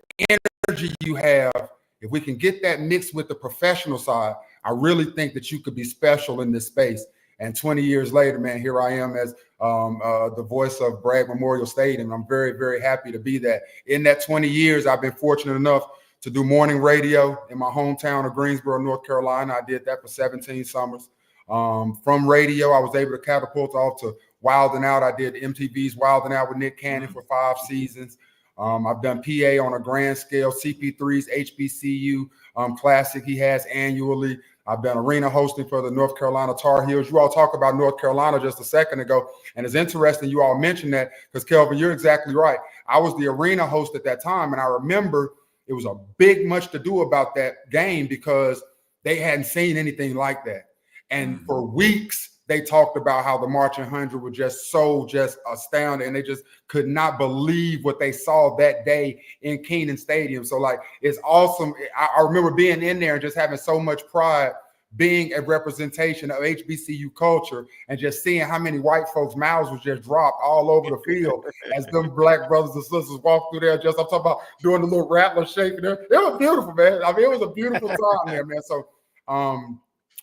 energy you have, if we can get that mixed with the professional side, I really think that you could be special in this space. And 20 years later, man, here I am as the voice of Bragg Memorial Stadium. I'm very, very happy to be that. In that 20 years, I've been fortunate enough to do morning radio in my hometown of Greensboro, North Carolina. I did that for 17 summers. From radio, I was able to catapult off to Wild 'N Out. I did MTV's Wild 'N Out with Nick Cannon for 5 seasons. I've done PA on a grand scale, CP3's HBCU Classic he has annually. I've done arena hosting for the North Carolina Tar Heels. You all talk about North Carolina just a second ago, and it's interesting you all mentioned that because, Kelvin, you're exactly right. I was the arena host at that time, and I remember it was a big much to do about that game because they hadn't seen anything like that. And for weeks, they talked about how the Marching 100 was just astounding, and they just could not believe what they saw that day in Keenan Stadium. So, like, it's awesome. I remember being in there and just having so much pride being a representation of HBCU culture and just seeing how many white folks' mouths was just dropped all over the field as them black brothers and sisters walked through there. I'm talking about doing the little rattler shaking there. It was beautiful, man. I mean, it was a beautiful time there, man. So,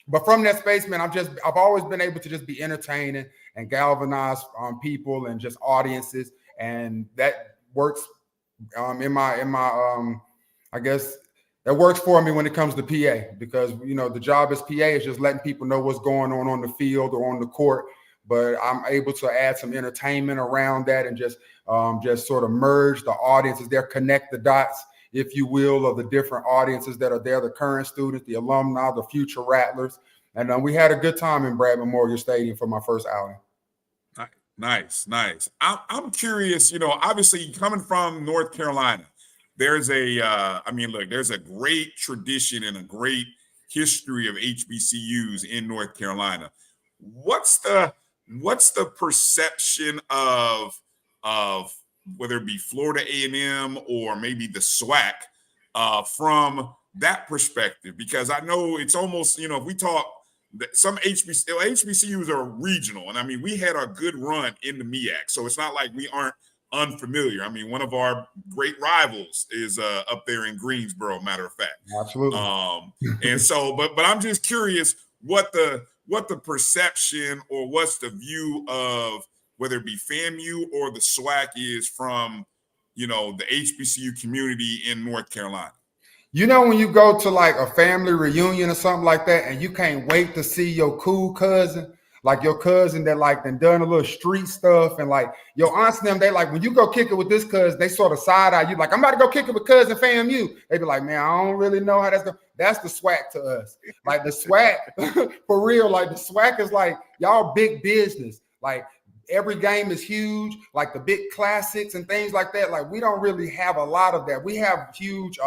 but from that space, man, I've always been able to just be entertaining and galvanize people and just audiences, and that works in my I guess that works for me when it comes to PA because the job as PA is just letting people know what's going on the field or on the court, but I'm able to add some entertainment around that and just sort of merge the audiences there, connect the dots, if you will, of the different audiences that are there, the current students, the alumni, the future Rattlers. And we had a good time in Brad Memorial Stadium for my first outing.
Nice. I'm curious, obviously coming from North Carolina, there's there's a great tradition and a great history of HBCUs in North Carolina. What's the perception of whether it be Florida A&M or maybe the SWAC from that perspective? Because I know it's almost, if we talk, some HBCUs are regional. And I mean, we had our good run in the MEAC. So it's not like we aren't unfamiliar. I mean, one of our great rivals is up there in Greensboro, matter of fact.
Absolutely.
And so, but I'm just curious what the perception or what's the view of whether it be FAMU or the SWAC is from, the HBCU community in North Carolina.
When you go to like a family reunion or something like that, and you can't wait to see your cool cousin, like your cousin that like done a little street stuff, and like your aunts and them, they like when you go kick it with this cousin, they sort of side eye you, like I'm about to go kick it with cousin FAMU. They be like, man, I don't really know how that's going. That's the SWAC to us. Like the SWAC, for real. Like the SWAC is like y'all big business. Like every game is huge. Like the big classics and things like that. Like we don't really have a lot of that. We have huge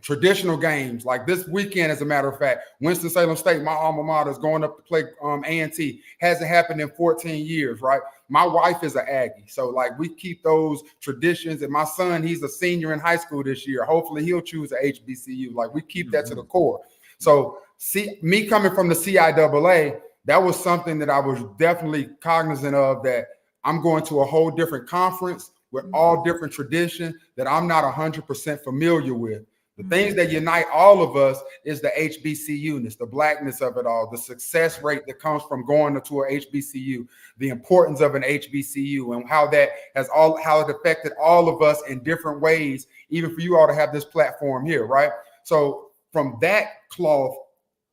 traditional games like this weekend. As a matter of fact, Winston-Salem State, my alma mater, is going up to play A&T. Hasn't happened in 14 years, right? My wife is an Aggie, so like we keep those traditions. And my son, he's a senior in high school this year. Hopefully he'll choose a HBCU. Like we keep that to the core. So see, me coming from the CIAA, that was something that I was definitely cognizant of, that I'm going to a whole different conference with all different traditions that I'm not 100% familiar with. The things that unite all of us is the HBCU-ness, the blackness of it all, the success rate that comes from going to an HBCU, the importance of an HBCU, and how it affected all of us in different ways, even for you all to have this platform here, right? So from that cloth,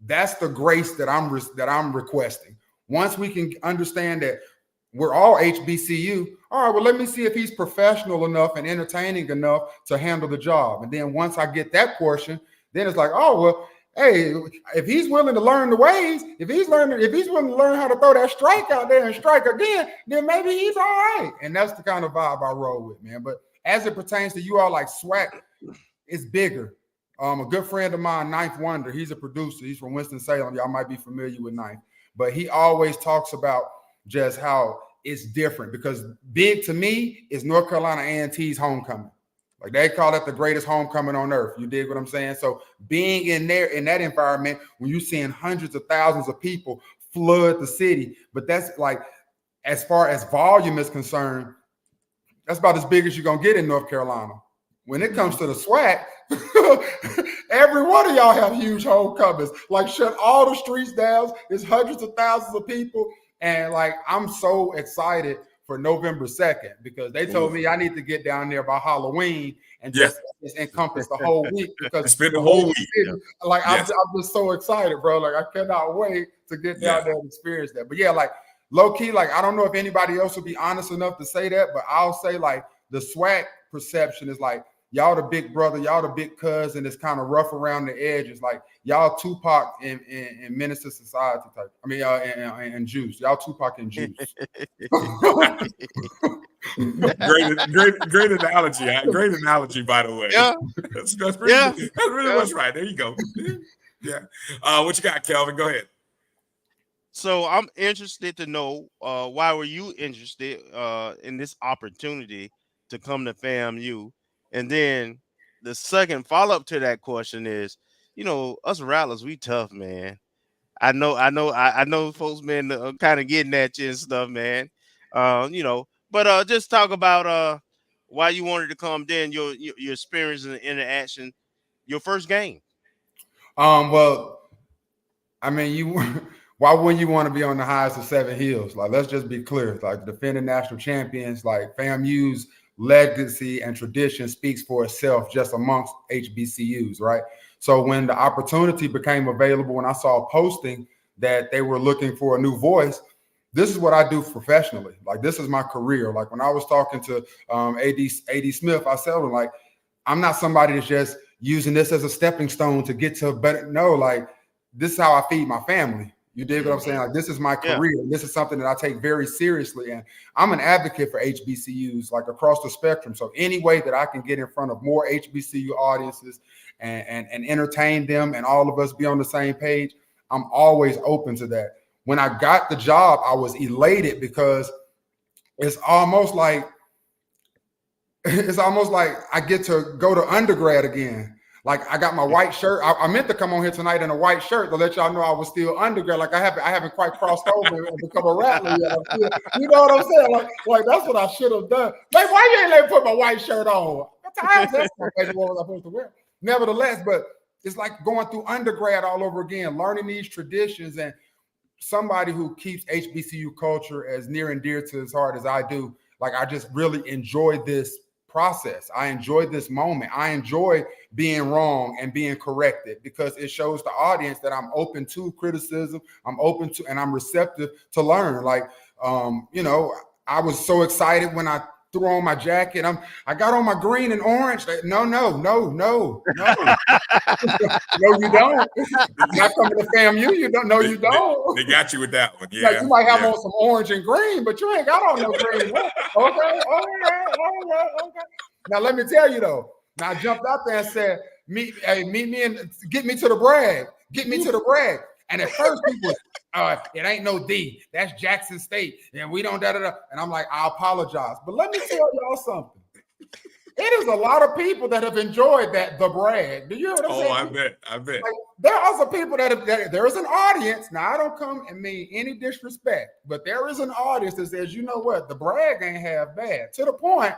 that's the grace that I'm requesting. Once we can understand that we're all HBCU, all right, well, let me see if he's professional enough and entertaining enough to handle the job. And then once I get that portion, then it's like, oh, well, hey, if he's willing to learn the ways, if he's willing to learn how to throw that strike out there and strike again, then maybe he's all right. And that's the kind of vibe I roll with, man. But as it pertains to you all, like SWAC, it's bigger. A good friend of mine, Ninth Wonder, he's a producer. He's from Winston-Salem. Y'all might be familiar with Ninth. But he always talks about just how it's different, because big to me is North Carolina A&T's homecoming. Like they call it the greatest homecoming on earth. You dig what I'm saying? So being in there in that environment, when you're seeing hundreds of thousands of people flood the city, but that's like, as far as volume is concerned, that's about as big as you're gonna get in North Carolina. When it comes to the SWAC, every one of y'all have huge homecomings. Like shut all the streets down. There's hundreds of thousands of people. And like, I'm so excited for November 2nd, because they told me I need to get down there by Halloween and just encompass the whole week, because
spend the whole week.
Like I'm just so excited, bro. Like I cannot wait to get down there and experience that. But yeah, like low key, like I don't know if anybody else would be honest enough to say that, but I'll say like the SWAC perception is like y'all the big brother, y'all the big cousin. It's kind of rough around the edges. Like y'all Tupac and Menace to Society type. I mean, and Juice. Y'all Tupac and Juice.
great analogy. Great analogy, by the way.
Yeah,
that's really what's right. There you go. Yeah. What you got, Kelvin? Go ahead.
So I'm interested to know why were you interested in this opportunity to come to FAMU? And then the second follow-up to that question is, us Rattlers, we tough, man. I know folks been kind of getting at you and stuff, man. But just talk about why you wanted to come, then your experience in the interaction, your first game.
Well, I mean, why wouldn't you want to be on the highest of 7 hills? Like, let's just be clear. Like, defending national champions, like FAMU's legacy and tradition speaks for itself just amongst HBCUs, right? So when the opportunity became available, when I saw a posting that they were looking for a new voice, this is what I do professionally. Like, this is my career. Like, when I was talking to AD Smith, I said, like, I'm not somebody that's just using this as a stepping stone to get to better. No, like, this is how I feed my family. You dig what I'm saying? Like, this is my career. Yeah. This is something that I take very seriously. And I'm an advocate for HBCUs, like, across the spectrum. So any way that I can get in front of more HBCU audiences and entertain them and all of us be on the same page, I'm always open to that. When I got the job, I was elated because it's almost like I get to go to undergrad again. Like, I got my white shirt. I meant to come on here tonight in a white shirt to let y'all know I was still undergrad. Like, I haven't quite crossed over and become a Rattler yet. You know what I'm saying? Like that's what I should have done. Like, why you ain't let me put my white shirt on? What was I supposed to wear? Nevertheless, but it's like going through undergrad all over again, learning these traditions, and somebody who keeps HBCU culture as near and dear to his heart as I do. Like, I just really enjoy this process. I enjoy this moment. I enjoy being wrong and being corrected because it shows the audience that I'm open to criticism. I'm open to, and I'm receptive to learn. Like, I was so excited when I threw on my jacket. I got on my green and orange. No. No, you don't. Not coming to FAMU. You don't. No, you don't.
They got you with that one. Yeah.
Like, you might have on some orange and green, but you ain't got on no green. Okay. All right. Now let me tell you though. Now I jumped out there and said, meet me and get me to the brag. Get me to the brag. And at first people, it ain't no D. That's Jackson State. And we don't da-da-da. And I'm like, I apologize. But let me tell y'all something. It is a lot of people that have enjoyed the brag. Do you know what I'm saying?
I bet.
Like, there are also people there is an audience. Now, I don't come and mean any disrespect, but there is an audience that says, you know what? The brag ain't half bad. To the point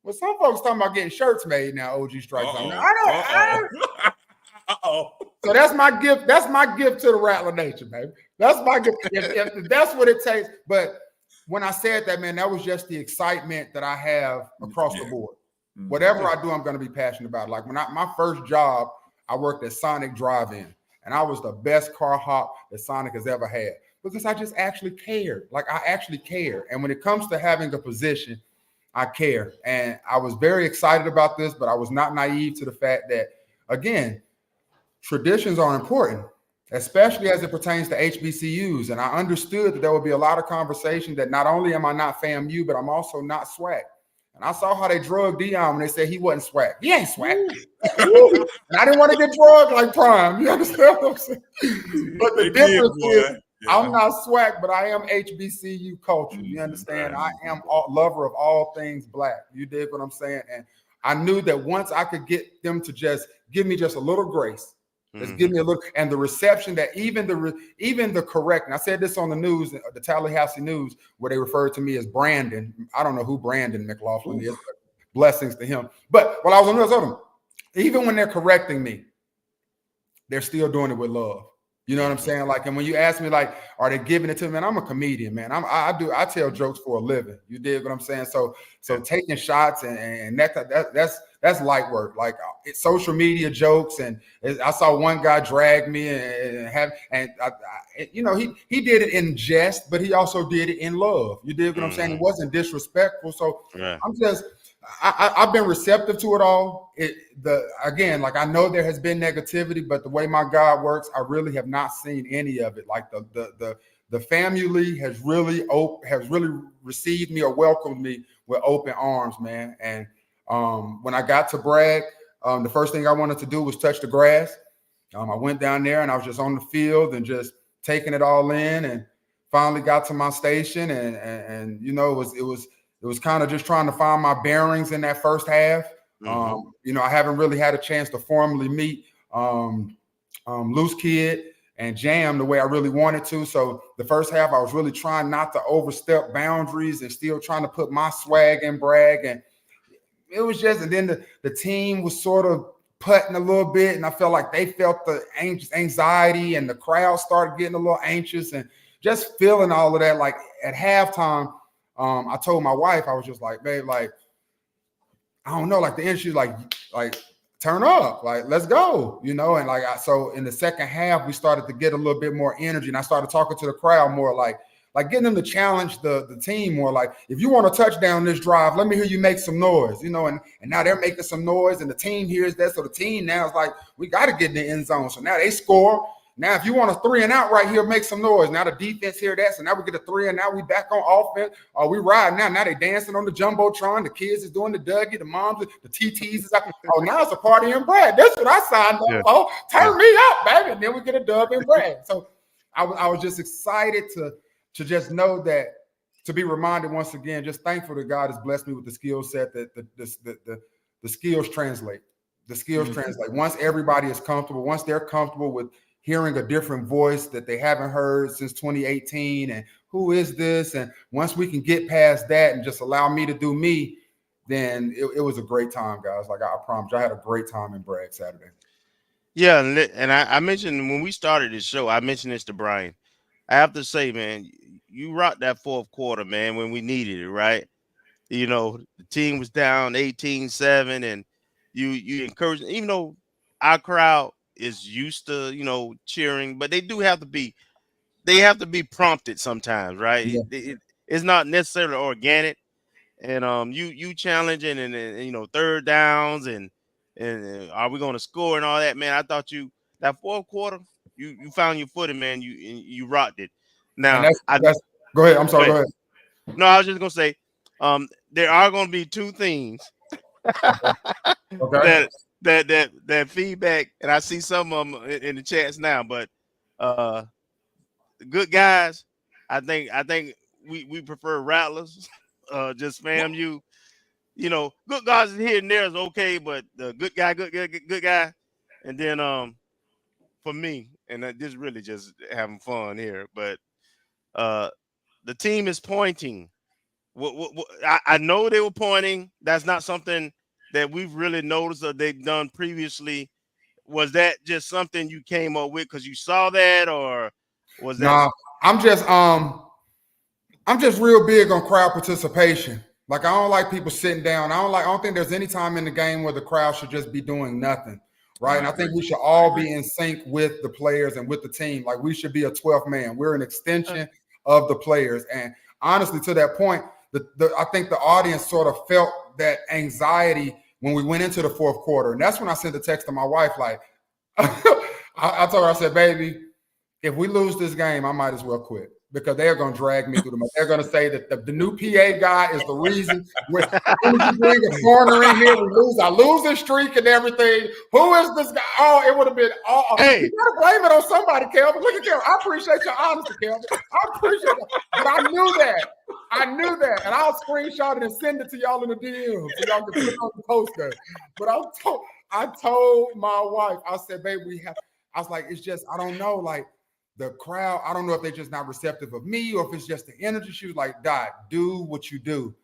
where some folks talking about getting shirts made now, OG StrikeZone. So that's my gift. That's my gift to the Rattler Nation, baby. That's my gift. If that's what it takes. But when I said that, man, that was just the excitement that I have across the board. Mm-hmm. Whatever I do, I'm going to be passionate about. Like, when my first job, I worked at Sonic Drive-In, and I was the best car hop that Sonic has ever had because I just actually cared. Like, I actually care. And when it comes to having a position, I care. And I was very excited about this, but I was not naive to the fact that, again, traditions are important, especially as it pertains to HBCUs. And I understood that there would be a lot of conversation that not only am I not FAMU, but I'm also not SWAC. And I saw how they drugged Dion when they said he wasn't SWAC. He ain't SWAC. And I didn't want to get drugged like Prime. You understand what I'm saying? But the difference is I'm not SWAC, but I am HBCU culture. You understand? I am a lover of all things Black. You dig what I'm saying? And I knew that once I could get them to just give me just a little grace, just give me a little, and the reception that even the correct, and I said this on the news, the Tallahassee News, where they referred to me as Brandon. I don't know who Brandon McLaughlin is, but blessings to him. But while I was on the news, even when they're correcting me, they're still doing it with love. You know what I'm saying? Like, and when you ask me, like, are they giving it to me? Man, I'm a comedian, man. I tell jokes for a living. You dig what I'm saying? So taking shots and that's light work. Like, it's social media jokes, and I saw one guy drag me he did it in jest, but he also did it in love. You dig what I'm saying? It wasn't disrespectful. So I've been receptive to it all. Again, like I know there has been negativity, but the way my God works, I really have not seen any of it. Like the family has really received me or welcomed me with open arms, man. And when I got to Bragg, the first thing I wanted to do was touch the grass. I went down there and I was just on the field and just taking it all in, and finally got to my station. And you know, it was kind of just trying to find my bearings in that first half.
Mm-hmm.
You know, I haven't really had a chance to formally meet Loose Kid and Jam the way I really wanted to. So the first half, I was really trying not to overstep boundaries and still trying to put my swag in Bragg. And it was just, and then the team was sort of putting a little bit, and I felt like they felt the anxiety, and the crowd started getting a little anxious, and just feeling all of that. Like at halftime, I told my wife, I was just like, babe, like, I don't know, like the energy, like turn up, like let's go, you know. And like so in the second half, we started to get a little bit more energy, and I started talking to the crowd more, like getting them to challenge the team more. Like, if you want a touchdown this drive, let me hear you make some noise, you know. And now they're making some noise, and the team hears that, so the team now is like, we got to get in the end zone. So now they score. Now, if you want a 3 and out right here, make some noise. Now the defense hear that, so now we get a 3 and out. We back on offense. We ride now. Now they dancing on the jumbotron. The kids is doing the Dougie. The moms, the TTs is out. Oh, now it's a party in Bragg. That's what I signed up for. Turn me up, baby. And then we get a dub in Bragg. So I was just excited to just know that, to be reminded once again, just thankful that God has blessed me with the skill set, that the skills translate. The skills translate. Once everybody is comfortable, once they're comfortable with hearing a different voice that they haven't heard since 2018, and who is this? And once we can get past that and just allow me to do me, then it was a great time, guys. Like I promise you, I had a great time in Bragg Saturday.
Yeah, and I mentioned when we started this show, I mentioned this to Bryan. I have to say, man, you rocked that fourth quarter, man, when we needed it, right? You know, the team was down 18-7, and you encouraged, even though our crowd is used to, you know, cheering, but they have to be prompted sometimes, right?
Yeah.
It's not necessarily organic. And you challenging and you know, third downs and are we going to score and all that, man? I thought that fourth quarter, you found your footing, man. You rocked it. Now,
that's go ahead. I'm sorry. Go ahead.
No, I was just gonna say, there are going to be two things
Okay.
that feedback, and I see some of them in the chats now. But good guys, I think we prefer Rattlers. Just FAMU, you know, good guys here and there is okay, but the good guy, and then for me, and this really just having fun here, but the team is pointing. I know they were pointing. That's not something that we've really noticed or they've done previously. Was that just something you came up with because you saw that, or was that?
No, I'm just real big on crowd participation. Like, I don't like people sitting down. I don't think there's any time in the game where the crowd should just be doing nothing, right? And I think we should all be in sync with the players and with the team. Like, we should be a 12th man. We're an extension of the players. And honestly, to that point, I think the audience sort of felt that anxiety when we went into the fourth quarter. And that's when I sent a text to my wife, like, I told her, I said, baby, if we lose this game, I might as well quit, because they're going to drag me through the mud. They're going to say that the new PA guy is the reason. When you bring a corner in here, we lose our losing streak and everything. Who is this guy? Oh, it would have been all. Hey. You got to blame it on somebody, Kelvin. Look at Kelvin. I appreciate your honesty, Kelvin. I appreciate it. But I knew that. And I'll screenshot it and send it to y'all in the DM so y'all can put it on the poster. But I told my wife, I said, babe, I was like, it's just, I don't know, like, the crowd, I don't know if they're just not receptive of me or if it's just the energy. She was like, Doc, do what you do.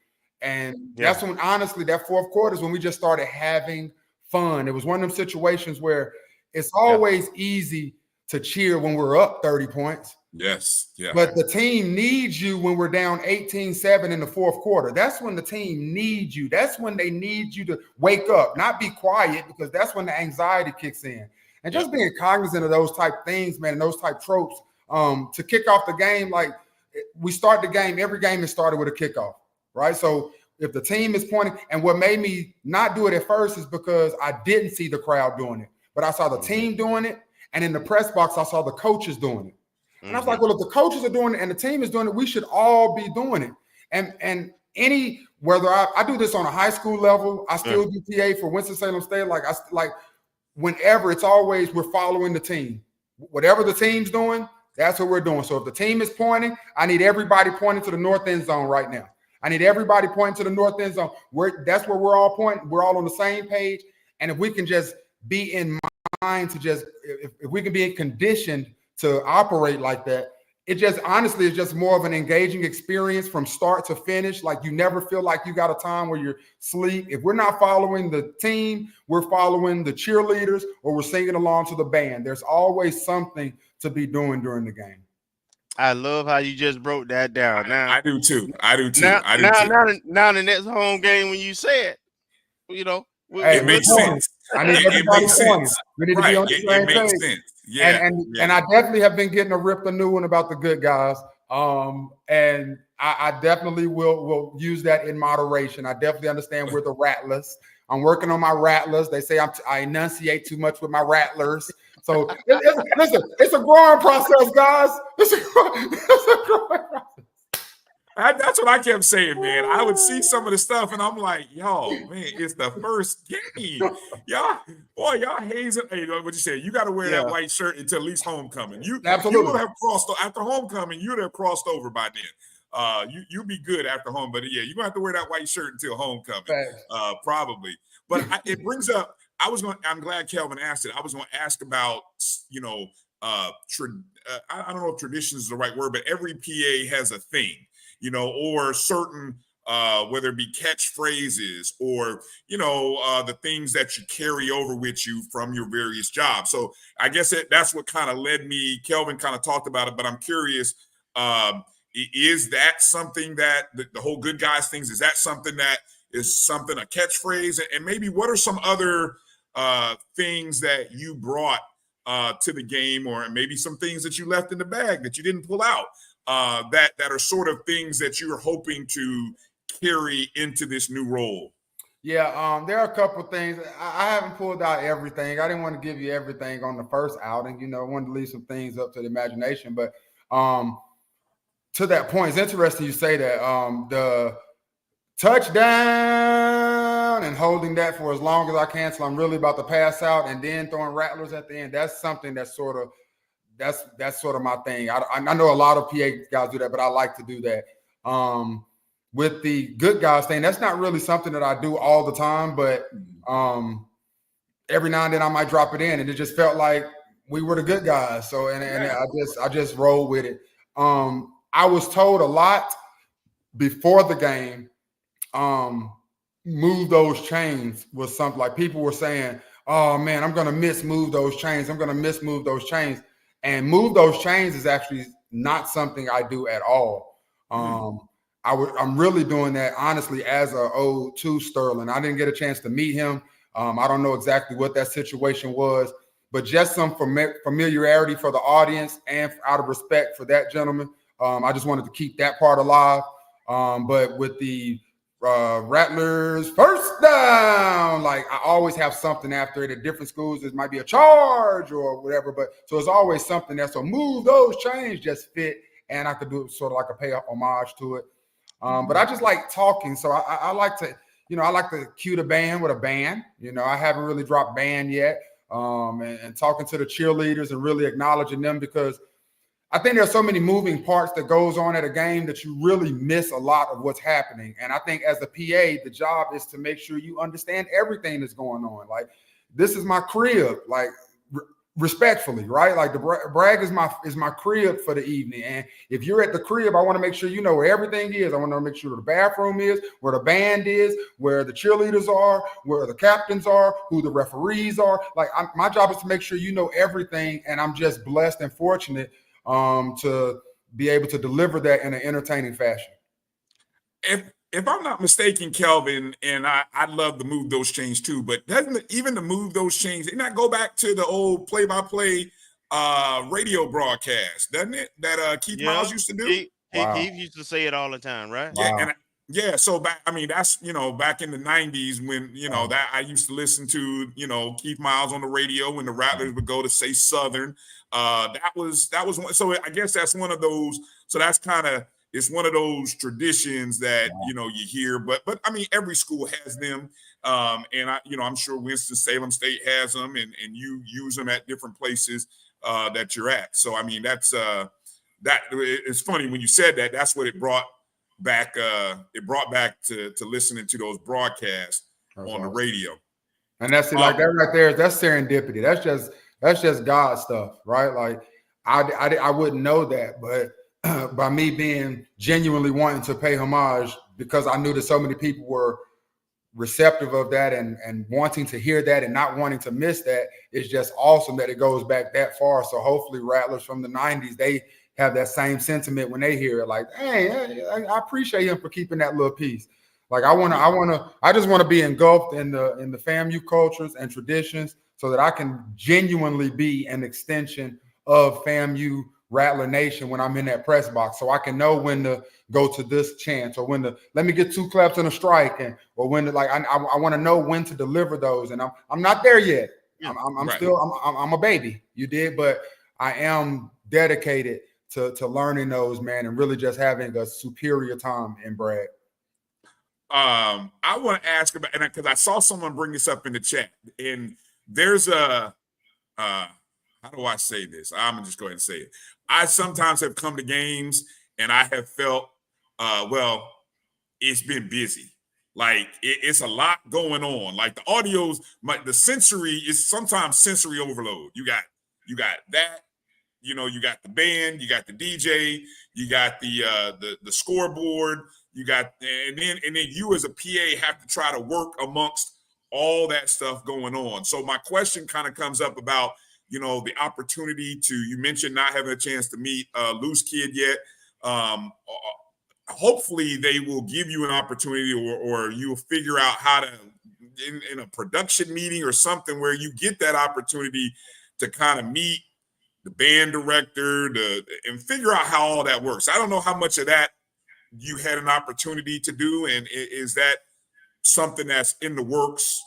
And that's when, honestly, that fourth quarter is when we just started having fun. It was one of them situations where it's always easy to cheer when we're up 30 points.
Yes. Yeah.
But the team needs you when we're down 18-7 in the fourth quarter. That's when the team needs you. That's when they need you to wake up, not be quiet, because that's when the anxiety kicks in. And just being cognizant of those type things, man, and those type tropes, to kick off the game, like, we start the game, every game is started with a kickoff, right? So if the team is pointing, and what made me not do it at first is because I didn't see the crowd doing it, but I saw the team doing it, and in the press box I saw the coaches doing it, and I was like, well, if the coaches are doing it and the team is doing it, we should all be doing it. And whether I do this on a high school level, I still do PA for Winston-Salem State. Like whenever, it's always we're following the team. Whatever the team's doing, that's what we're doing. So if the team is pointing, I need everybody pointing to the north end zone right now. I need everybody pointing to the north end zone. That's where we're all pointing. We're all on the same page. And if we can just be in mind to just, if we can be conditioned to operate like that, it just honestly is just more of an engaging experience from start to finish. Like you never feel like you got a time where you're asleep. If we're not following the team, we're following the cheerleaders or we're singing along to the band. There's always something to be doing during the game.
I love how you just broke that down. Now
I do too.
Now the next home game when you say it, you know,
it makes sense.
I need everybody pointing. We need to be on the same page.
Makes sense. Yeah,
and I definitely have been getting a rip a new one about the good guys. And I definitely will use that in moderation. I definitely understand we're the Rattlers. I'm working on my Rattlers. They say I enunciate too much with my Rattlers. So listen, it's a growing process, guys. It's a growing process.
That's what I kept saying, man. I would see some of the stuff, and I'm like, yo, man, it's the first game. Y'all hazing. Hey, what you say? You got to wear that white shirt until at least homecoming.
Absolutely.
You would have crossed after homecoming. You would have crossed over by then. You'll be good after home, but yeah, you're gonna have to wear that white shirt until homecoming, probably. But it brings up. I'm glad Kelvin asked it. I was going to ask about, I don't know if tradition is the right word, but every PA has a thing. Or certain, whether it be catchphrases or, the things that you carry over with you from your various jobs. So I guess that's what kind of led me. Kelvin kind of talked about it, but I'm curious, is that something that the whole good guys things, is that something that is something, a catchphrase? And maybe what are some other things that you brought to the game, or maybe some things that you left in the bag that you didn't pull out? That are sort of things that you're hoping to carry into this new role?
Yeah, there are a couple of things. I haven't pulled out everything. I didn't want to give you everything on the first outing. I wanted to leave some things up to the imagination. But to that point, it's interesting you say that. The touchdown and holding that for as long as I can till I'm really about to pass out, and then throwing Rattlers at the end, that's something that's sort of my thing. I know a lot of PA guys do that, but I like to do that. With the good guys thing, that's not really something that I do all the time, but every now and then I might drop it in, and it just felt like we were the good guys. So and I just roll with it. I was told a lot before the game, move those chains was something like people were saying, oh man, I'm gonna move those chains. I'm gonna move those chains. And move those chains is actually not something I do at all. I'm really doing that, honestly, as a ode to Sterling. I didn't get a chance to meet him. I don't know exactly what that situation was, but just some familiarity for the audience and out of respect for that gentleman, I just wanted to keep that part alive. But with the Rattlers first down, like I always have something after it. At different schools, it might be a charge or whatever, but so it's always something there. So move those chains just fit, and I could do it sort of like a pay homage to it. But I just like talking, so I like to, I like to cue the band with a band. I haven't really dropped band yet, and talking to the cheerleaders and really acknowledging them, because I think there's so many moving parts that goes on at a game that you really miss a lot of what's happening. And I think as a PA, the job is to make sure you understand everything that's going on. Like, this is my crib, like respectfully, right? Like the brag is my crib for the evening. And if you're at the crib, I want to make sure you know where everything is. I want to make sure the bathroom is, where the band is, where the cheerleaders are, where the captains are, who the referees are. Like, my job is to make sure you know everything. And I'm just blessed and fortunate to be able to deliver that in an entertaining fashion.
If I'm not mistaken, Kelvin, and I'd love to move those chains too, but doesn't even to move those chains, didn't that go back to the old play-by-play radio broadcast, doesn't it? That Keith Miles used to do?
Keith used to say it all the time, right?
Yeah, Yeah, so back, I mean, that's, back in the 90s when, that I used to listen to, Keith Miles on the radio when the Rattlers would go to, say, Southern. That was one. So I guess that's one of those. So that's it's one of those traditions that, you hear, but I mean, every school has them. And I'm sure Winston-Salem State has them and you use them at different places that you're at. So, I mean, that's it's funny when you said that, that's what it brought back to listening to those broadcasts on the radio.
And that's like that right there, that's serendipity. That's just God stuff, right? Like I wouldn't know that, but by me being genuinely wanting to pay homage because I knew that so many people were receptive of that and wanting to hear that and not wanting to miss that, it's just awesome that it goes back that far. So hopefully Rattlers from the 90s, they have that same sentiment when they hear it, like, hey, I appreciate him for keeping that little piece. Like I just want to be engulfed in the FAMU cultures and traditions so that I can genuinely be an extension of FAMU Rattler Nation when I'm in that press box, so I can know when to go to this chance or when to let me get 2 claps and a strike, or when to, like I want to know when to deliver those, and I'm not there yet. I'm still I'm a baby. You did, but I am dedicated to learning those, man, and really just having a superior time in Brad.
I want to ask about, and because I saw someone bring this up in the chat, and there's a how do I say this? I'm gonna just go ahead and say it. I sometimes have come to games and I have felt, well, it's been busy. Like it's a lot going on. Like the audio's, the sensory is sometimes sensory overload. You got that. You got the band, you got the DJ, you got the scoreboard, you got, and then you as a PA have to try to work amongst all that stuff going on. So my question kind of comes up about, the opportunity to, you mentioned not having a chance to meet Loose Kid yet. Hopefully they will give you an opportunity or you'll figure out how to, in a production meeting or something where you get that opportunity to kind of meet the band director and figure out how all that works. I don't know how much of that you had an opportunity to do, and is that something that's in the works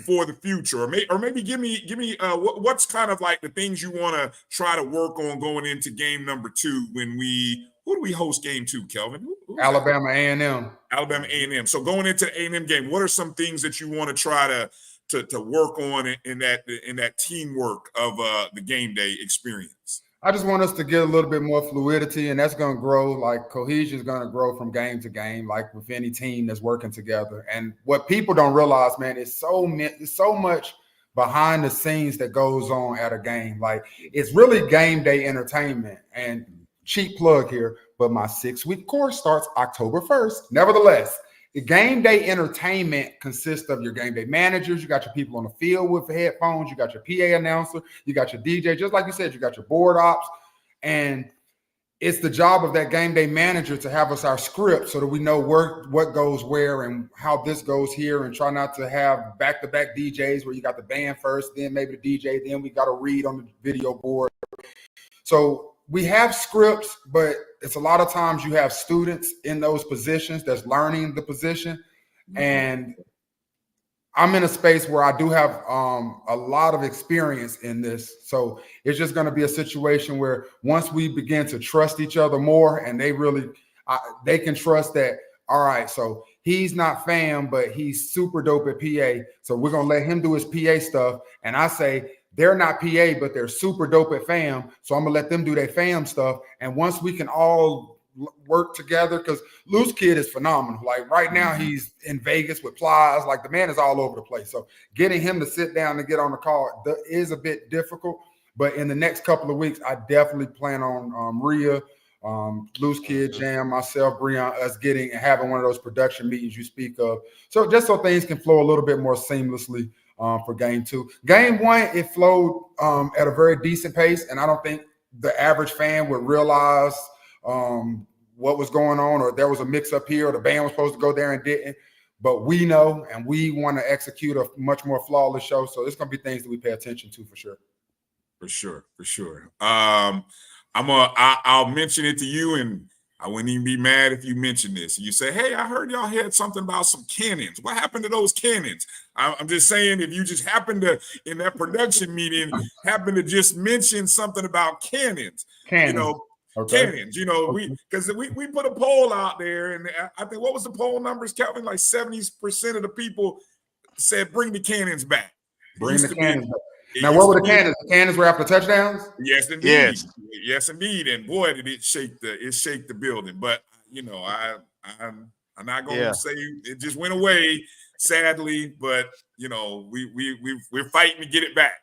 for the future, or maybe give me what's kind of like the things you want to try to work on going into game number 2 who do we host game 2, Kelvin?
Alabama A&M.
Alabama A&M. So going into the A&M game, what are some things that you want to try to work on in that teamwork of the game day experience?
I just want us to get a little bit more fluidity, and that's going to grow. Like cohesion is going to grow from game to game, like with any team that's working together. And what people don't realize, man, is so much behind the scenes that goes on at a game. Like it's really game day entertainment. And cheap plug here, but my 6-week course starts October 1st. Nevertheless, the game day entertainment consists of your game day managers. You got your people on the field with the headphones. You got your PA announcer. You got your DJ. Just like you said, you got your board ops. And it's the job of that game day manager to have us our script so that we know what goes where and how this goes here, and try not to have back-to-back DJs where you got the band first, then maybe the DJ, then we got to read on the video board. So we have scripts, but it's a lot of times you have students in those positions that's learning the position. And I'm in a space where I do have a lot of experience in this. So it's just going to be a situation where once we begin to trust each other more, and they can trust that, all right, so he's not fam, but he's super dope at PA. So we're going to let him do his PA stuff. And I say, they're not PA, but they're super dope at fam. So I'm going to let them do their fam stuff. And once we can all work together, because Loose Kid is phenomenal. Like right now, he's in Vegas with Plies. Like the man is all over the place. So getting him to sit down and get on the call is a bit difficult. But in the next couple of weeks, I definitely plan on Rhea, Loose Kid, Jam, myself, Bryan, us getting and having one of those production meetings you speak of. So just so things can flow a little bit more seamlessly for game 2. Game 1, it flowed at a very decent pace, and I don't think the average fan would realize what was going on, or there was a mix-up here, or the band was supposed to go there and didn't. But we know, and we want to execute a much more flawless show. So it's going to be things that we pay attention to for sure.
For sure. I'll mention it to you, and I wouldn't even be mad if you mentioned this. You say, hey, I heard y'all had something about some cannons. What happened to those cannons? I'm just saying, if you just happen to, in that production meeting, happen to just mention something about cannons,
Cannons.
you know,
Okay.
cannons, you know, because we put a poll out there, and I think, what was the poll numbers, Kelvin? Like 70% of the people said, bring the cannons back.
Bring the cannons back. Now, what were the cannons? The cannons were after touchdowns?
Yes, indeed. Yes, indeed. And boy, did it shake the building. But you know, I'm not gonna say it just went away, sadly. But you know, we're fighting to get it back.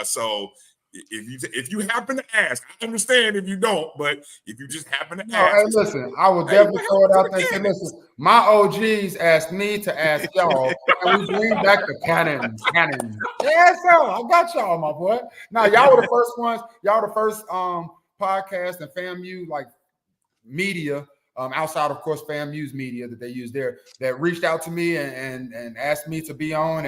So if you happen to ask, I understand if you don't, but if you just happen to ask,
hey, listen, I will definitely throw it out there and say, listen, my OGs asked me to ask y'all, and we bring back the cannons. Yeah, so I got y'all, my boy. Now, y'all were the first ones, y'all the first podcast and FAMU like media, outside of course FAMU's media that they use there, that reached out to me and asked me to be on,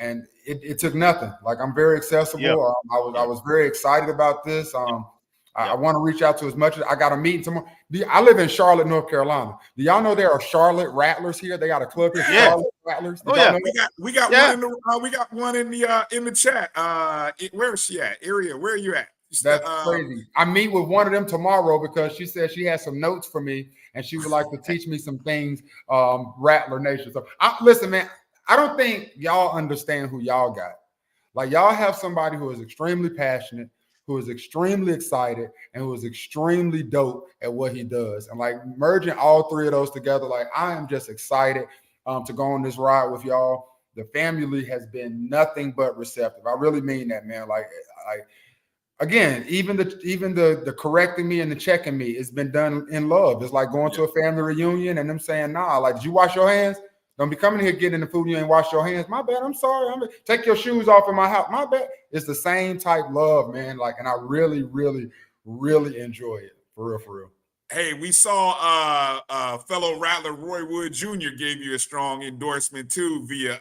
and it took nothing. Like, I'm very accessible. I was very excited about this. I want to reach out to as much as I got a meeting tomorrow. I live in Charlotte, North Carolina. Do y'all know there are Charlotte Rattlers here? They got a club here, Charlotte Rattlers.
We got one in the chat. Where is she at? Area, where are you at?
That's crazy. I meet with one of them tomorrow because she said she has some notes for me and she would like to teach me some things, Rattler Nation. So listen, man, I don't think y'all understand who y'all got. Like, y'all have somebody who is extremely passionate, who is extremely excited, and who is extremely dope at what he does. And like, merging all three of those together, like, I am just excited to go on this ride with y'all. The family has been nothing but receptive. I really mean that, man. Like again, even the correcting me and the checking me, it's been done in love. It's like going to a family reunion and them saying, nah, like, did you wash your hands? Don't be coming here getting in the food, you ain't wash your hands. My bad, I'm sorry. Take your shoes off in my house. My bad. It's the same type love, man. Like, and I really, really, really enjoy it. For real, for real.
Hey, we saw fellow Rattler Roy Wood Jr. gave you a strong endorsement too via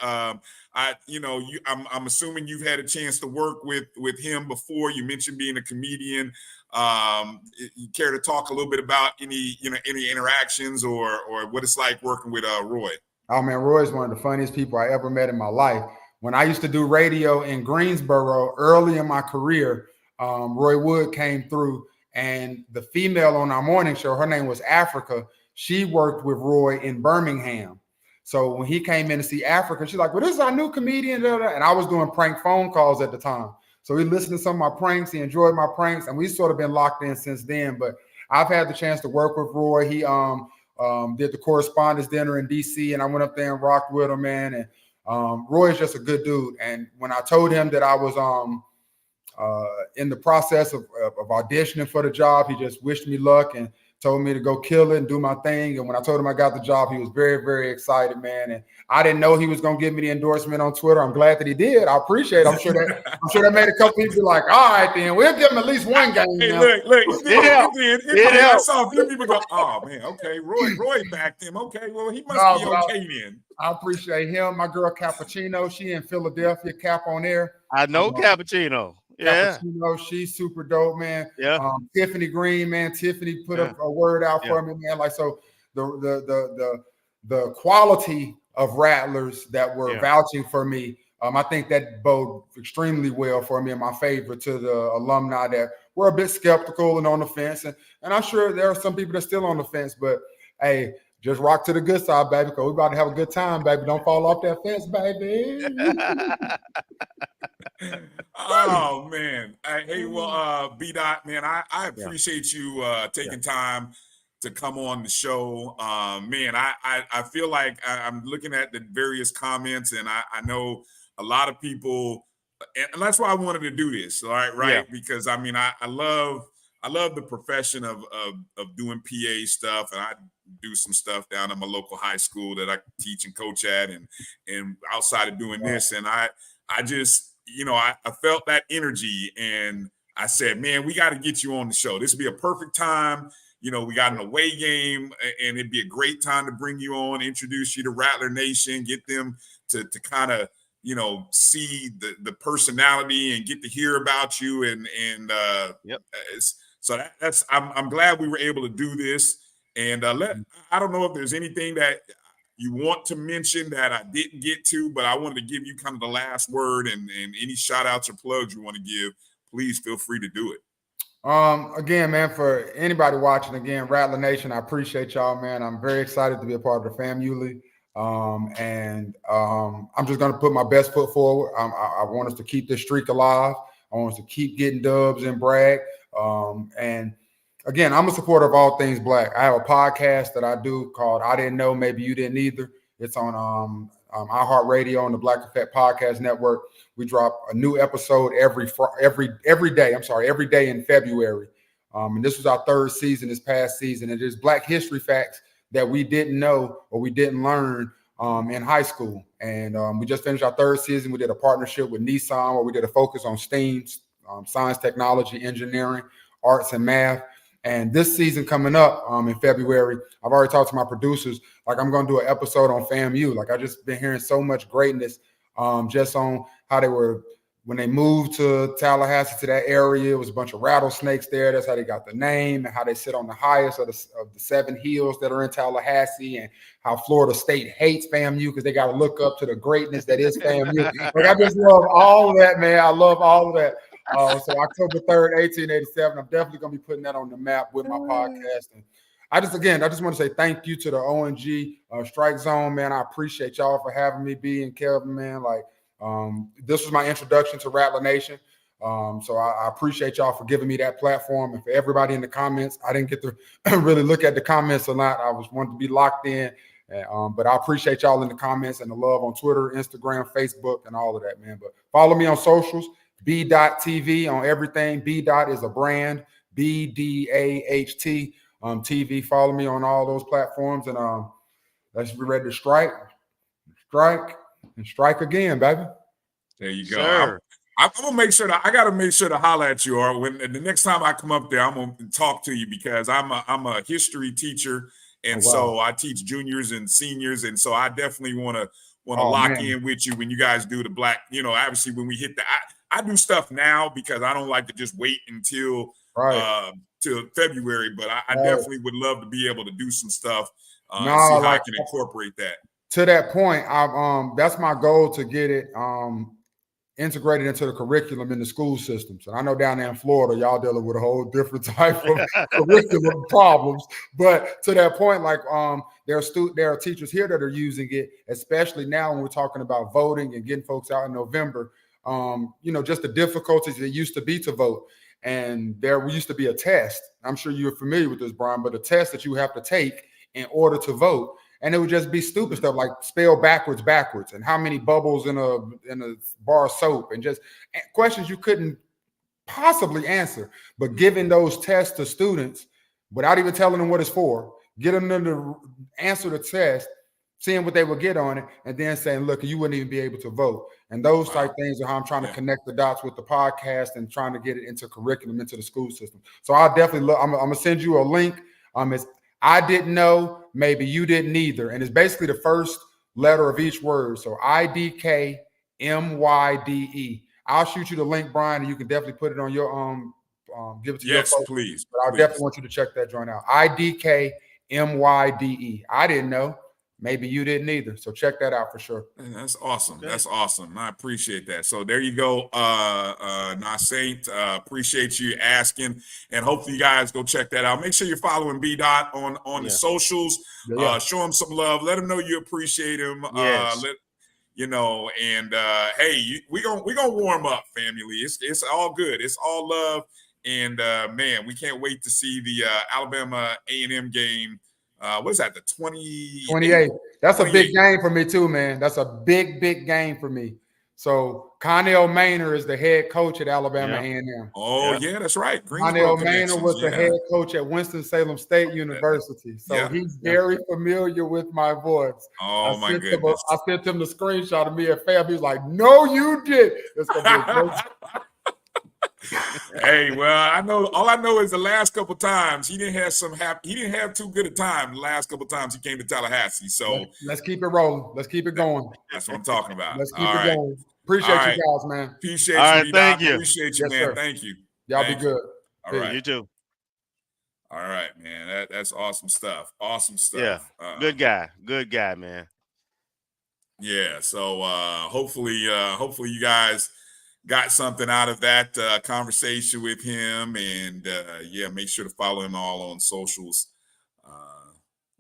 I'm assuming you've had a chance to work with him before. You mentioned being a comedian. You care to talk a little bit about any interactions or what it's like working with Roy?
Oh man, Roy is one of the funniest people I ever met in my life. When I used to do radio in Greensboro early in my career, Roy Wood came through, and the female on our morning show, her name was Africa. She worked with Roy in Birmingham. So when he came in to see Africa, she's like, well, this is our new comedian. And I was doing prank phone calls at the time. So he listened to some of my pranks. He enjoyed my pranks. And we sort of been locked in since then. But I've had the chance to work with Roy. He did the correspondence dinner in DC, and I went up there and rocked with him, man. And Roy is just a good dude. And when I told him that I was in the process of auditioning for the job, he just wished me luck and told me to go kill it and do my thing. And when I told him I got the job, he was very, very excited, man. And I didn't know he was going to give me the endorsement on Twitter. I'm glad that he did. I appreciate it. I'm sure that made a couple people be like, all right, then we'll give him at least one game.
Hey,
now.
look, I saw a few people go, oh man, okay, Roy backed him. Okay, well, he must be okay then.
I appreciate him. My girl Cappuccino, she in Philadelphia, Cap on air.
I know Cappuccino. Yeah,
Cappuccino, she's super dope, man.
Yeah.
Tiffany Green, man. Tiffany put a word out for me, man. Like, so the quality of Rattlers that were vouching for me, I think that bode extremely well for me in my favor to the alumni that were a bit skeptical and on the fence. And I'm sure there are some people that are still on the fence, but hey, just rock to the good side, baby, because we're about to have a good time, baby. Don't fall off that fence, baby.
Oh man. Hey, well, B-Dot, man, I appreciate you taking time to come on the show. Man, I feel like I'm looking at the various comments, and I know a lot of people, and that's why I wanted to do this, right?
Yeah.
Because I mean, I love the profession of doing PA stuff, and I do some stuff down at my local high school that I teach and coach at, and outside of doing this, and I just, I felt that energy, and I said, man, we got to get you on the show. This would be a perfect time. We got an away game, and it'd be a great time to bring you on, introduce you to Rattler Nation, get them to kind of, see the personality and get to hear about you. So that's I'm glad we were able to do this. And I don't know if there's anything that you want to mention that I didn't get to, but I wanted to give you kind of the last word, and any shout outs or plugs you want to give, please feel free to do it.
Again, man, for anybody watching, again, Rattler Nation, I appreciate y'all, man. I'm very excited to be a part of the FAMU League. I'm just going to put my best foot forward. I want us to keep this streak alive. I want us to keep getting dubs and brag. And again, I'm a supporter of all things Black. I have a podcast that I do called I Didn't Know, Maybe You Didn't Either. It's on iHeartRadio on the Black Effect Podcast Network. We drop a new episode every day in February. And this was our third season, this past season. It is Black history facts that we didn't know or we didn't learn in high school. And we just finished our third season. We did a partnership with Nissan where we did a focus on STEAM, science, technology, engineering, arts, and math. And this season coming up in February, I've already talked to my producers. Like, I'm going to do an episode on FAMU. Like, I just been hearing so much greatness just on how they were, when they moved to Tallahassee, to that area, it was a bunch of rattlesnakes there. That's how they got the name, and how they sit on the highest of the 7 hills that are in Tallahassee, and how Florida State hates FAMU because they got to look up to the greatness that is FAMU. Like, I just love all of that, man. I love all of that. So October 3rd, 1887, I'm definitely going to be putting that on the map with my podcast. And I just want to say thank you to the ONG StrikeZone, man. I appreciate y'all for having me, B and Kelvin, man. Like, this was my introduction to Rattler Nation. So I appreciate y'all for giving me that platform. And for everybody in the comments, I didn't get to really look at the comments a lot. I was wanting to be locked in. But I appreciate y'all in the comments and the love on Twitter, Instagram, Facebook, and all of that, man. But follow me on socials. B.TV on everything. B. is a brand. BDAHT TV. Follow me on all those platforms, and let's be ready to strike, and strike again, baby.
There you go. I'm gonna make sure that I gotta make sure to holler at you, or when the next time I come up there, I'm gonna talk to you, because I'm a history teacher, and so I teach juniors and seniors, and so I definitely want to lock in with you when you guys do the Black. Obviously when we hit I do stuff now because I don't like to just wait until till February, but I definitely would love to be able to do some stuff and see how I can incorporate that.
To that point, that's my goal, to get it integrated into the curriculum in the school systems. And I know down there in Florida, y'all dealing with a whole different type of curriculum problems. But to that point, like there are teachers here that are using it, especially now when we're talking about voting and getting folks out in November. Just the difficulties it used to be to vote. And there used to be a test. I'm sure you're familiar with this, Bryan, but a test that you have to take in order to vote. And it would just be stupid stuff like spell backwards, and how many bubbles in a bar of soap, and just questions you couldn't possibly answer. But giving those tests to students without even telling them what it's for, getting them to answer the test, seeing what they would get on it, and then saying, look, you wouldn't even be able to vote. And those type things are how I'm trying to connect the dots with the podcast and trying to get it into curriculum, into the school system. So I'll definitely look. I'm going to send you a link. It's I didn't know, maybe you didn't either. And it's basically the first letter of each word. So IDKMYDE. I'll shoot you the link, Bryan, and you can definitely put it on your give it to your folks.
Please.
But I definitely want you to check that joint out. IDKMYDE. I didn't know. Maybe you didn't either. So check that out for sure.
That's awesome. Okay. That's awesome. I appreciate that. So there you go. Saint, appreciate you asking. And hopefully you guys go check that out. Make sure you're following B-Dot on the socials. Show him some love. Let him know you appreciate him.
Yes.
Hey, we gonna warm up, family. It's all good. It's all love. And man, we can't wait to see the Alabama A&M game. What is that? The
28. That's 28. A big game for me too, man. That's a big game for me. So Connell Maynor is the head coach at Alabama A&M.
Oh yeah, that's right.
Connell Maynor was the head coach at Winston-Salem State University. So he's very familiar with my voice.
Oh my goodness.
I sent him the screenshot of me at FAB. He was like, "No, you did." It's gonna be a great
Hey, well, all I know is the last couple times he didn't have too good a time. The last couple times he came to Tallahassee. So
let's keep it rolling. Let's keep it going.
That's what I'm talking about.
Let's keep it going. Appreciate you guys, man.
Appreciate you.
Thank you.
Appreciate you, man. Thank you.
Y'all be good.
All right.
You too.
All right, man. That's awesome stuff. Awesome
Yeah,
stuff.
good guy, man.
Yeah. So hopefully you guys got something out of that conversation with him, and yeah, make sure to follow him all on socials.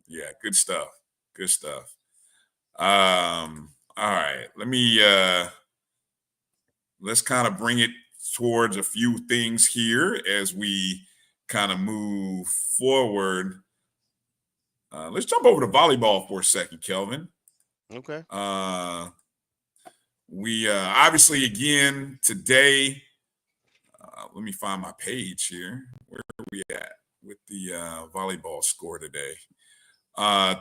Yeah, good stuff. Good stuff. All right, let's kind of bring it towards a few things here as we kind of move forward. Let's jump over to volleyball for a second, Kelvin.
Okay.
We obviously again today. Let me find my page here. Where are we at with the volleyball score today?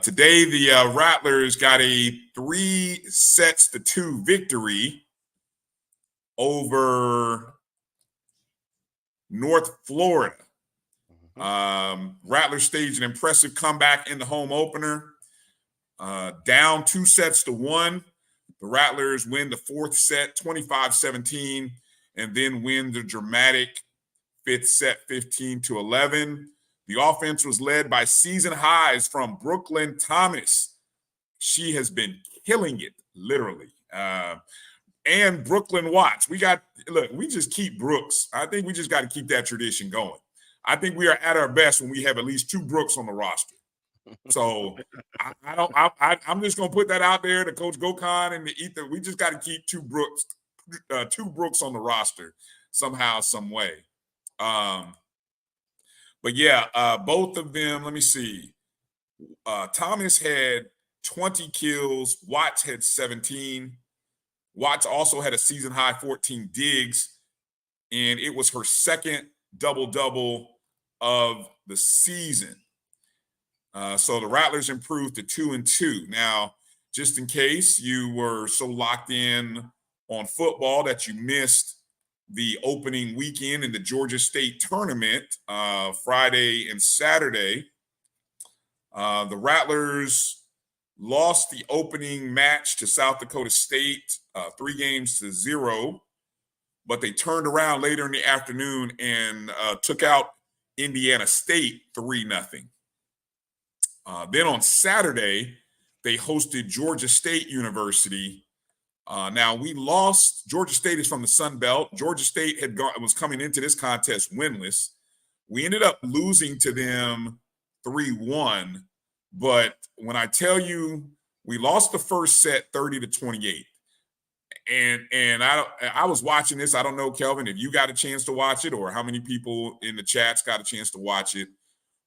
Today the Rattlers got a 3-2 victory over North Florida. Rattlers staged an impressive comeback in the home opener. Down 2-1. The Rattlers win the fourth set 25-17 and then win the dramatic fifth set 15-11. The offense was led by season highs from Brooklyn Thomas. She has been killing it, literally. And Brooklyn Watts. We just keep Brooks. I think we just got to keep that tradition going. I think we are at our best when we have at least 2 Brooks on the roster. So I'm just gonna put that out there to Coach Gokhan and the Ether. We just got to keep 2 Brooks on the roster somehow, some way. But yeah, both of them. Let me see. Thomas had 20 kills. Watts had 17. Watts also had a season high 14 digs, and it was her second double-double of the season. So the Rattlers improved to 2-2. Now, just in case you were so locked in on football that you missed the opening weekend in the Georgia State tournament, Friday and Saturday, the Rattlers lost the opening match to South Dakota State 3-0, but they turned around later in the afternoon and took out Indiana State 3-0. Then on Saturday, they hosted Georgia State University. Now we lost. Georgia State is from the Sun Belt. Georgia State was coming into this contest winless. We ended up losing to them 3-1. But when I tell you we lost the first set 30-28, and I was watching this. I don't know, Kelvin, if you got a chance to watch it or how many people in the chats got a chance to watch it.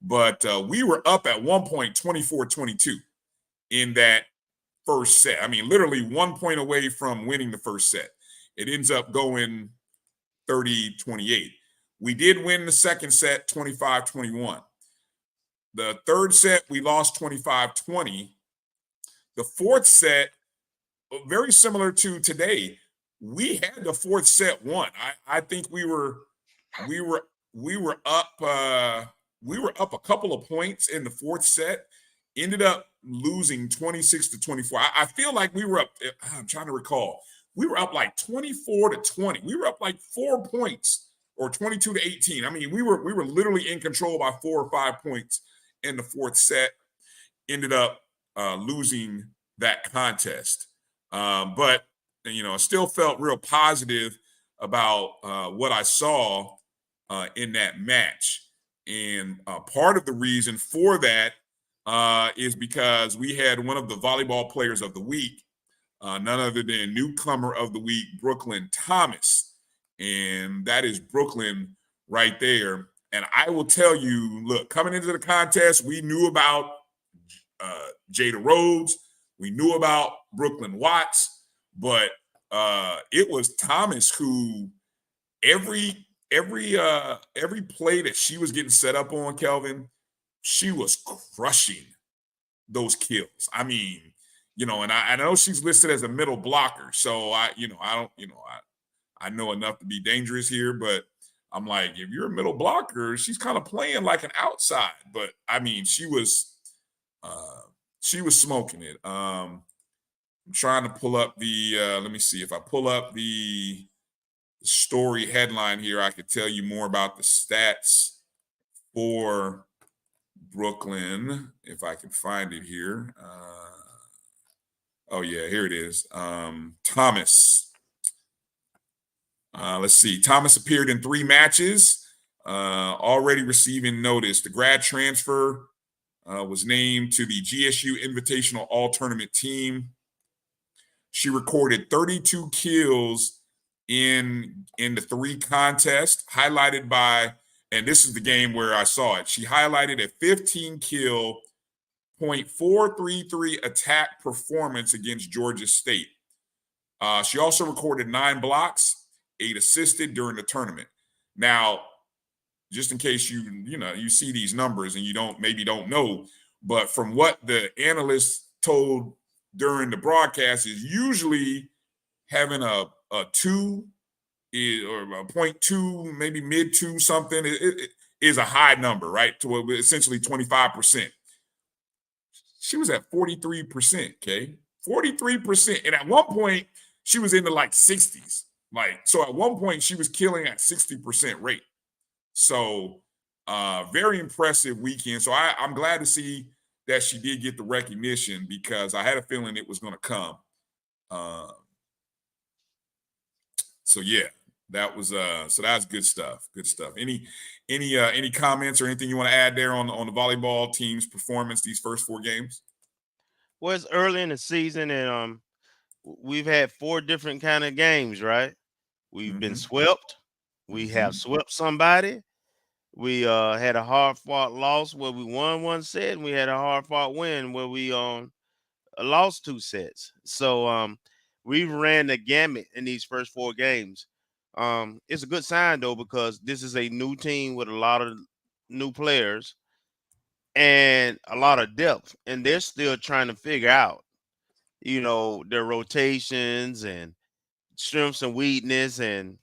But we were up at one point 24-22 in that first set. I mean, literally 1 point away from winning the first set. It ends up going 30-28. We did win the second set 25-21. The third set, we lost 25-20. The fourth set, very similar to today, we had the fourth set won. I think we were up. We were up a couple of points in the fourth set, ended up losing 26-24. I feel like we were up, I'm trying to recall, we were up like 24-20. We were up like 4 points or 22-18. I mean, we were literally in control by 4 or 5 points in the fourth set, ended up losing that contest. But, you know, I still felt real positive about what I saw in that match. And part of the reason for that is because we had one of the volleyball players of the week, none other than newcomer of the week, Brooklyn Thomas. And that is Brooklyn right there. And I will tell you, look, coming into the contest, we knew about Jada Rhodes. We knew about Brooklyn Watts. But it was Thomas who every play that she was getting set up on, Kelvin, she was crushing those kills. I mean, you know, and I know she's listed as a middle blocker, so I know enough to be dangerous here, but I'm like, if you're a middle blocker, she's kind of playing like an outside. But I mean, she was smoking it. I'm trying to pull up the let me see if I pull up the story headline here, I could tell you more about the stats for Brooklyn, if I can find it here. Oh yeah, here it is. Thomas. Let's see. Thomas appeared in 3 matches, already receiving notice. The grad transfer was named to the GSU Invitational All-Tournament team. She recorded 32 kills in the 3 contests, highlighted by, and this is the game where I saw it. She highlighted a 15 kill, .433 attack performance against Georgia State. She also recorded 9 blocks, 8 assisted during the tournament. Now, just in case you see these numbers and you don't know, but from what the analysts told during the broadcast is usually having a 2 or a 0.2, maybe mid 2 something, it is a high number, right? To essentially 25%. She was at 43%, okay? 43%. And at one point, she was in the like 60s. So at one point, she was killing at 60% rate. So very impressive weekend. So I'm glad to see that she did get the recognition because I had a feeling it was going to come. So yeah, that was that's good stuff. Good stuff. Any comments or anything you want to add there on the volleyball team's performance these first 4 games?
Well, it's early in the season, and we've had 4 different kind of games, right? We've been swept. We have swept somebody. We had a hard-fought loss where we won 1 set, and we had a hard-fought win where we lost 2 sets. So we ran the gamut in these first 4 games. It's a good sign, though, because this is a new team with a lot of new players and a lot of depth, and they're still trying to figure out, their rotations and strengths and weakness, and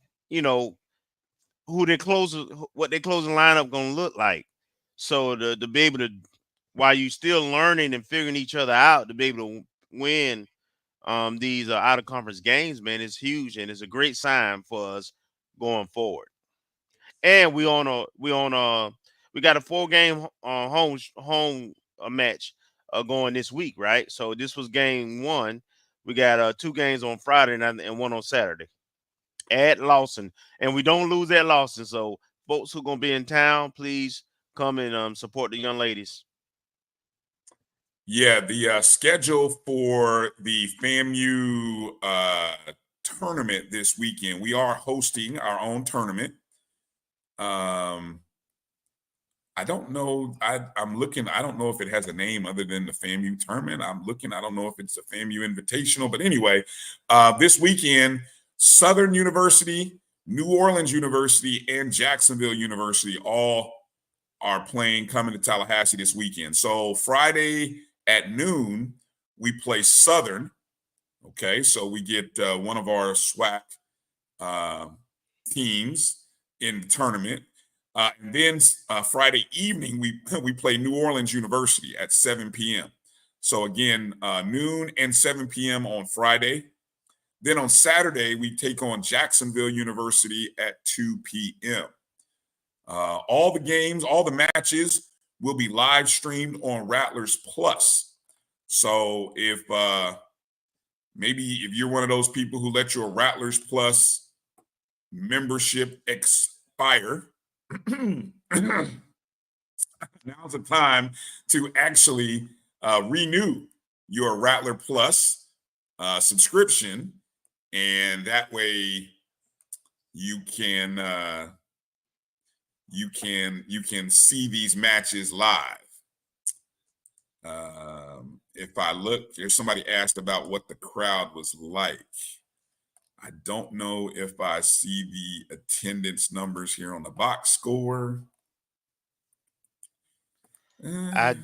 what their closing lineup gonna look like. So to be able to, while you still learning and figuring each other out, to be able to win these out of conference games, man, is huge, and it's a great sign for us going forward. And we got a 4-game home match going this week, right? So this was game 1. We got 2 games on Friday and 1 on Saturday at Lawson, and we don't lose at Lawson. So folks who are gonna be in town, please come and support the young ladies.
Yeah, the schedule for the FAMU tournament this weekend. We are hosting our own tournament. I don't know. I'm looking. I don't know if it has a name other than the FAMU tournament. I'm looking. I don't know if it's a FAMU Invitational. But anyway, this weekend, Southern University, New Orleans University, and Jacksonville University all are playing, coming to Tallahassee this weekend. So Friday at noon, we play Southern. Okay, so we get one of our SWAC teams in the tournament. And then Friday evening, we play New Orleans University at 7 p.m. So again, noon and 7 p.m. on Friday. Then on Saturday, we take on Jacksonville University at 2 p.m. All the games, all the matches will be live streamed on Rattlers Plus. So if you're one of those people who let your Rattlers Plus membership expire, now's the time to actually renew your Rattler Plus subscription, and that way you can see these matches live. If I look, there's somebody asked about what the crowd was like. I don't know if I see the attendance numbers here on the box score.
I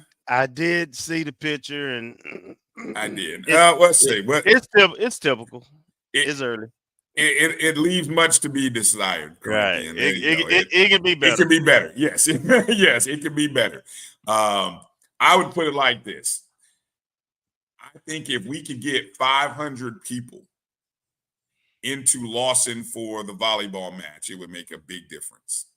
did see the picture, and
I did. Let's see.
It's typical. It's early.
It leaves much to be desired.
Right. It can be better.
It can be better. Yes. Yes, it can be better. I would put it like this. I think if we could get 500 people into Lawson for the volleyball match, it would make a big difference.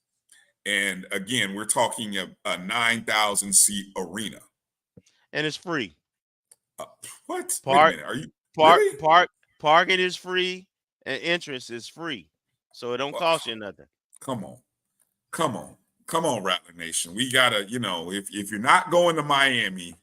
And again, we're talking a 9,000 seat arena.
And it's free.
What? Wait a
Park,
minute. Are you
park,
really?
parking is free, and entrance is free, so it don't cost you nothing.
Come on, Rattler Nation. We gotta, if you're not going to Miami,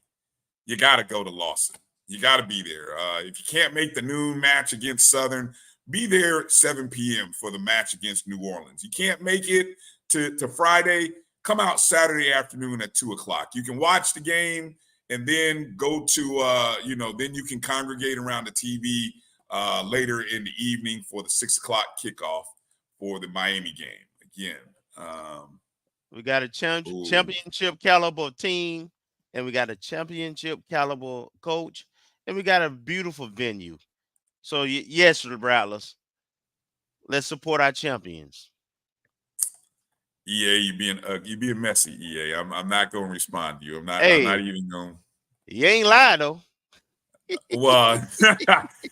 you gotta go to Lawson. You gotta be there. If you can't make the noon match against Southern, be there at 7 p.m. for the match against New Orleans. You can't make it to Friday, come out Saturday afternoon at 2:00. You can watch the game and then go to, then you can congregate around the TV later in the evening for the 6:00 kickoff for the Miami game. Again,
we got a championship caliber team, and we got a championship caliber coach, and we got a beautiful venue. So yes, Rattlers, let's support our champions.
EA, you being messy, EA. I'm not going to respond to you. I'm not even going.
You ain't lying though.
Well,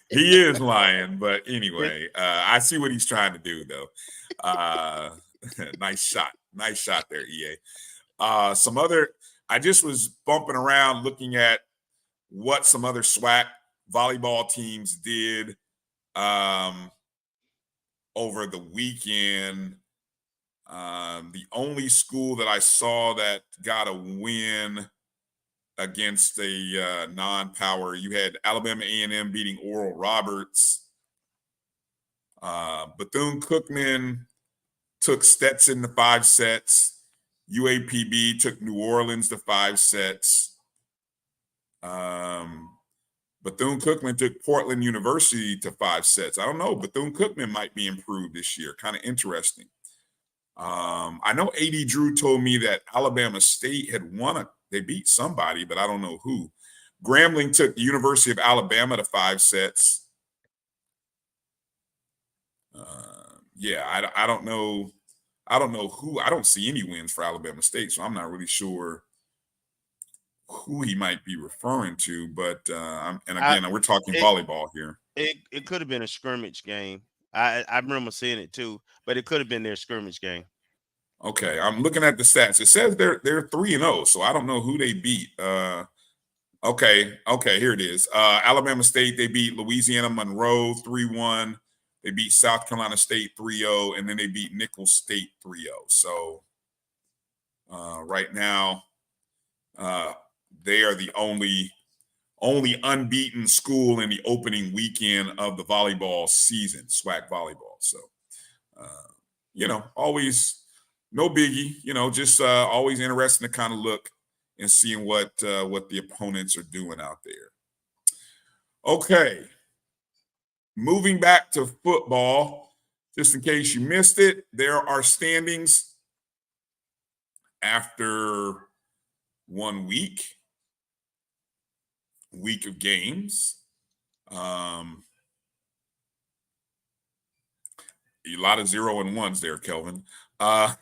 he is lying, but anyway, I see what he's trying to do though. Nice shot there, EA. I just was bumping around looking at what some other SWAC volleyball teams did over the weekend. The only school that I saw that got a win against a non-power, you had Alabama A&M beating Oral Roberts. Bethune-Cookman took Stetson to 5 sets. UAPB took New Orleans to 5 sets. Bethune-Cookman took Portland University to 5 sets. I don't know. Bethune-Cookman might be improved this year. Kind of interesting. I know AD Drew told me that Alabama State had they beat somebody, but I don't know who. Grambling took the University of Alabama to 5 sets. I don't know. I don't know who. I don't see any wins for Alabama State, so I'm not really sure who he might be referring to. But we're talking volleyball here.
It could have been a scrimmage game. I remember seeing it too, but it could have been their scrimmage game.
Okay, I'm looking at the stats. It says they're 3-0, so I don't know who they beat. Okay, here it is. Alabama State, they beat Louisiana Monroe 3-1. They beat South Carolina State 3-0, and then they beat Nicholls State 3-0. So right now, they are the only unbeaten school in the opening weekend of the volleyball season, SWAC volleyball. So, always no biggie, just always interesting to kind of look and seeing what the opponents are doing out there. Okay. Moving back to football, just in case you missed it, there are standings after 1 week of games. A lot of 0-1s there, Kelvin.
And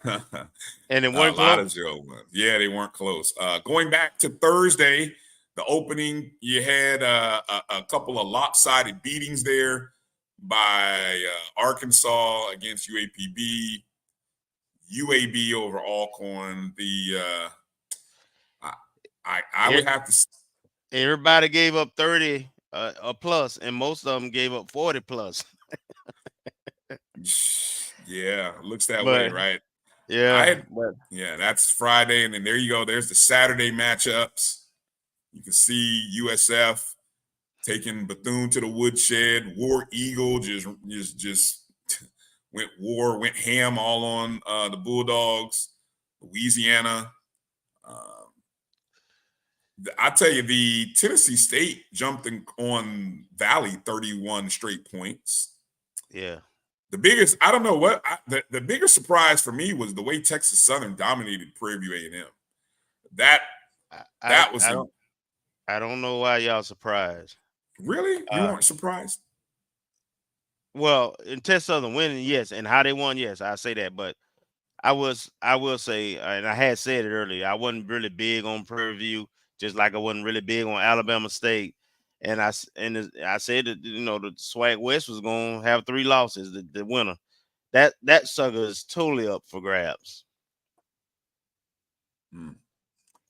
it
a
wasn't
lot
close.
of 0-1s. Yeah, they weren't close. Going back to Thursday, the opening, you had a couple of lopsided beatings there by Arkansas against UAPB, UAB over Alcorn. I would have to.
Everybody gave up 30 a plus, and most of them gave up 40 plus.
Yeah, looks that way, right?
Yeah,
that's Friday, and then there you go. There's the Saturday matchups. You can see USF taking Bethune to the woodshed. War Eagle just went ham all on the Bulldogs. Louisiana. I tell you, the Tennessee State jumped on Valley 31 straight points.
Yeah.
The biggest, I don't know what, the biggest surprise for me was the way Texas Southern dominated Prairie View A&M.
I don't know why y'all surprised.
Really? You weren't surprised?
Well, in Texas Southern winning, yes, and how they won, yes, I say that. But I will say, and I had said it earlier, I wasn't really big on Prairie View, just like I wasn't really big on Alabama State. And I said that the SWAC West was going to have 3 losses. The winner, that sucker is totally up for grabs.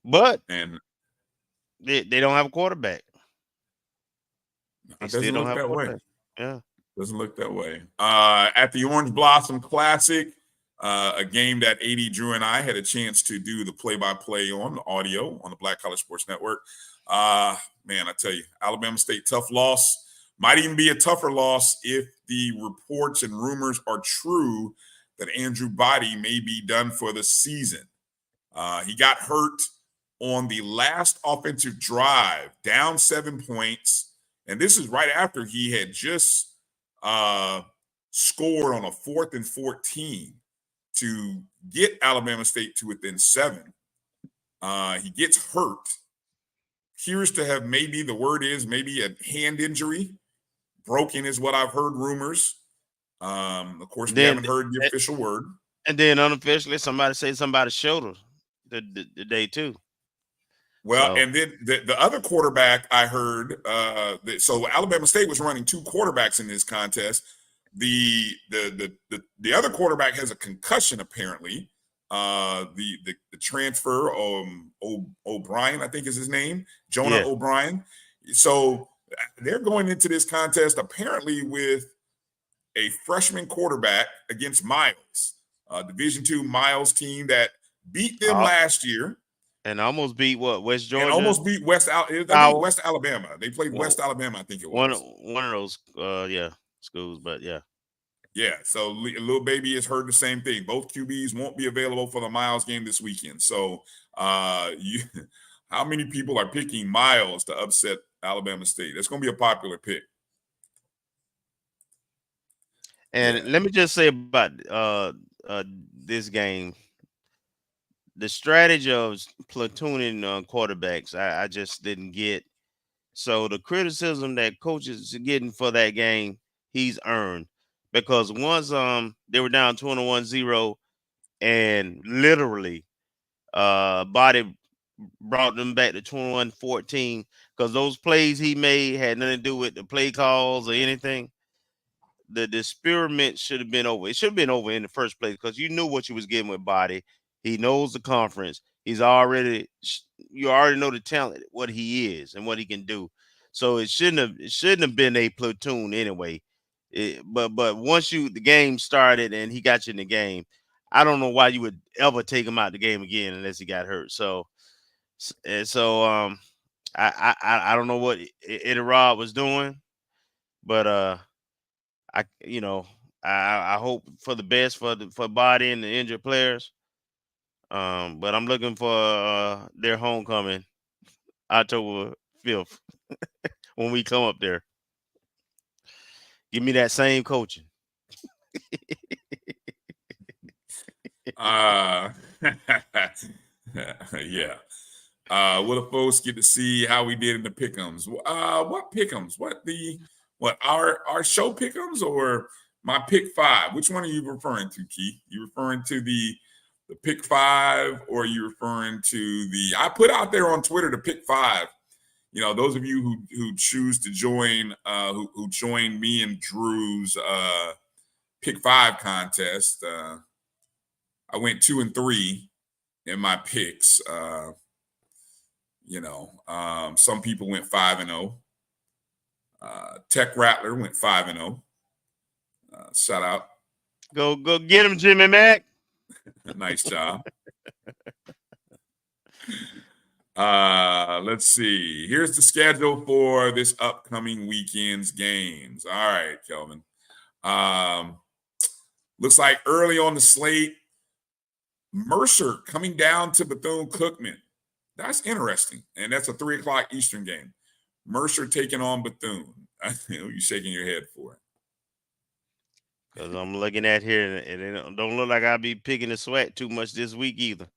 But
and
they don't have a quarterback. They
it
still
doesn't
don't
look
have a
that way.
quarterback. Yeah.
Doesn't look that way. At the Orange Blossom Classic, a game that AD Drew and I had a chance to do the play-by-play on the audio on the Black College Sports Network. Man, I tell you, Alabama State, tough loss. Might even be a tougher loss if the reports and rumors are true that Andrew Body may be done for the season. He got hurt on the last offensive drive, down 7 points. And this is right after he had just scored on a 4th and 14 to get Alabama State to within 7. He gets hurt. Appears to have maybe a hand injury. Broken is what I've heard rumors. Of course, we haven't heard the official word.
And then unofficially, somebody said somebody's shoulder the day too.
Well, and then the other quarterback I heard, so Alabama State was running 2 quarterbacks in this contest. The other quarterback has a concussion apparently. The transfer, O'Brien, I think is his name, Jonah O'Brien. So they're going into this contest apparently with a freshman quarterback against Miles, Division II Miles team that beat them last year.
And almost beat what? West Georgia?
And almost beat West Alabama. They played West Alabama, I think it was.
One of those, schools, but yeah.
Yeah, so Lil Baby has heard the same thing. Both QBs won't be available for the Miles game this weekend. So how many people are picking Miles to upset Alabama State? That's going to be a popular pick.
And let me just say about this game, the strategy of platooning quarterbacks, I just didn't get. So the criticism that coaches are getting for that game, he's earned. Because once they were down 21-0 and literally Body brought them back to 21-14 because those plays he made had nothing to do with the play calls or anything. The experiment should have been over. It should have been over in the first place because you knew what you was getting with Body. He knows the conference. You already know the talent, what he is and what he can do. So it shouldn't have been a platoon anyway. But once the game started and he got you in the game, I don't know why you would ever take him out the game again unless he got hurt. I don't know what Eddie Rob was doing, but I hope for the best for Body and the injured players. But I'm looking for their homecoming October 5th when we come up there. Give me that same coaching.
Yeah. Will the folks get to see how we did in the pick'ems? What pick'ems? Our show pick'ems or my pick 5? Which one are you referring to, Keith? You referring to the pick 5, or are you referring to I put out there on Twitter the pick 5. You know, those of you who choose to join, who joined me and Drew's pick 5 contest. I went 2 and 3 in my picks. Some people went 5 and 0. Tech Rattler went 5 and 0. Shout out.
Go get him, Jimmy Mack.
Nice job. Let's see. Here's the schedule for this upcoming weekend's games. All right, Kelvin. Looks like early on the slate, Mercer coming down to Bethune-Cookman. That's interesting. And that's a 3:00 Eastern game. Mercer taking on Bethune. You're shaking your head for it.
Because I'm looking at here, and it don't look like I'll be picking the sweat too much this week either.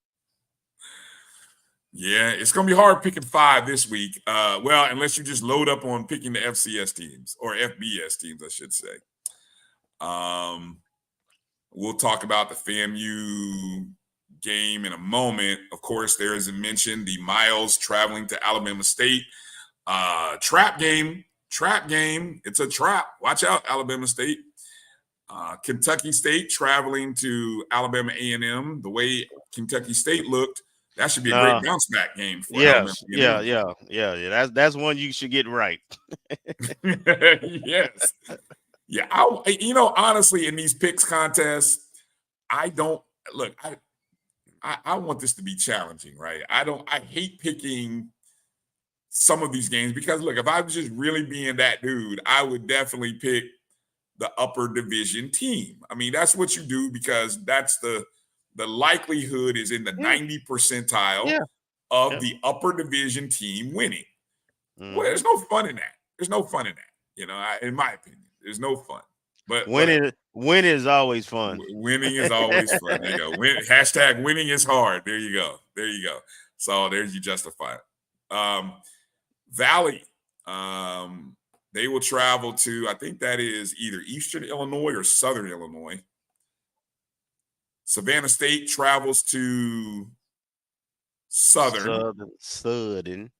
Yeah, it's going to be hard picking 5 this week. Unless you just load up on picking the FCS teams, or FBS teams, I should say. We'll talk about the FAMU game in a moment. Of course, there is a mention, the Miles traveling to Alabama State. Trap game. It's a trap. Watch out, Alabama State. Kentucky State traveling to Alabama A&M. The way Kentucky State looked, That should be a great bounce back game for
Yes,
Alabama.
yeah. That's one you should get right.
Yes. Yeah, honestly, in these picks contests, I don't look. I want this to be challenging, right? I hate picking some of these games because look, if I was just really being that dude, I would definitely pick the upper division team. I mean, that's what you do because that's the likelihood is in the 90 percentile of the upper division team winning. Well, there's no fun in that. There's no fun in that. In my opinion, there's no fun. But
winning is always fun.
Winning is always fun. There you go. Hashtag winning is hard. There you go. There you go. So there's you justify it. Valley. They will travel to, I think that is either Eastern Illinois or Southern Illinois. Savannah State travels to Southern.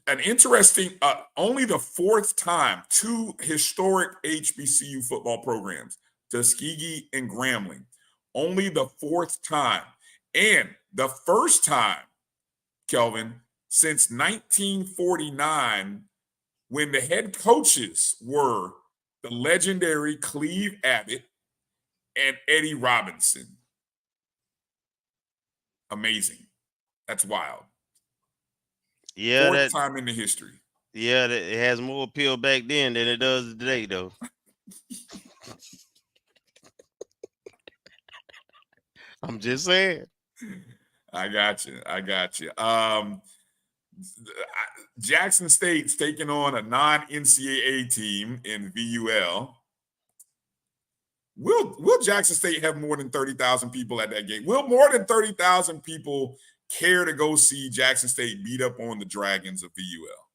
An interesting, only the fourth time, two historic HBCU football programs, Tuskegee and Grambling. Only the fourth time. And the first time, Kelvin, since 1949, when the head coaches were the legendary Cleve Abbott and Eddie Robinson. Amazing. That's wild.
Yeah,
fourth time in the history.
Yeah, it has more appeal back then than it does today, though. I'm just saying.
I got you. Jackson State's taking on a non-NCAA team in VUL. Will Jackson State have more than 30,000 people at that game? Will more than 30,000 people care to go see Jackson State beat up on the Dragons of VUL?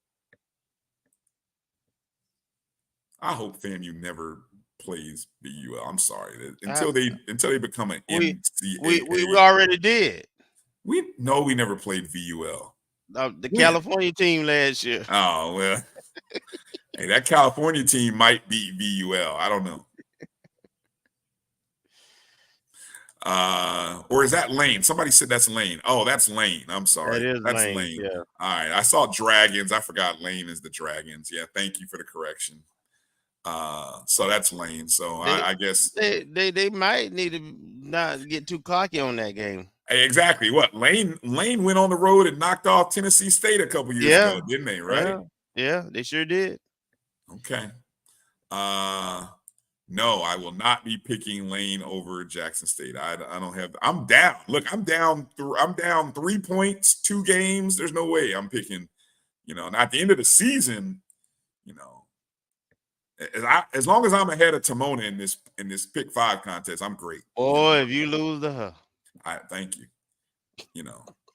I hope FAMU never plays VUL. I'm sorry. Until they become an NCAA.
We already did.
We never played VUL.
The California team last year.
Oh, well. Hey, that California team might beat VUL. I don't know. Or is that Lane? Somebody said that's Lane. Oh, that's Lane. I'm sorry. That's Lane.
Yeah.
All right. I saw Dragons. I forgot Lane is the Dragons. Yeah. Thank you for the correction. So that's Lane. So I guess
they might need to not get too cocky on that game.
Hey, exactly. What Lane went on the road and knocked off Tennessee State a couple years ago, didn't they? Right?
Yeah, they sure did.
Okay. No, I will not be picking Lane over Jackson State. I don't have. I'm down. Look, I'm down 3 points, 2 games. There's no way I'm picking. And at the end of the season, as long as I'm ahead of Timona in this pick 5 contest, I'm great.
Boy, if you lose to her,
thank you.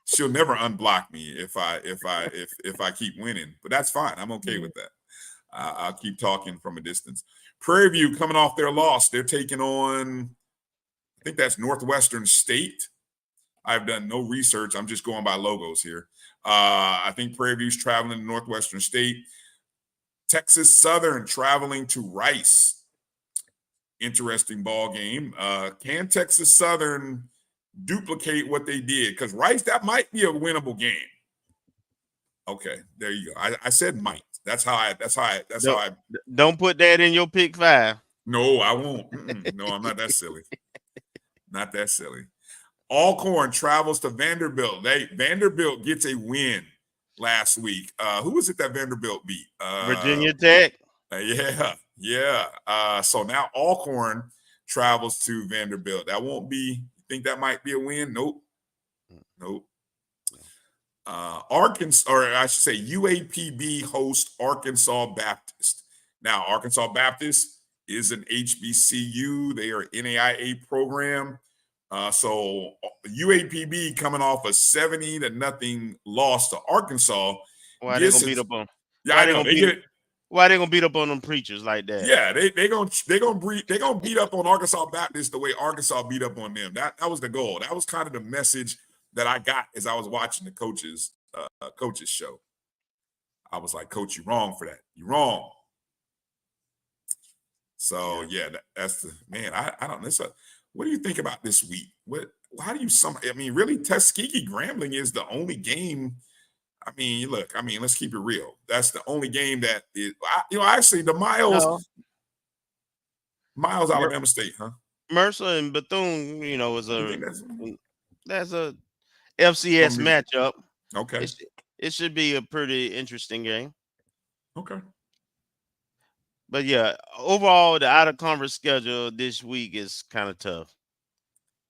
She'll never unblock me if I keep winning, but that's fine. I'm okay with that. I'll keep talking from a distance. Prairie View coming off their loss. They're taking on, I think that's Northwestern State. I've done no research. I'm just going by logos here. I think Prairie View's traveling to Northwestern State. Texas Southern traveling to Rice. Interesting ball game. Can Texas Southern duplicate what they did? Because Rice, that might be a winnable game. Okay, there you go. I said might. That's how I
don't put that in your pick 5.
No, I won't. No, I'm not that silly. Not that silly. Alcorn travels to Vanderbilt. Vanderbilt gets a win last week. Who was it that Vanderbilt beat?
Virginia Tech.
Yeah. So now Alcorn travels to Vanderbilt. That won't be. Think that might be a win? Nope. Arkansas, or I should say UAPB hosts Arkansas Baptist. Now, Arkansas Baptist is an HBCU. They are an NAIA program. So UAPB coming off a 70-0 loss to Arkansas.
Why they gonna beat up on?
Yeah, I know.
Why they gonna beat up on them preachers like that?
Yeah, they gonna beat up on Arkansas Baptist the way Arkansas beat up on them. That was the goal. That was kind of the message that I got as I was watching the coaches show. I was like, Coach, you're wrong for that. You're wrong. So yeah, that's the man. I don't know. What do you think about this week? What sum? I mean, really, Tuskegee Grambling is the only game. I mean, look. I mean, let's keep it real. That's the only game that is. Actually, the Miles Alabama State, huh?
Mercer and Bethune, is that's a
Gonna
FCS
be-
matchup.
Okay.
It should be a pretty interesting game.
Okay.
But yeah, overall, the out of conference schedule this week is kind of tough.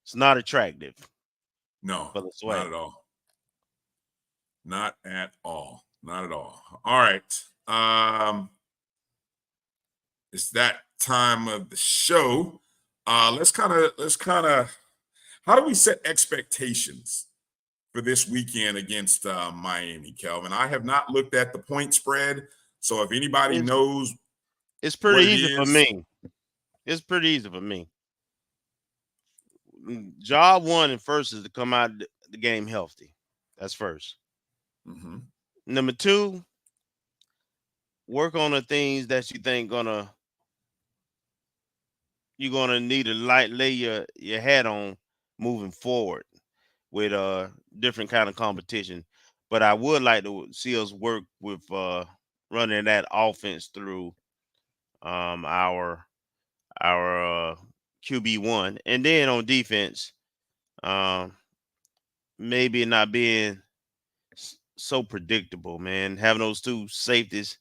It's not attractive.
No,
for the
not
SWAC.
at all. Not at all. Not at all. All right. It's that time of the show. Let's kind of how do we set expectations for this weekend against Miami, Kelvin? I have not looked at the point spread, so if anybody knows,
it's pretty
what it
easy for
is.
me. It's pretty easy for me. Job one and first is to come out the game healthy. That's first.
Mm-hmm.
Number two, work on the things that you think you're gonna need to lay your hat on moving forward with different kind of competition. But I would like to see us work with running that offense through our QB1, and then on defense, maybe not being so predictable, man. Having those two safeties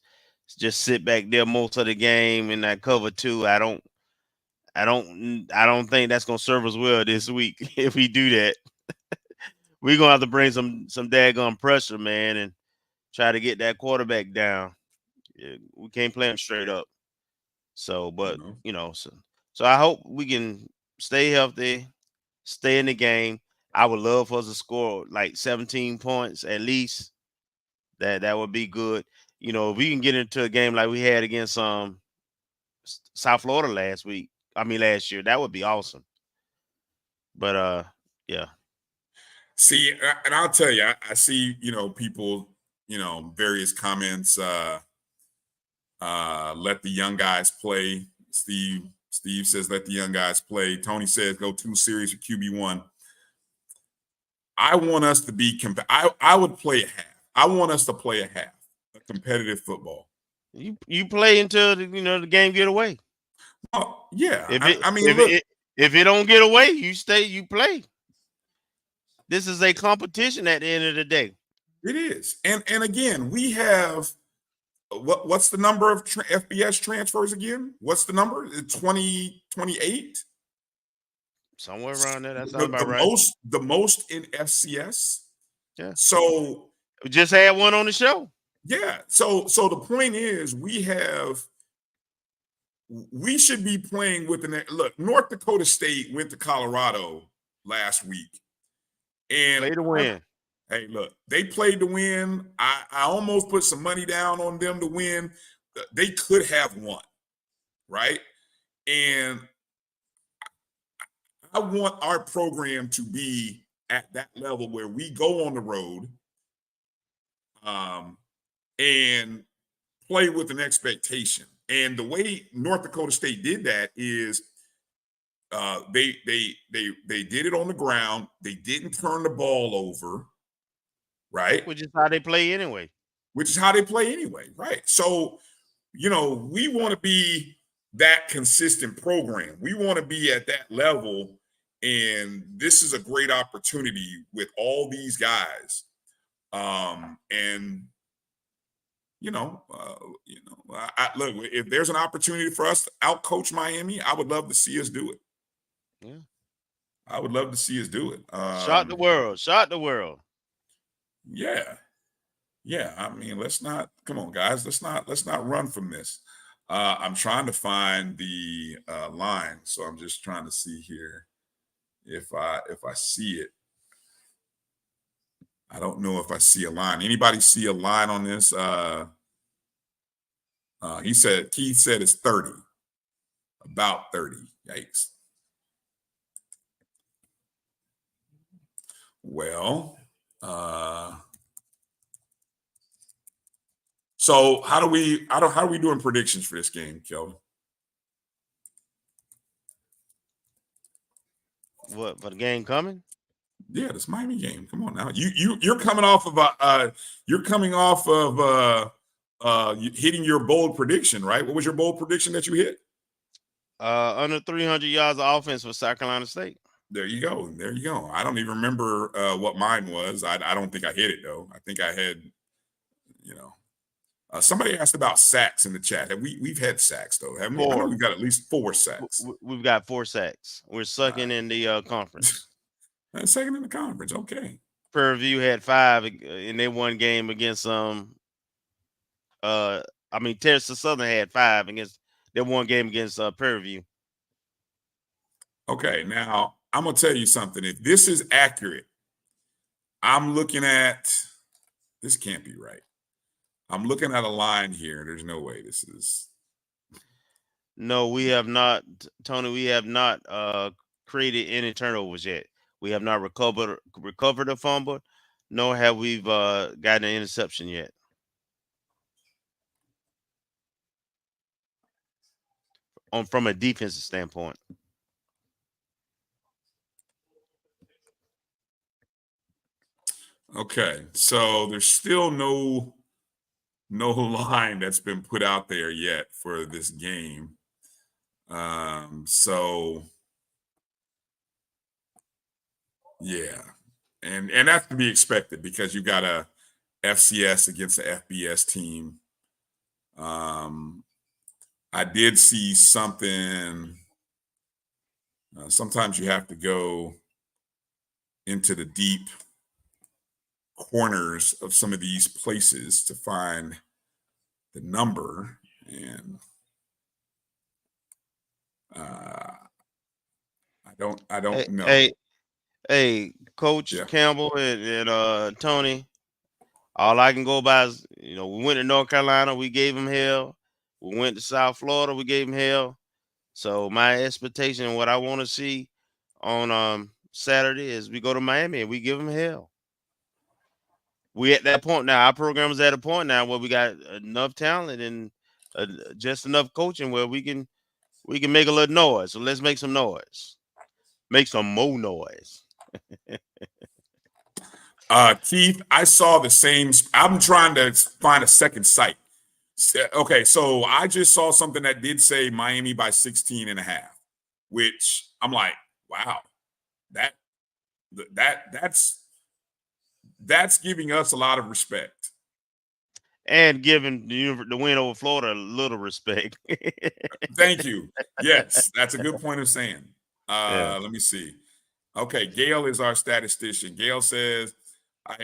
just sit back there most of the game in that cover two. I don't think that's gonna serve us well this week. If we do that, we're gonna have to bring some daggone pressure, man, and try to get that quarterback down. Yeah, we can't play him straight up. So, but so I hope we can stay healthy, stay in the game. I would love for us to score like 17 points at least. That would be good. If we can get into a game like we had against South Florida last year, that would be awesome. But yeah.
See, and I'll tell you, I see, people, various comments. Let the young guys play. Steve says, let the young guys play. Tony says, go 2 series for QB1. I want us to be I would play a half. I want us to play a half, a competitive football.
You play until the game get away.
Oh, yeah.
If it don't get away, you stay, you play. This is a competition at the end of the day.
It is. And again, we have what's the number of FBS transfers again? What's the number? 28?
Somewhere around there. That's about right.
The most in FCS.
Yeah.
So
we just had one on the show.
Yeah. So the point is we should be playing with look, North Dakota State went to Colorado last week. And
play to win.
Hey, look, they played to win. I almost put some money down on them to win. They could have won, right? And I want our program to be at that level where we go on the road and play with an expectation. And the way North Dakota State did that is they did it on the ground. They didn't turn the ball over, right?
Which is how they play anyway.
Right? So, we want to be that consistent program. We want to be at that level, and this is a great opportunity with all these guys. Look, if there's an opportunity for us to outcoach Miami, I would love to see us do it.
Yeah,
I would love to see us do it.
Shock the world.
Yeah. I mean, come on, guys. Let's not run from this. I'm trying to find the line, so I'm just trying to see here if I see it. I don't know if I see a line. Anybody see a line on this? Keith said it's 30. About 30. Yikes. Well, so how are we doing predictions for this game, Kelvin?
What, for the game coming?
Yeah, this Miami game. Come on now. You're coming off of hitting your bold prediction, right? What was your bold prediction that you hit?
Under 300 yards of offense for South Carolina State.
There you go. There you go. I don't even remember what mine was. I don't think I hit it though. I think I had, somebody asked about sacks in the chat. We've had sacks though, haven't we? I know we've got at least 4 sacks.
We've got 4 sacks. We're second in the conference.
Second in the conference. Okay.
Prairie View had 5 in their one game against Terrace Southern had 5 against their one game against Prairie View.
Okay, now I'm gonna tell you something. If this is accurate, I'm looking at this can't be right. I'm looking at a line here. There's no way this is.
No, we have not, Tony. We have not created any turnovers yet. We have not recovered a fumble, nor have we gotten an interception yet. From a defensive standpoint.
Okay, so there's still no line that's been put out there yet for this game. So yeah, and that's to be expected because you got a FCS against a FBS team. I did see something. Sometimes you have to go into the deep corners of some of these places to find the number, and I don't know.
Hey, Coach Campbell and Tony. All I can go by is, we went to North Carolina, we gave them hell. We went to South Florida, we gave them hell. So my expectation and what I want to see on Saturday is we go to Miami and we give them hell. We at that point now. Our program is at a point now where we got enough talent and just enough coaching where we can make a little noise. So let's make some noise. Make some more noise.
Keith, I saw the same. I'm trying to find a second site. Okay, so I just saw something that did say Miami by 16.5, which I'm like, wow, that's giving us a lot of respect.
And giving the win over Florida a little respect.
Thank you. Yes, that's a good point of saying. Let me see. Okay, Gail is our statistician. Gail says I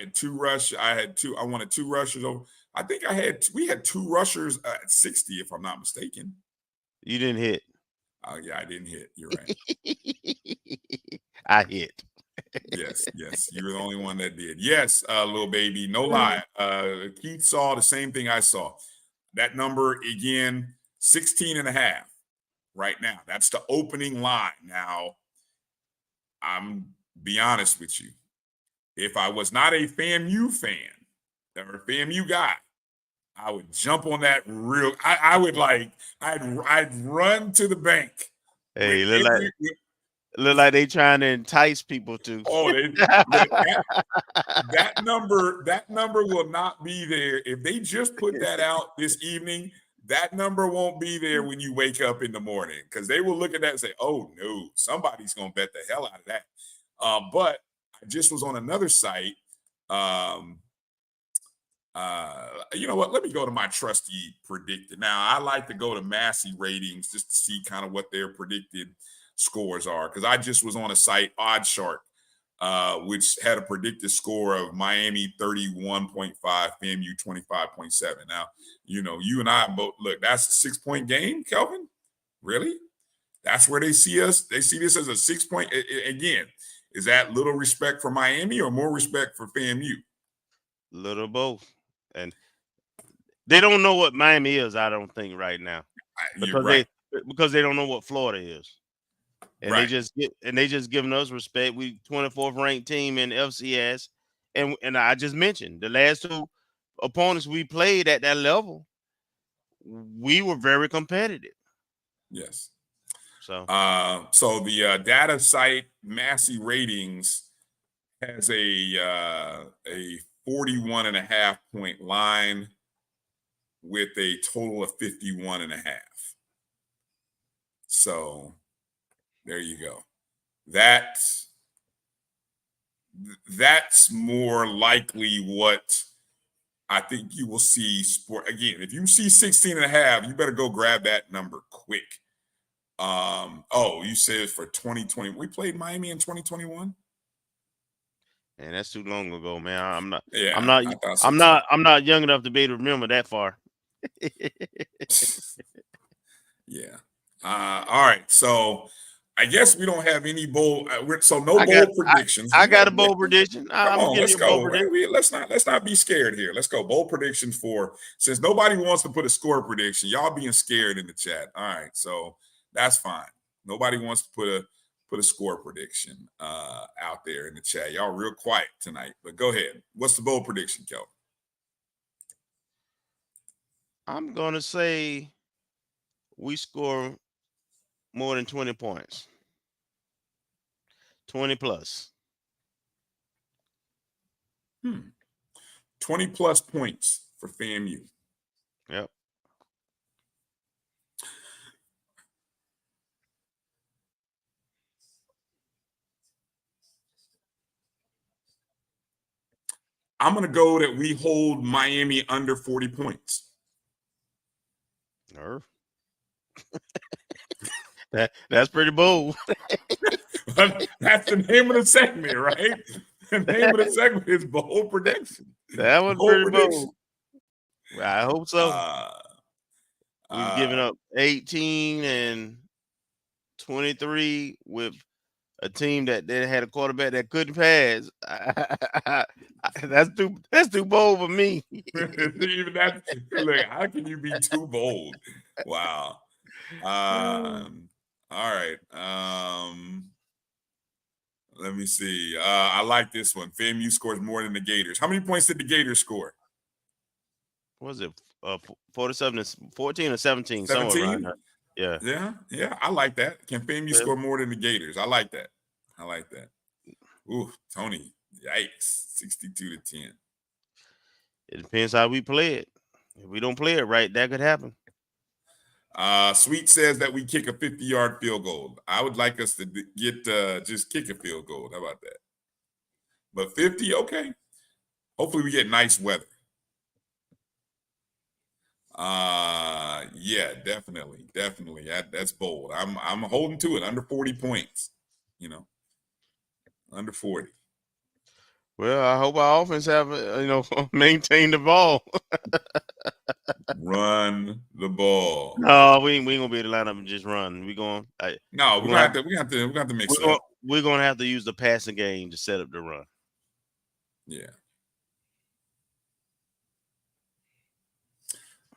wanted 2 rushers over. I think we had 2 rushers at 60, if I'm not mistaken.
You didn't hit.
Oh, yeah, I didn't hit. You're right.
I hit.
Yes. You were the only one that did. Yes, little baby. No lie. Keith saw the same thing I saw. That number, again, 16.5 right now. That's the opening line. Now, I'm be honest with you. If I was not a FAMU fan or a FAMU guy, I would jump on that I'd run to the bank.
Hey, look like they trying to entice people to.
Oh, that number will not be there. If they just put that out this evening, that number won't be there when you wake up in the morning, because they will look at that and say, oh no, somebody's gonna bet the hell out of that. But I just was on another site. You know what? Let me go to my trusty predictor. Now, I like to go to Massey ratings just to see kind of what their predicted scores are, because I just was on a site, OddsShark, which had a predicted score of Miami 31.5, FAMU 25.7. Now, you and I both look. That's a 6-point game, Kelvin. Really? That's where they see us. They see this as a 6-point. Again, is that little respect for Miami or more respect for FAMU?
Little both. And they don't know what Miami is, I don't think, right now. Because they don't know what Florida is. And they just giving us respect. We 24th ranked team in FCS. And I just mentioned the last 2 opponents we played at that level, we were very competitive.
Yes.
So
the data site Massey ratings has a 41.5 point line with a total of 51.5. So there you go. That's more likely what I think you will see. Sport again, if you see 16.5, you better go grab that number quick. You said for 2020, we played Miami in 2021.
And that's too long ago, man. I'm not.
Yeah,
I'm not.
I thought so
I'm not. I'm not young enough to be able to remember that far.
Yeah. All right. So I guess we don't have any bowl. So no
I
bowl
got-
predictions.
I got a bowl prediction.
Come
I'm
on,
giving
let's
you a bowl
go.
prediction.
Let's not be scared here. Let's go. Bowl predictions for, since nobody wants to put a score prediction. Y'all being scared in the chat. All right, so that's fine. Nobody wants to put a score prediction out there in the chat. Y'all real quiet tonight. But go ahead. What's the bowl prediction, Kelvin?
I'm gonna say we score more than 20 points. 20 plus.
20 plus points for FAMU.
Yep.
I'm going to go that we hold Miami under 40 points.
That's pretty bold.
That's the name of the segment, right? The name of the segment is bold prediction.
That was pretty bold. I hope so. We've given up 18 and 23 with a team that had a quarterback that couldn't pass. That's too bold for me.
Even that, look, how can you be too bold? Wow. All right. Let me see. I like this one. FAMU scores more than the Gators. How many points did the Gators score?
What was it? 47 to 14 or 17?
17?
Somewhere around there.
Yeah. I like that. Can FAMU score more than the Gators? I like that. Ooh, Tony. Yikes. 62 to 10.
It depends how we play it. If we don't play it right, that could happen.
Sweet says that we kick a 50-yard field goal. I would like us to get just kick a field goal. How about that? But 50, okay. Hopefully we get nice weather. Yeah, definitely. That's bold. I'm holding to it. Under 40 points. Under 40.
Well, I hope our offense have maintain the ball.
Run the ball.
No, we ain't gonna be able to line up and just run. We're gonna
have to mix it up.
We're gonna have to use the passing game to set up the run.
Yeah.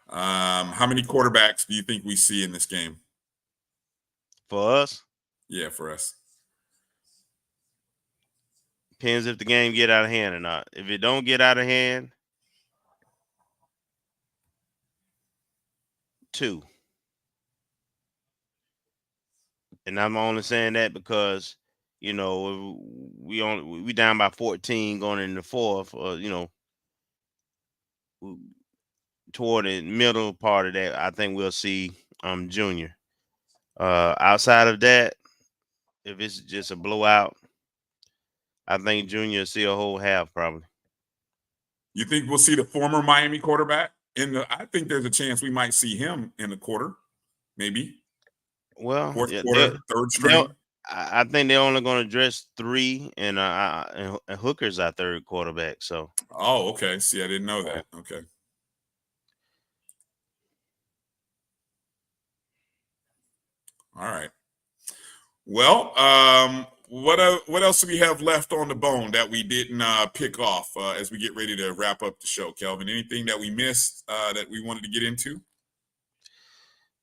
How many quarterbacks do you think we see in this game?
For us?
Yeah, for us.
Depends if the game get out of hand or not. If it don't get out of hand, 2. And I'm only saying that because we down by 14 going in the fourth, toward the middle part of that, I think we'll see Junior. Outside of that, if it's just a blowout, I think Junior will see a whole half probably.
You think we'll see the former Miami quarterback I think there's a chance we might see him in the quarter, maybe.
Well,
fourth quarter, third string.
I think they're only going to dress 3, and Hooker's our third quarterback. So.
Oh, okay. See, I didn't know that. Okay. All right. Well, what else do we have left on the bone that we didn't pick off as we get ready to wrap up the show, Kelvin? Anything that we missed that we wanted to get into?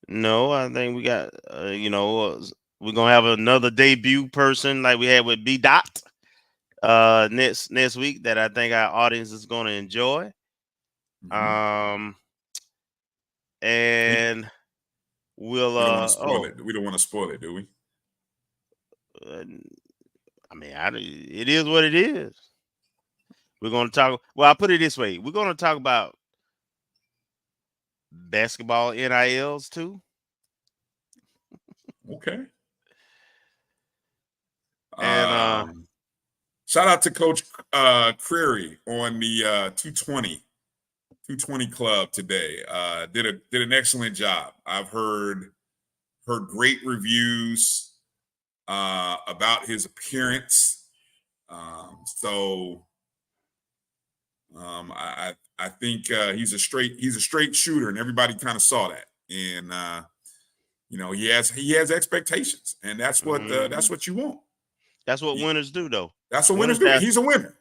No, I think we got, we're going to have another debut person like we had with B. Dot next week that I think our audience is going to enjoy.
Mm-hmm.
And we'll
we don't want to spoil it. We don't want to spoil it, do we?
mean, it is what it is. We're going to talk. Well, I'll put it this way. We're going to talk about basketball NILs too.
Okay.
And
shout out to Coach Creary on the 220 club today. Did an excellent job. I've heard great reviews about his appearance. I think he's a straight shooter, and everybody kind of saw that. And he has expectations, and that's what you want.
That's what winners do, though.
That's what winners do. He's a winner.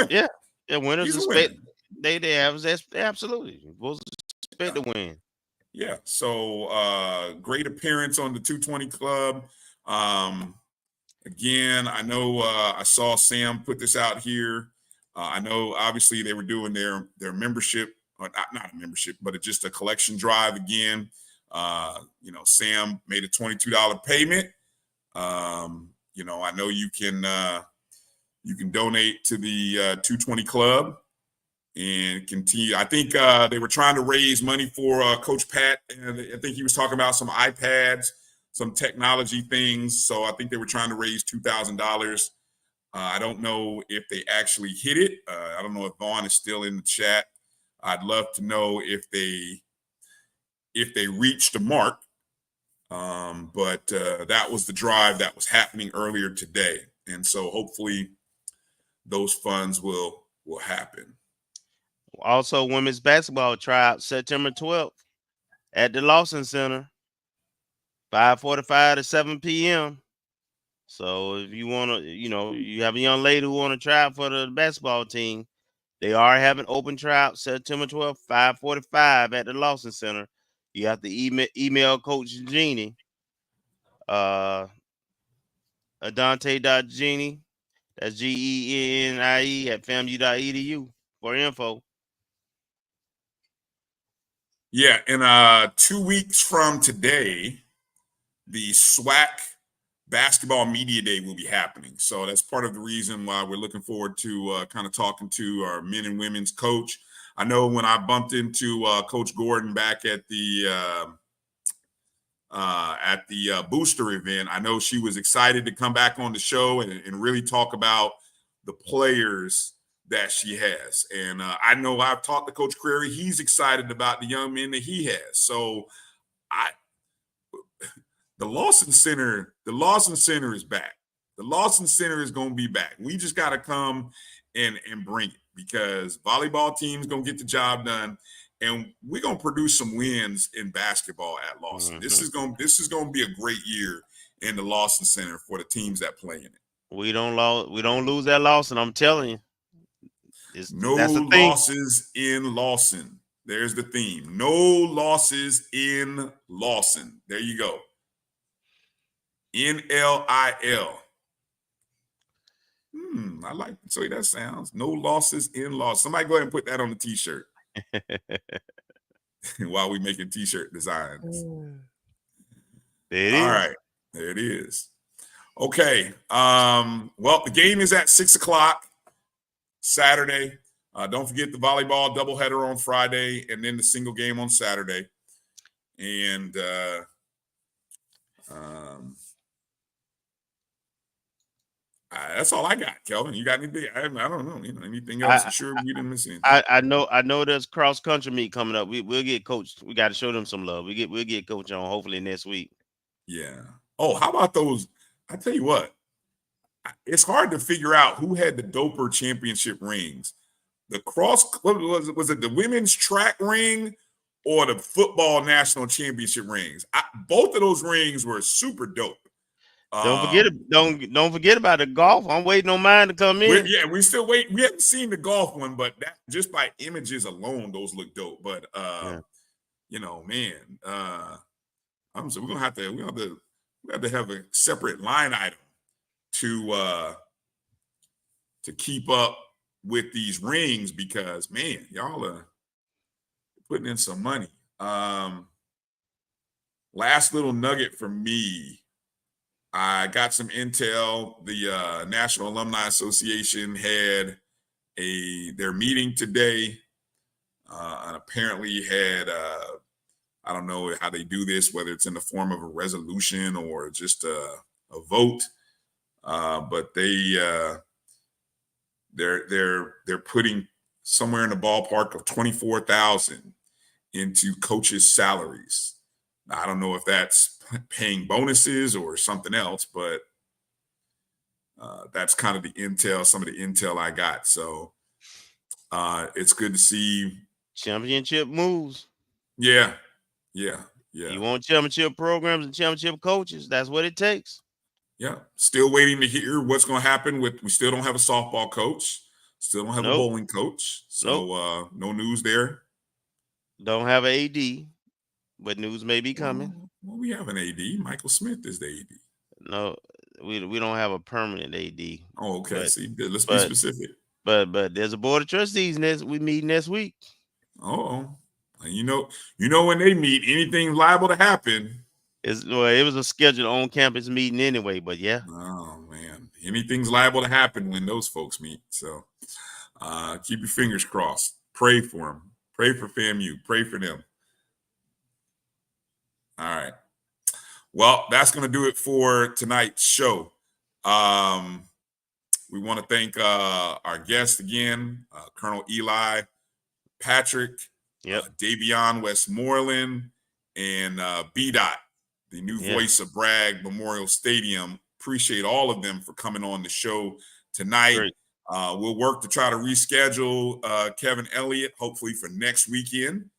Yeah, winners expect. They have absolutely. We'll expect to win.
Yeah. So great appearance on the 220 club. Again, I know I saw Sam put this out here. I know obviously they were doing their membership, or not a membership, but it's just a collection drive again. Sam made a $22 payment. I know you can donate to the 220 club and continue. I think they were trying to raise money for Coach Pat, and I think he was talking about some iPads, some technology things. So I think they were trying to raise $2,000. I don't know if they actually hit it. I don't know if Vaughn is still in the chat. I'd love to know if they reached the mark. But that was the drive that was happening earlier today. And so hopefully those funds will happen.
Also, women's basketball tryout September 12th at the Lawson Center, 5:45 to 7 p.m. So if you want to, you have a young lady who want to try out for the basketball team, they are having open tryout September 12th, 5:45 at the Lawson Center. You have to email Coach Jeannie, Adante.Jeannie, that's GENIE at FAMU.edu for info.
Yeah, and 2 weeks from today, the SWAC Basketball Media Day will be happening. So that's part of the reason why we're looking forward to kind of talking to our men and women's coach. I know when I bumped into Coach Gordon back at the booster event, I know she was excited to come back on the show and really talk about the players that she has. And I know I've talked to Coach Creary. He's excited about the young men that he has. So the Lawson Center is back. The Lawson Center is going to be back. We just got to come and bring it, because volleyball team's going to get the job done, and we're going to produce some wins in basketball at Lawson.
Mm-hmm.
This is going to be a great year in the Lawson Center for the teams that play in it.
We don't lose that Lawson, I'm telling you.
No losses in Lawson. There's the theme. No losses in Lawson. There you go. NLIL. I like the way that sounds. No losses in Lawson. Somebody go ahead and put that on the t-shirt while we making t-shirt designs.
There it
All
is.
right. There it is. Okay. Well, the game is at 6:00 Saturday. Don't forget the volleyball doubleheader on Friday, and then the single game on Saturday. And that's all I got, Kelvin. You got anything? I don't know. Anything else? I'm sure we didn't miss anything.
I know there's cross country meet coming up. We'll get Coach. We got to show them some love. We'll get Coach on hopefully next week.
Yeah. Oh, how about those? I tell you what, it's hard to figure out who had the doper championship rings. The was it the women's track ring or the football national championship rings? Both of those rings were super dope.
Don't forget about the golf. I'm waiting on mine to come in.
We still wait. We haven't seen the golf one, but that just by images alone, those look dope. But we're gonna have to have a separate line item to keep up with these rings, because man, y'all are putting in some money. Last little nugget for me. I got some intel. The National Alumni Association had their meeting today, and apparently had I don't know how they do this, whether it's in the form of a resolution or just a vote, but they're putting somewhere in the ballpark of $24,000 into coaches' salaries. Now, I don't know if that's paying bonuses or something else, but that's kind of the intel, some of the intel I got. So it's good to see
championship moves.
Yeah.
You want championship programs and championship coaches? That's what it takes.
Yeah. Still waiting to hear what's going to happen we still don't have a softball coach. Still don't have a bowling coach. So no news there.
Don't have an AD, but news may be coming.
Well, we have an AD. Michael Smith is the AD.
No, we don't have a permanent AD.
Oh, okay.
But,
see, let's be specific.
But there's a board of trustees we meet next week.
Oh, you know when they meet, anything's liable to happen.
It was a scheduled on-campus meeting anyway, but yeah.
Oh man, anything's liable to happen when those folks meet. So keep your fingers crossed. Pray for them. Pray for FAMU. Pray for them. All right. Well, that's going to do it for tonight's show. We want to thank our guest again, Colonel Eli Patrick, Davion Westmoreland, and B-Dot, the new voice of Bragg Memorial Stadium. Appreciate all of them for coming on the show tonight.
Great.
We'll work to try to reschedule Kevin Elliott, hopefully for next weekend.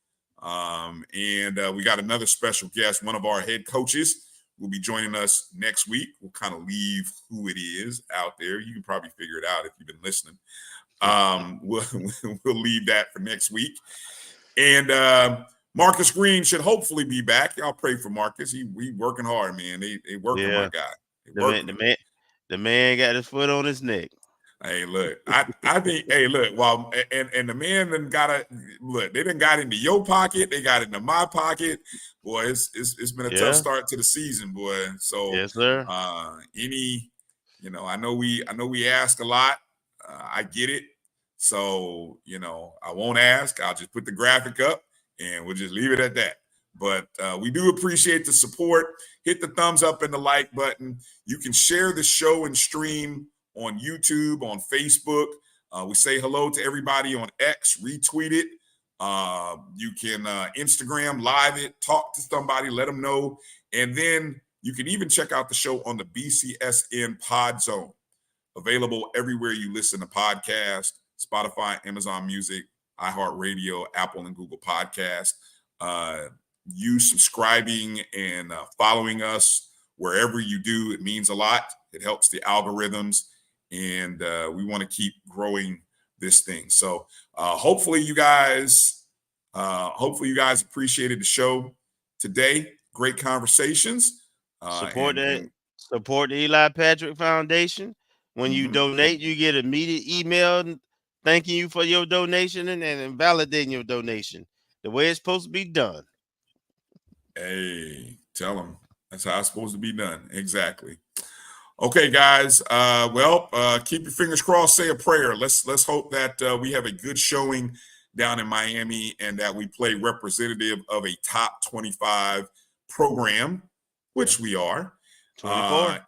And we got another special guest, one of our head coaches will be joining us next week. We'll kind of leave who it is out there. You can probably figure it out if you've been listening. We'll leave that for next week. And Marcus Green should hopefully be back. Y'all pray for Marcus. He working hard, man. They working my guy.
The man got his foot on his neck.
Hey, look, I think, hey, look, well, and the man then they done got into your pocket, they got into my pocket. Boy, it's been a tough start to the season, boy. So
yes, sir.
I know we ask a lot. I get it. So, I won't ask. I'll just put the graphic up and we'll just leave it at that. But we do appreciate the support. Hit the thumbs up and the like button. You can share the show and stream on YouTube, on Facebook. We say hello to everybody on X, retweet it. You can Instagram live it, talk to somebody, let them know. And then you can even check out the show on the BCSN Pod Zone. Available everywhere you listen to podcasts, Spotify, Amazon Music, iHeartRadio, Apple and Google Podcasts. You subscribing and following us wherever you do, it means a lot. It helps the algorithms. And we want to keep growing this thing. So hopefully you guys appreciated the show today. Great conversations.
Support the Eli Patrick Foundation. When you donate, you get immediate email thanking you for your donation and validating your donation the way it's supposed to be done.
Hey, tell them that's how it's supposed to be done. Exactly. Okay, guys. Keep your fingers crossed. Say a prayer. Let's hope that we have a good showing down in Miami and that we play representative of a top 25 program, which we are.
24.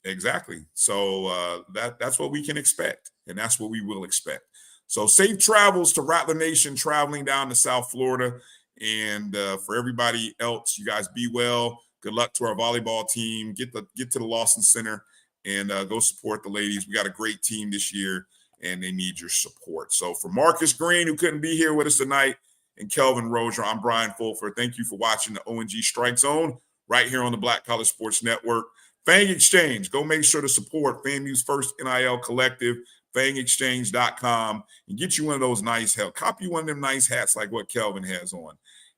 Exactly. So that's what we can expect, and that's what we will expect. So safe travels to Rattler Nation traveling down to South Florida, and for everybody else, you guys be well. Good luck to our volleyball team. Get to the Lawson Center and go support the ladies. We got a great team this year, and they need your support. So for Marcus Green, who couldn't be here with us tonight, and Kelvin Rozier, I'm Bryan Fulford. Thank you for watching the ONG Strike Zone right here on the Black College Sports Network. Fang Exchange, go make sure to support FAMU's first NIL collective, fangexchange.com, and get you one of those nice hats. Copy one of them nice hats like what Kelvin has on.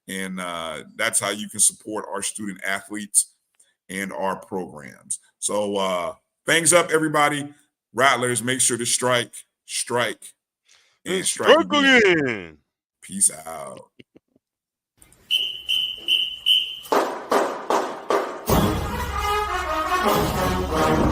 And that's how you can support our student athletes and our programs. So thanks up, everybody. Rattlers, make sure to strike, and strike again. Peace out. Bye.